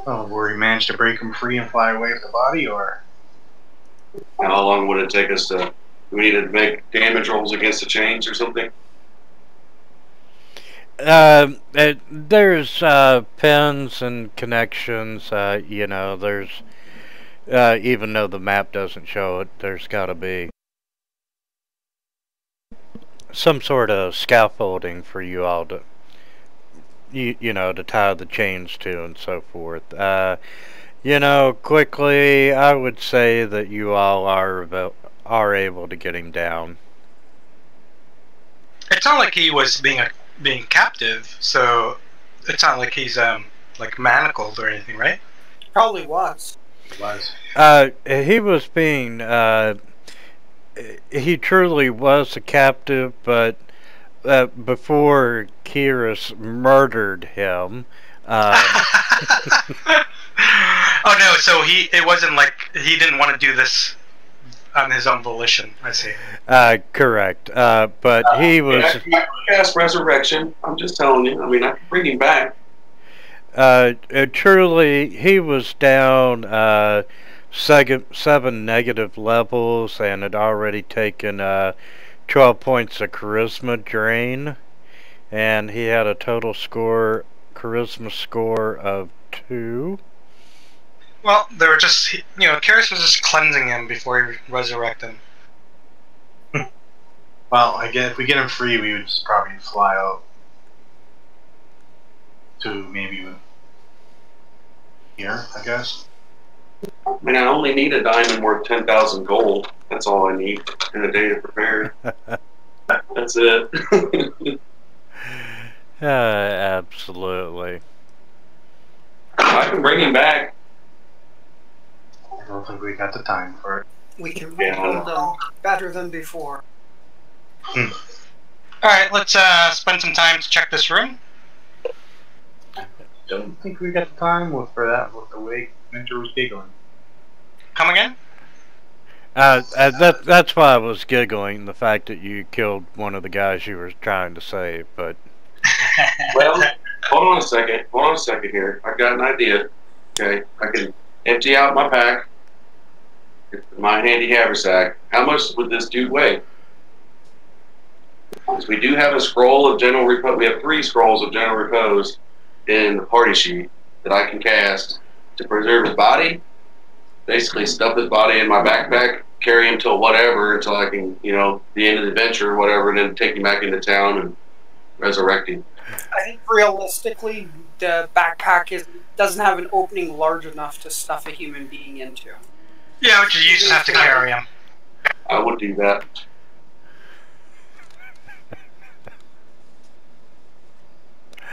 Oh, were we managed to break him free and fly away with the body, or? How long would it take us to? Do we need to make damage rolls against the chains or something? There's pins and connections. You know, there's even though the map doesn't show it, there's got to be some sort of scaffolding for you all to you know to tie the chains to and so forth. You know, quickly, I would say that you all are able to get him down. It's not like he was being captive, so it's not like he's like manacled or anything, right? Probably was. He was being he truly was a captive, but before Kyrus murdered him. Oh no! So it wasn't like he didn't want to do this on his own volition. I see. Correct. But he was. I can cast resurrection. I'm just telling you. I mean, I can bring him back. Truly, he was down 7 negative levels and had already taken 12 points of charisma drain, and he had a total charisma score of 2. Well, they were just, Kyrus was just cleansing him before he resurrected him. Well, again, if we get him free, we would just probably fly out to maybe here, I guess. I mean, I only need a diamond worth 10,000 gold. That's all I need in a day to prepare. That's it. Absolutely. I can bring him back. I don't think we got the time for it. We can rebuild them better than before. Alright, let's spend some time to check this room. I don't think we got the time for that with the way Winter was giggling. Come again? That's why I was giggling, the fact that you killed one of the guys you were trying to save, but... Well, hold on a second here. I've got an idea. Okay, I can empty out my pack, my handy haversack. How much would this dude weigh? Because we do have a scroll of general repose. We have 3 scrolls of general repose in the party sheet that I can cast to preserve his body. Basically, stuff his body in my backpack, carry him till whatever, until I can, the end of the adventure or whatever, and then take him back into town and resurrect him. I think realistically, the backpack doesn't have an opening large enough to stuff a human being into. Yeah, you just have to carry him. I would do that.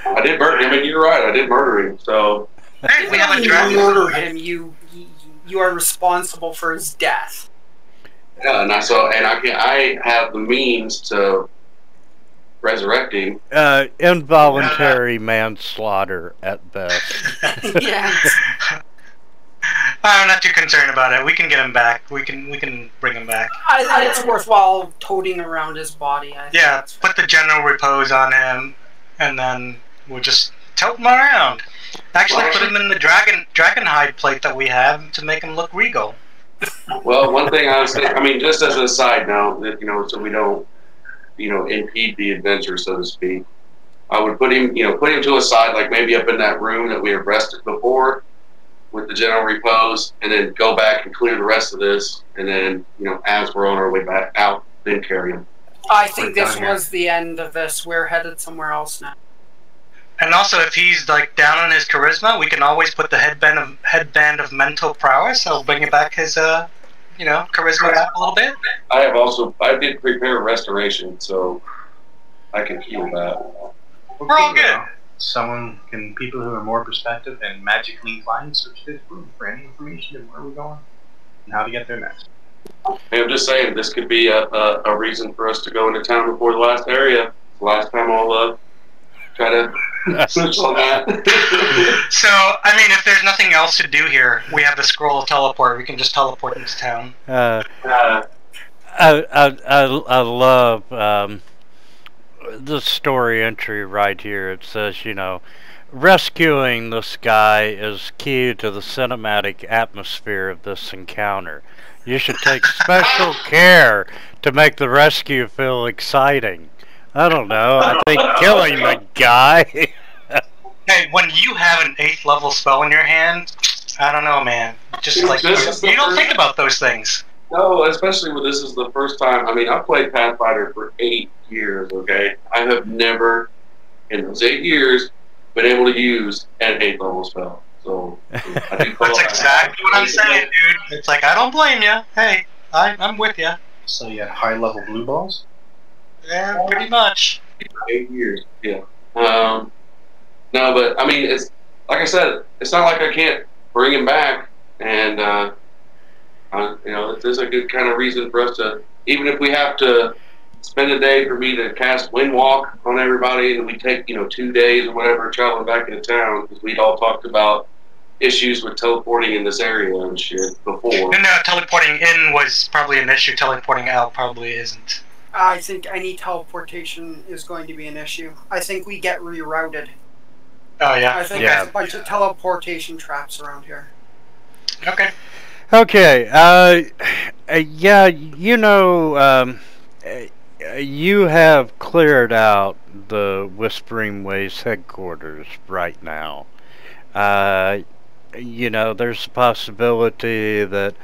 I did murder him, and you're right, I did murder him, so... Hey, we have a You dragon. murdered him. You are responsible for his death. Yeah, and I have the means to resurrect him. Involuntary manslaughter at best. Yeah. I'm not too concerned about it. We can get him back. We can bring him back. I think it's worthwhile toting around his body. Yeah, put the general repose on him, and then we'll just tote him around. Actually, put him in the dragon hide plate that we have to make him look regal. Well, one thing I was thinking, just as a side note, that, so we don't, impede the adventure, so to speak. I would put him to a side, like maybe up in that room that we have rested before, with the general repose, and then go back and clear the rest of this, and then, as we're on our way back out, then carry him. I think this was the end of this. We're headed somewhere else now. And also, if he's like down on his charisma, we can always put the headband of mental prowess. I'll bring it back his charisma back a little bit. I did prepare restoration, so I can heal that. We're all good. People who are more perspective and magically inclined search this room for any information on where we're going and how to get there next. Hey, I'm just saying, this could be a reason for us to go into town before the last area. The last time I'll try to switch on that. So, if there's nothing else to do here, we have the scroll of teleport. We can just teleport into town. I love the story entry right here. It says, rescuing this guy is key to the cinematic atmosphere of this encounter. You should take special care to make the rescue feel exciting. I don't know. I think killing the guy. Hey, when you have an 8th level spell in your hand, I don't know, man. Just like you don't think about those things. No, especially when this is the first time. I mean, I've played Pathfinder for 8 years, okay? I have never, in those 8 years, been able to use an 8th level spell. So, I do That's exactly what I'm saying, dude. It's like, I don't blame you. Hey, I'm with you. So you had high level blue balls? Yeah, pretty much. 8 years, yeah. No, but, I mean, it's, like I said, it's not like I can't bring him back, and, you know, there's a good kind of reason for us to, even if we have to spend a day for me to cast Wind Walk on everybody, and we take, you know, 2 days or whatever traveling back into town, because we'd all talked about issues with teleporting in this area and shit before. No, teleporting in was probably an issue. Teleporting out probably isn't. I think any teleportation is going to be an issue. I think we get rerouted. Oh, yeah. I think there's a bunch of teleportation traps around here. Okay. Okay, yeah, you know, you have cleared out the Whispering Ways headquarters right now. You know, there's a possibility that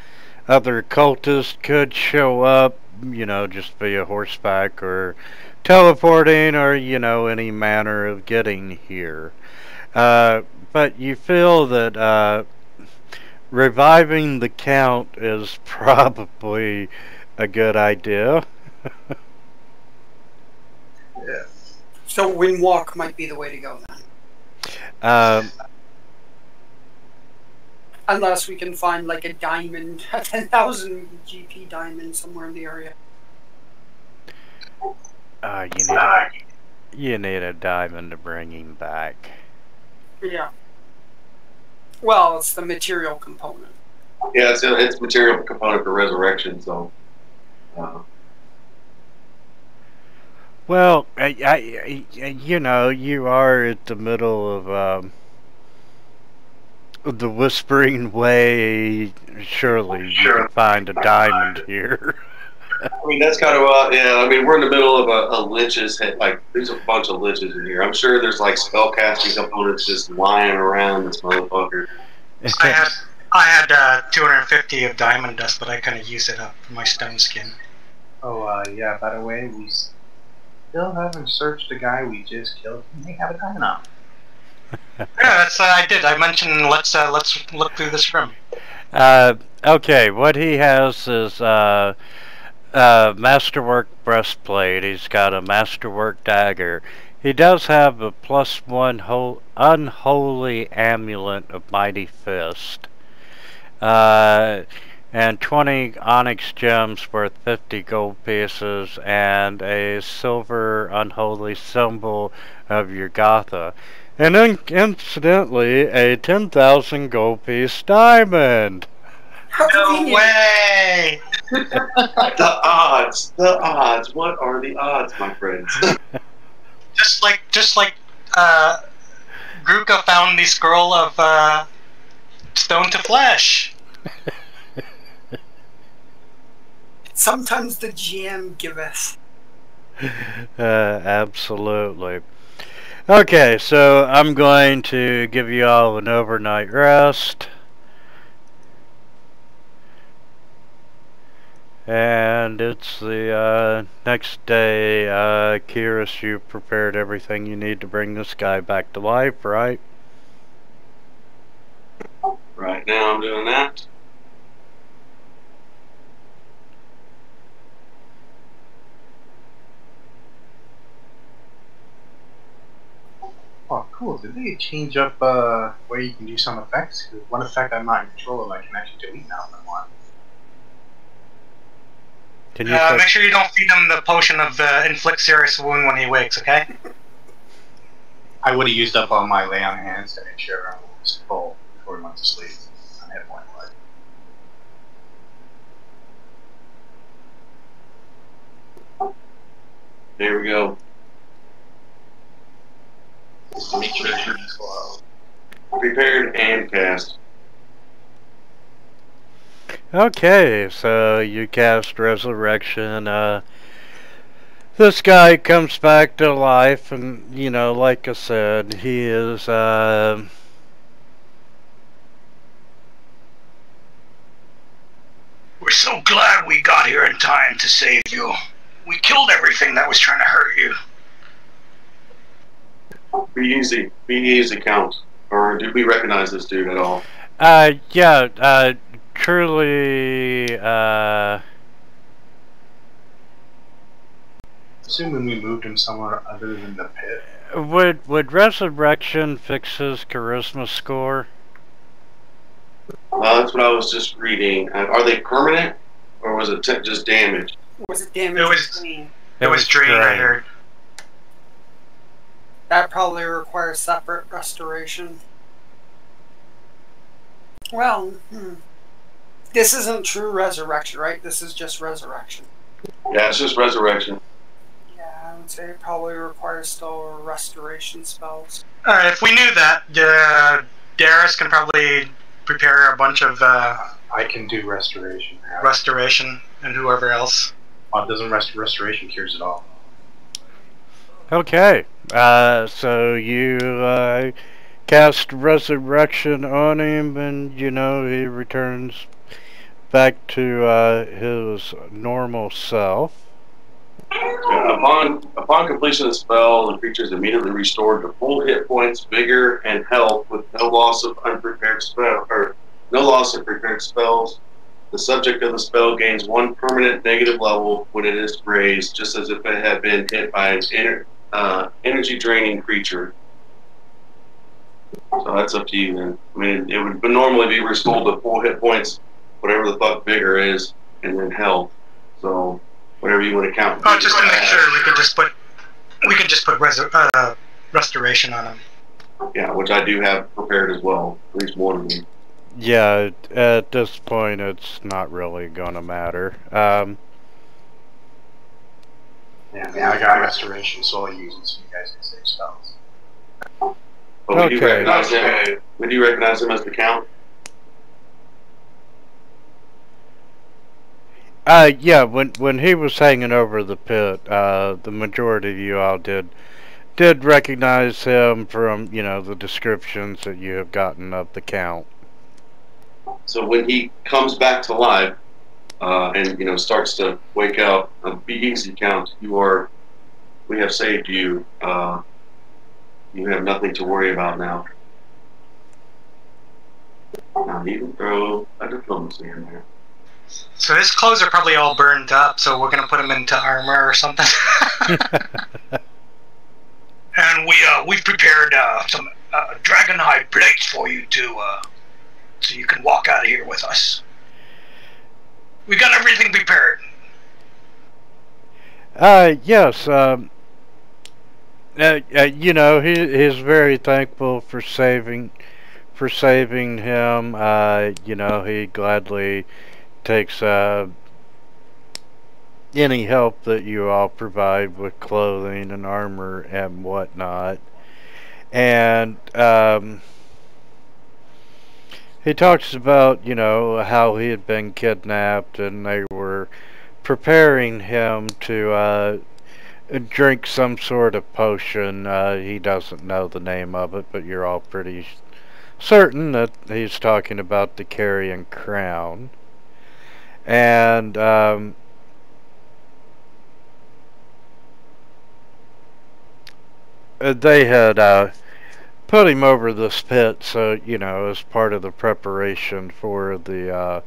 other cultists could show up, you know, just via horseback or teleporting or, you know, any manner of getting here. But you feel that, reviving the Count is probably a good idea. Yeah. So Windwalk might be the way to go then. Unless we can find like a diamond, a 10,000 GP diamond somewhere in the area. You need a diamond to bring him back. Yeah. Well, it's the material component. Yeah, it's material component for resurrection, so. Well, you know, you are at the middle of the Whispering Way. Surely you can find a diamond here. I mean, that's kind of yeah. I mean, we're in the middle of a lich's head. Like, there's a bunch of liches in here. I'm sure there's like spellcasting components just lying around this motherfucker. I had 250 of diamond dust, but I kind of used it up for my stone skin. Oh, yeah, by the way, we still haven't searched the guy we just killed. He may have a diamond on. Yeah, that's I did. I mentioned let's look through this room. Okay, what he has is Masterwork breastplate. He's got a Masterwork dagger. He does have a +1 unholy amulet of Mighty Fist. And 20 onyx gems worth 50 gold pieces, and a silver unholy symbol of Yugotha. And incidentally, a 10,000 gold piece diamond. No way! The odds. What are the odds, my friends? just like Gruka found the scroll of stone to flesh. Sometimes the GM giveth. Absolutely. Okay, so I'm going to give you all an overnight rest. And it's the next day. Kiris, you prepared everything you need to bring this guy back to life, right? Right now I'm doing that. Oh, cool. Did they change up where you can do some effects? Because one effect I'm not in control of, I can actually delete now if I want. Can you make sure you don't feed him the potion of inflict serious wound when he wakes, okay? I would have used up all my lay on hands to make sure I was full before we went to sleep. I had one life. There we go. Make sure it's well. Prepared and cast. Okay, so you cast Resurrection. this guy comes back to life, and you know, like I said, he is We're so glad we got here in time to save you. We killed everything that was trying to hurt you. Be easy, Count. Or did we recognize this dude at all? yeah, truly, Assuming we moved him somewhere other than the pit. would Resurrection fix his charisma score? That's what I was just reading. Are they permanent, or was it just damage? Was it damage? It was drain, I heard. That probably requires separate restoration. Well, this isn't true resurrection, right? This is just resurrection. Yeah, it's just resurrection. Yeah, I would say it probably requires still restoration spells. Alright, if we knew that, Darius can probably prepare a bunch of I can do restoration. restoration, and whoever else. It doesn't restoration cures it all. Okay, so you cast Resurrection on him, and you know he returns back to his normal self. Upon completion of the spell, the creature is immediately restored to full hit points, vigor, and health with no loss of prepared spells. The subject of the spell gains 1 permanent negative level when it is raised, just as if it had been hit by an energy draining creature. So that's up to you then. I mean, it would normally be restored to full hit points, whatever the fuck vigor is, and then health. So whatever you want to count. Oh, just to make sure we can just put restoration on him. Yeah, which I do have prepared as well. At least one of them. Yeah, at this point it's not really gonna matter. Yeah, I got restoration, so I'll use it so you guys can save spells. But we do recognize him. We do recognize him as the Count. Yeah, when he was hanging over the pit, the majority of you all did recognize him from, you know, the descriptions that you have gotten of the Count. So when he comes back to life, and you know starts to wake up, be easy, Count. We have saved you. You have nothing to worry about now. Now he can throw a diplomacy in there. So his clothes are probably all burned up, so we're gonna put him into armor or something. And we've prepared some dragonhide plates for you so you can walk out of here with us. We got everything prepared. Yes. You know, he's very thankful for saving him. You know, he gladly takes any help that you all provide with clothing and armor and whatnot. And he talks about, you know, how he had been kidnapped and they were preparing him to drink some sort of potion. He doesn't know the name of it, but you're all pretty certain that he's talking about the Carrion crown. And they had put him over this pit, so, you know, as part of the preparation for the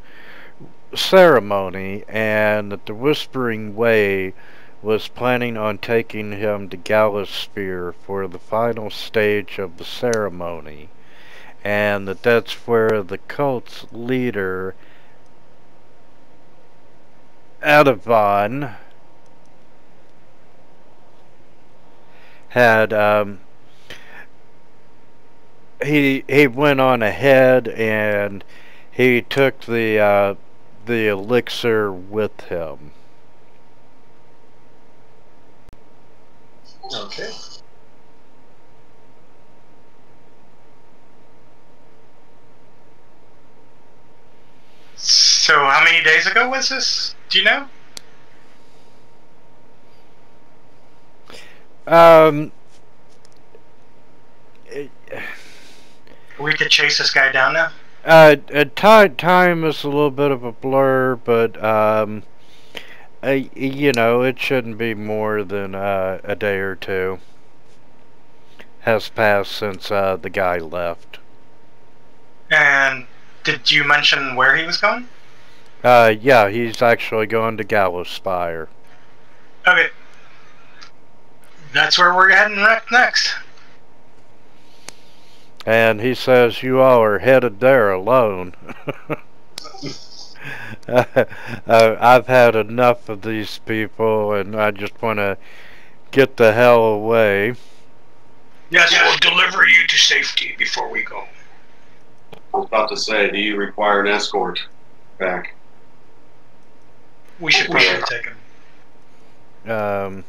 ceremony, and that the Whispering Way was planning on taking him to Galasphere for the final stage of the ceremony, and that's where the cult's leader, Adavon, had he went on ahead and he took the elixir with him. Okay. So how many days ago was this? Do you know? Um, We could chase this guy down now. time is a little bit of a blur, but you know, it shouldn't be more than a day or two has passed since the guy left. And did you mention where he was going? Yeah, he's actually going to Gallows Spire. Okay. That's where we're heading next. And he says you all are headed there alone. I've had enough of these people, and I just want to get the hell away. Yes, we'll deliver you to safety before we go. I was about to say, do you require an escort back? We should probably take him.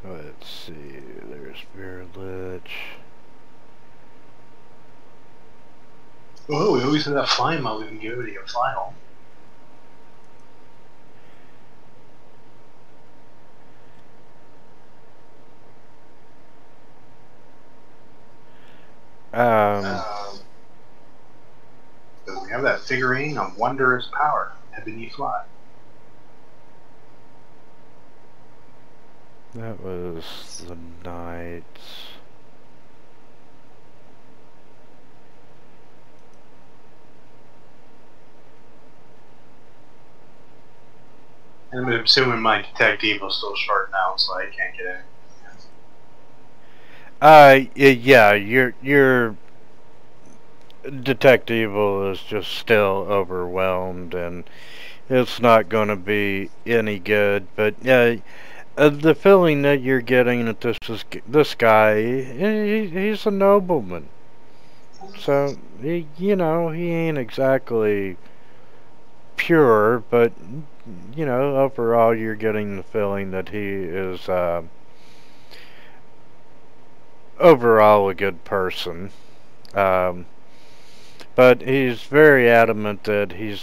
Let's see, there's Bear Lich. Oh, we always have that flying mode we can go to fly home. So we have that figurine of wondrous power, Ebony Fly. That was the Knights. And I'm assuming my detective will still short now, so I can't get in. Yeah, your Detective Evil is just still overwhelmed, and it's not going to be any good. But yeah, the feeling that you're getting that this guy, he's a nobleman. So you know, he ain't exactly pure, but you know, overall you're getting the feeling that he is overall a good person. But he's very adamant that he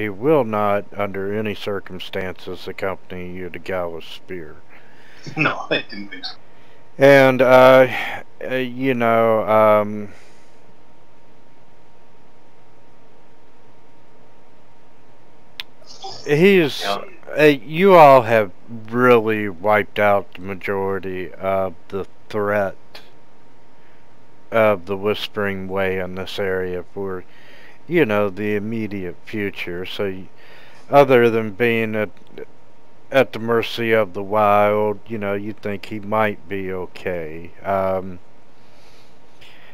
will not, under any circumstances, accompany you to Gallows Spear. No, I didn't think so. And, you know, you all have really wiped out the majority of the threat of the Whispering Way in this area for, you know, the immediate future. So, other than being at the mercy of the wild, you know, you think he might be okay.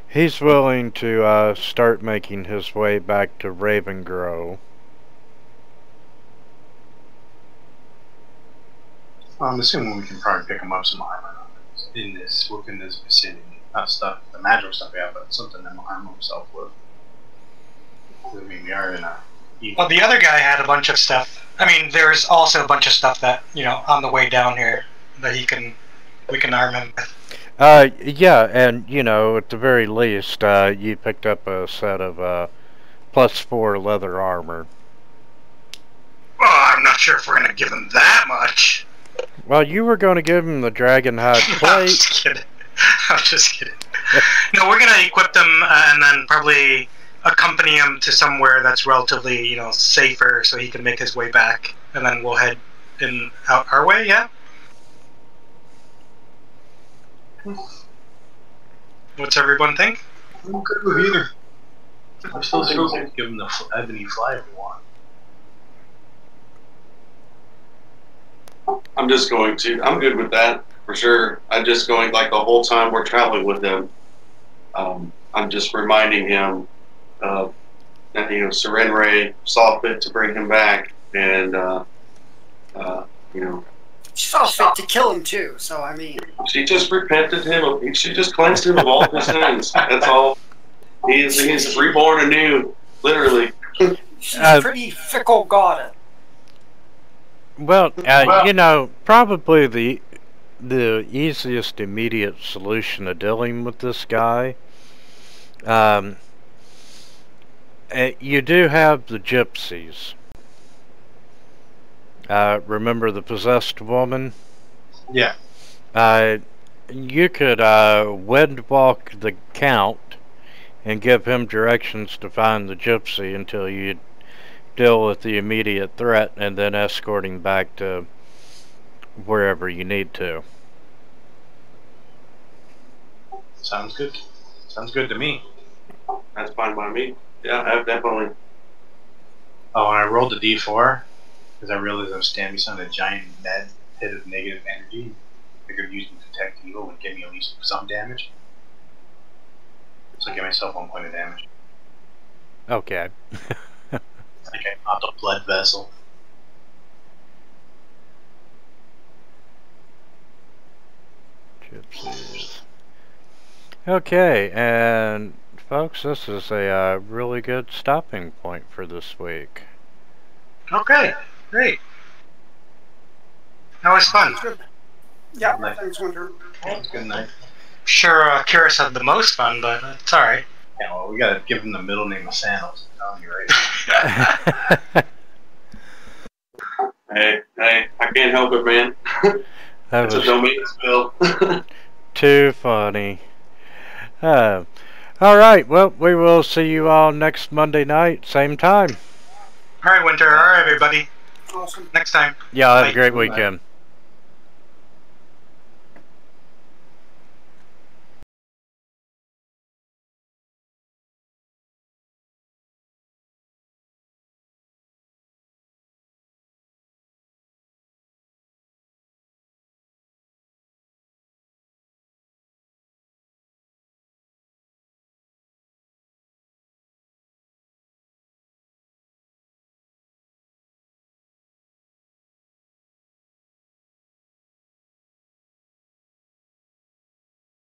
He's willing to start making his way back to Ravengrow. I'm assuming we can probably pick him up some armor in this vicinity. Not stuff, the magical stuff we have, but something that will arm himself with. I mean, we are in a... Well, the other guy had a bunch of stuff. I mean, there's also a bunch of stuff that, you know, on the way down here that we can arm him with. Yeah, and, you know, at the very least, you picked up a set of +4 leather armor. Well, I'm not sure if we're going to give him that much. Well, you were going to give him the Dragonhide plate. I'm just kidding. I'm just kidding. No, we're going to equip them and then probably accompany him to somewhere that's relatively, you know, safer so he can make his way back. And then we'll head out our way, yeah? What's everyone think? I'm good with either. I'm still thinking give him the Ebony Fly if we want. I'm good with that, for sure. I'm just going, like, the whole time we're traveling with him, I'm just reminding him that, you know, Serenray saw fit to bring him back, and, you know... She saw fit to kill him, too, so, I mean... She just repented him, she just cleansed him of all his sins, that's all. He's reborn anew, literally. She's a pretty fickle goddess. Well, you know, probably the easiest immediate solution to dealing with this guy, you do have the gypsies. Remember the possessed woman? Yeah. You could wind walk the Count and give him directions to find the gypsy until you deal with the immediate threat, and then escort him back to wherever you need to. Sounds good. Sounds good to me. That's fine by me. Yeah, I've definitely. Oh, and I rolled the d4 because I realized I was standing beside a giant net pit of negative energy. I could use to detect evil and give me at least some damage. So I give myself 1 point of damage. Okay. Like I popped a blood vessel. Gypsies. Okay, and folks, this is a really good stopping point for this week. Okay, great. That was fun. Yeah, Nice. thanks, Winter. Good night. Sure, Curious had the most fun, but it's alright. Yeah, well, we gotta give him the middle name of Sandals. Oh, you're right. Hey, I can't help it, man. That It's a was domain spell. too funny. Alright, well, we will see you all next Monday night, same time. Alright, Winter. Alright, everybody. Awesome. Next time. Yeah, have Bye. a great weekend.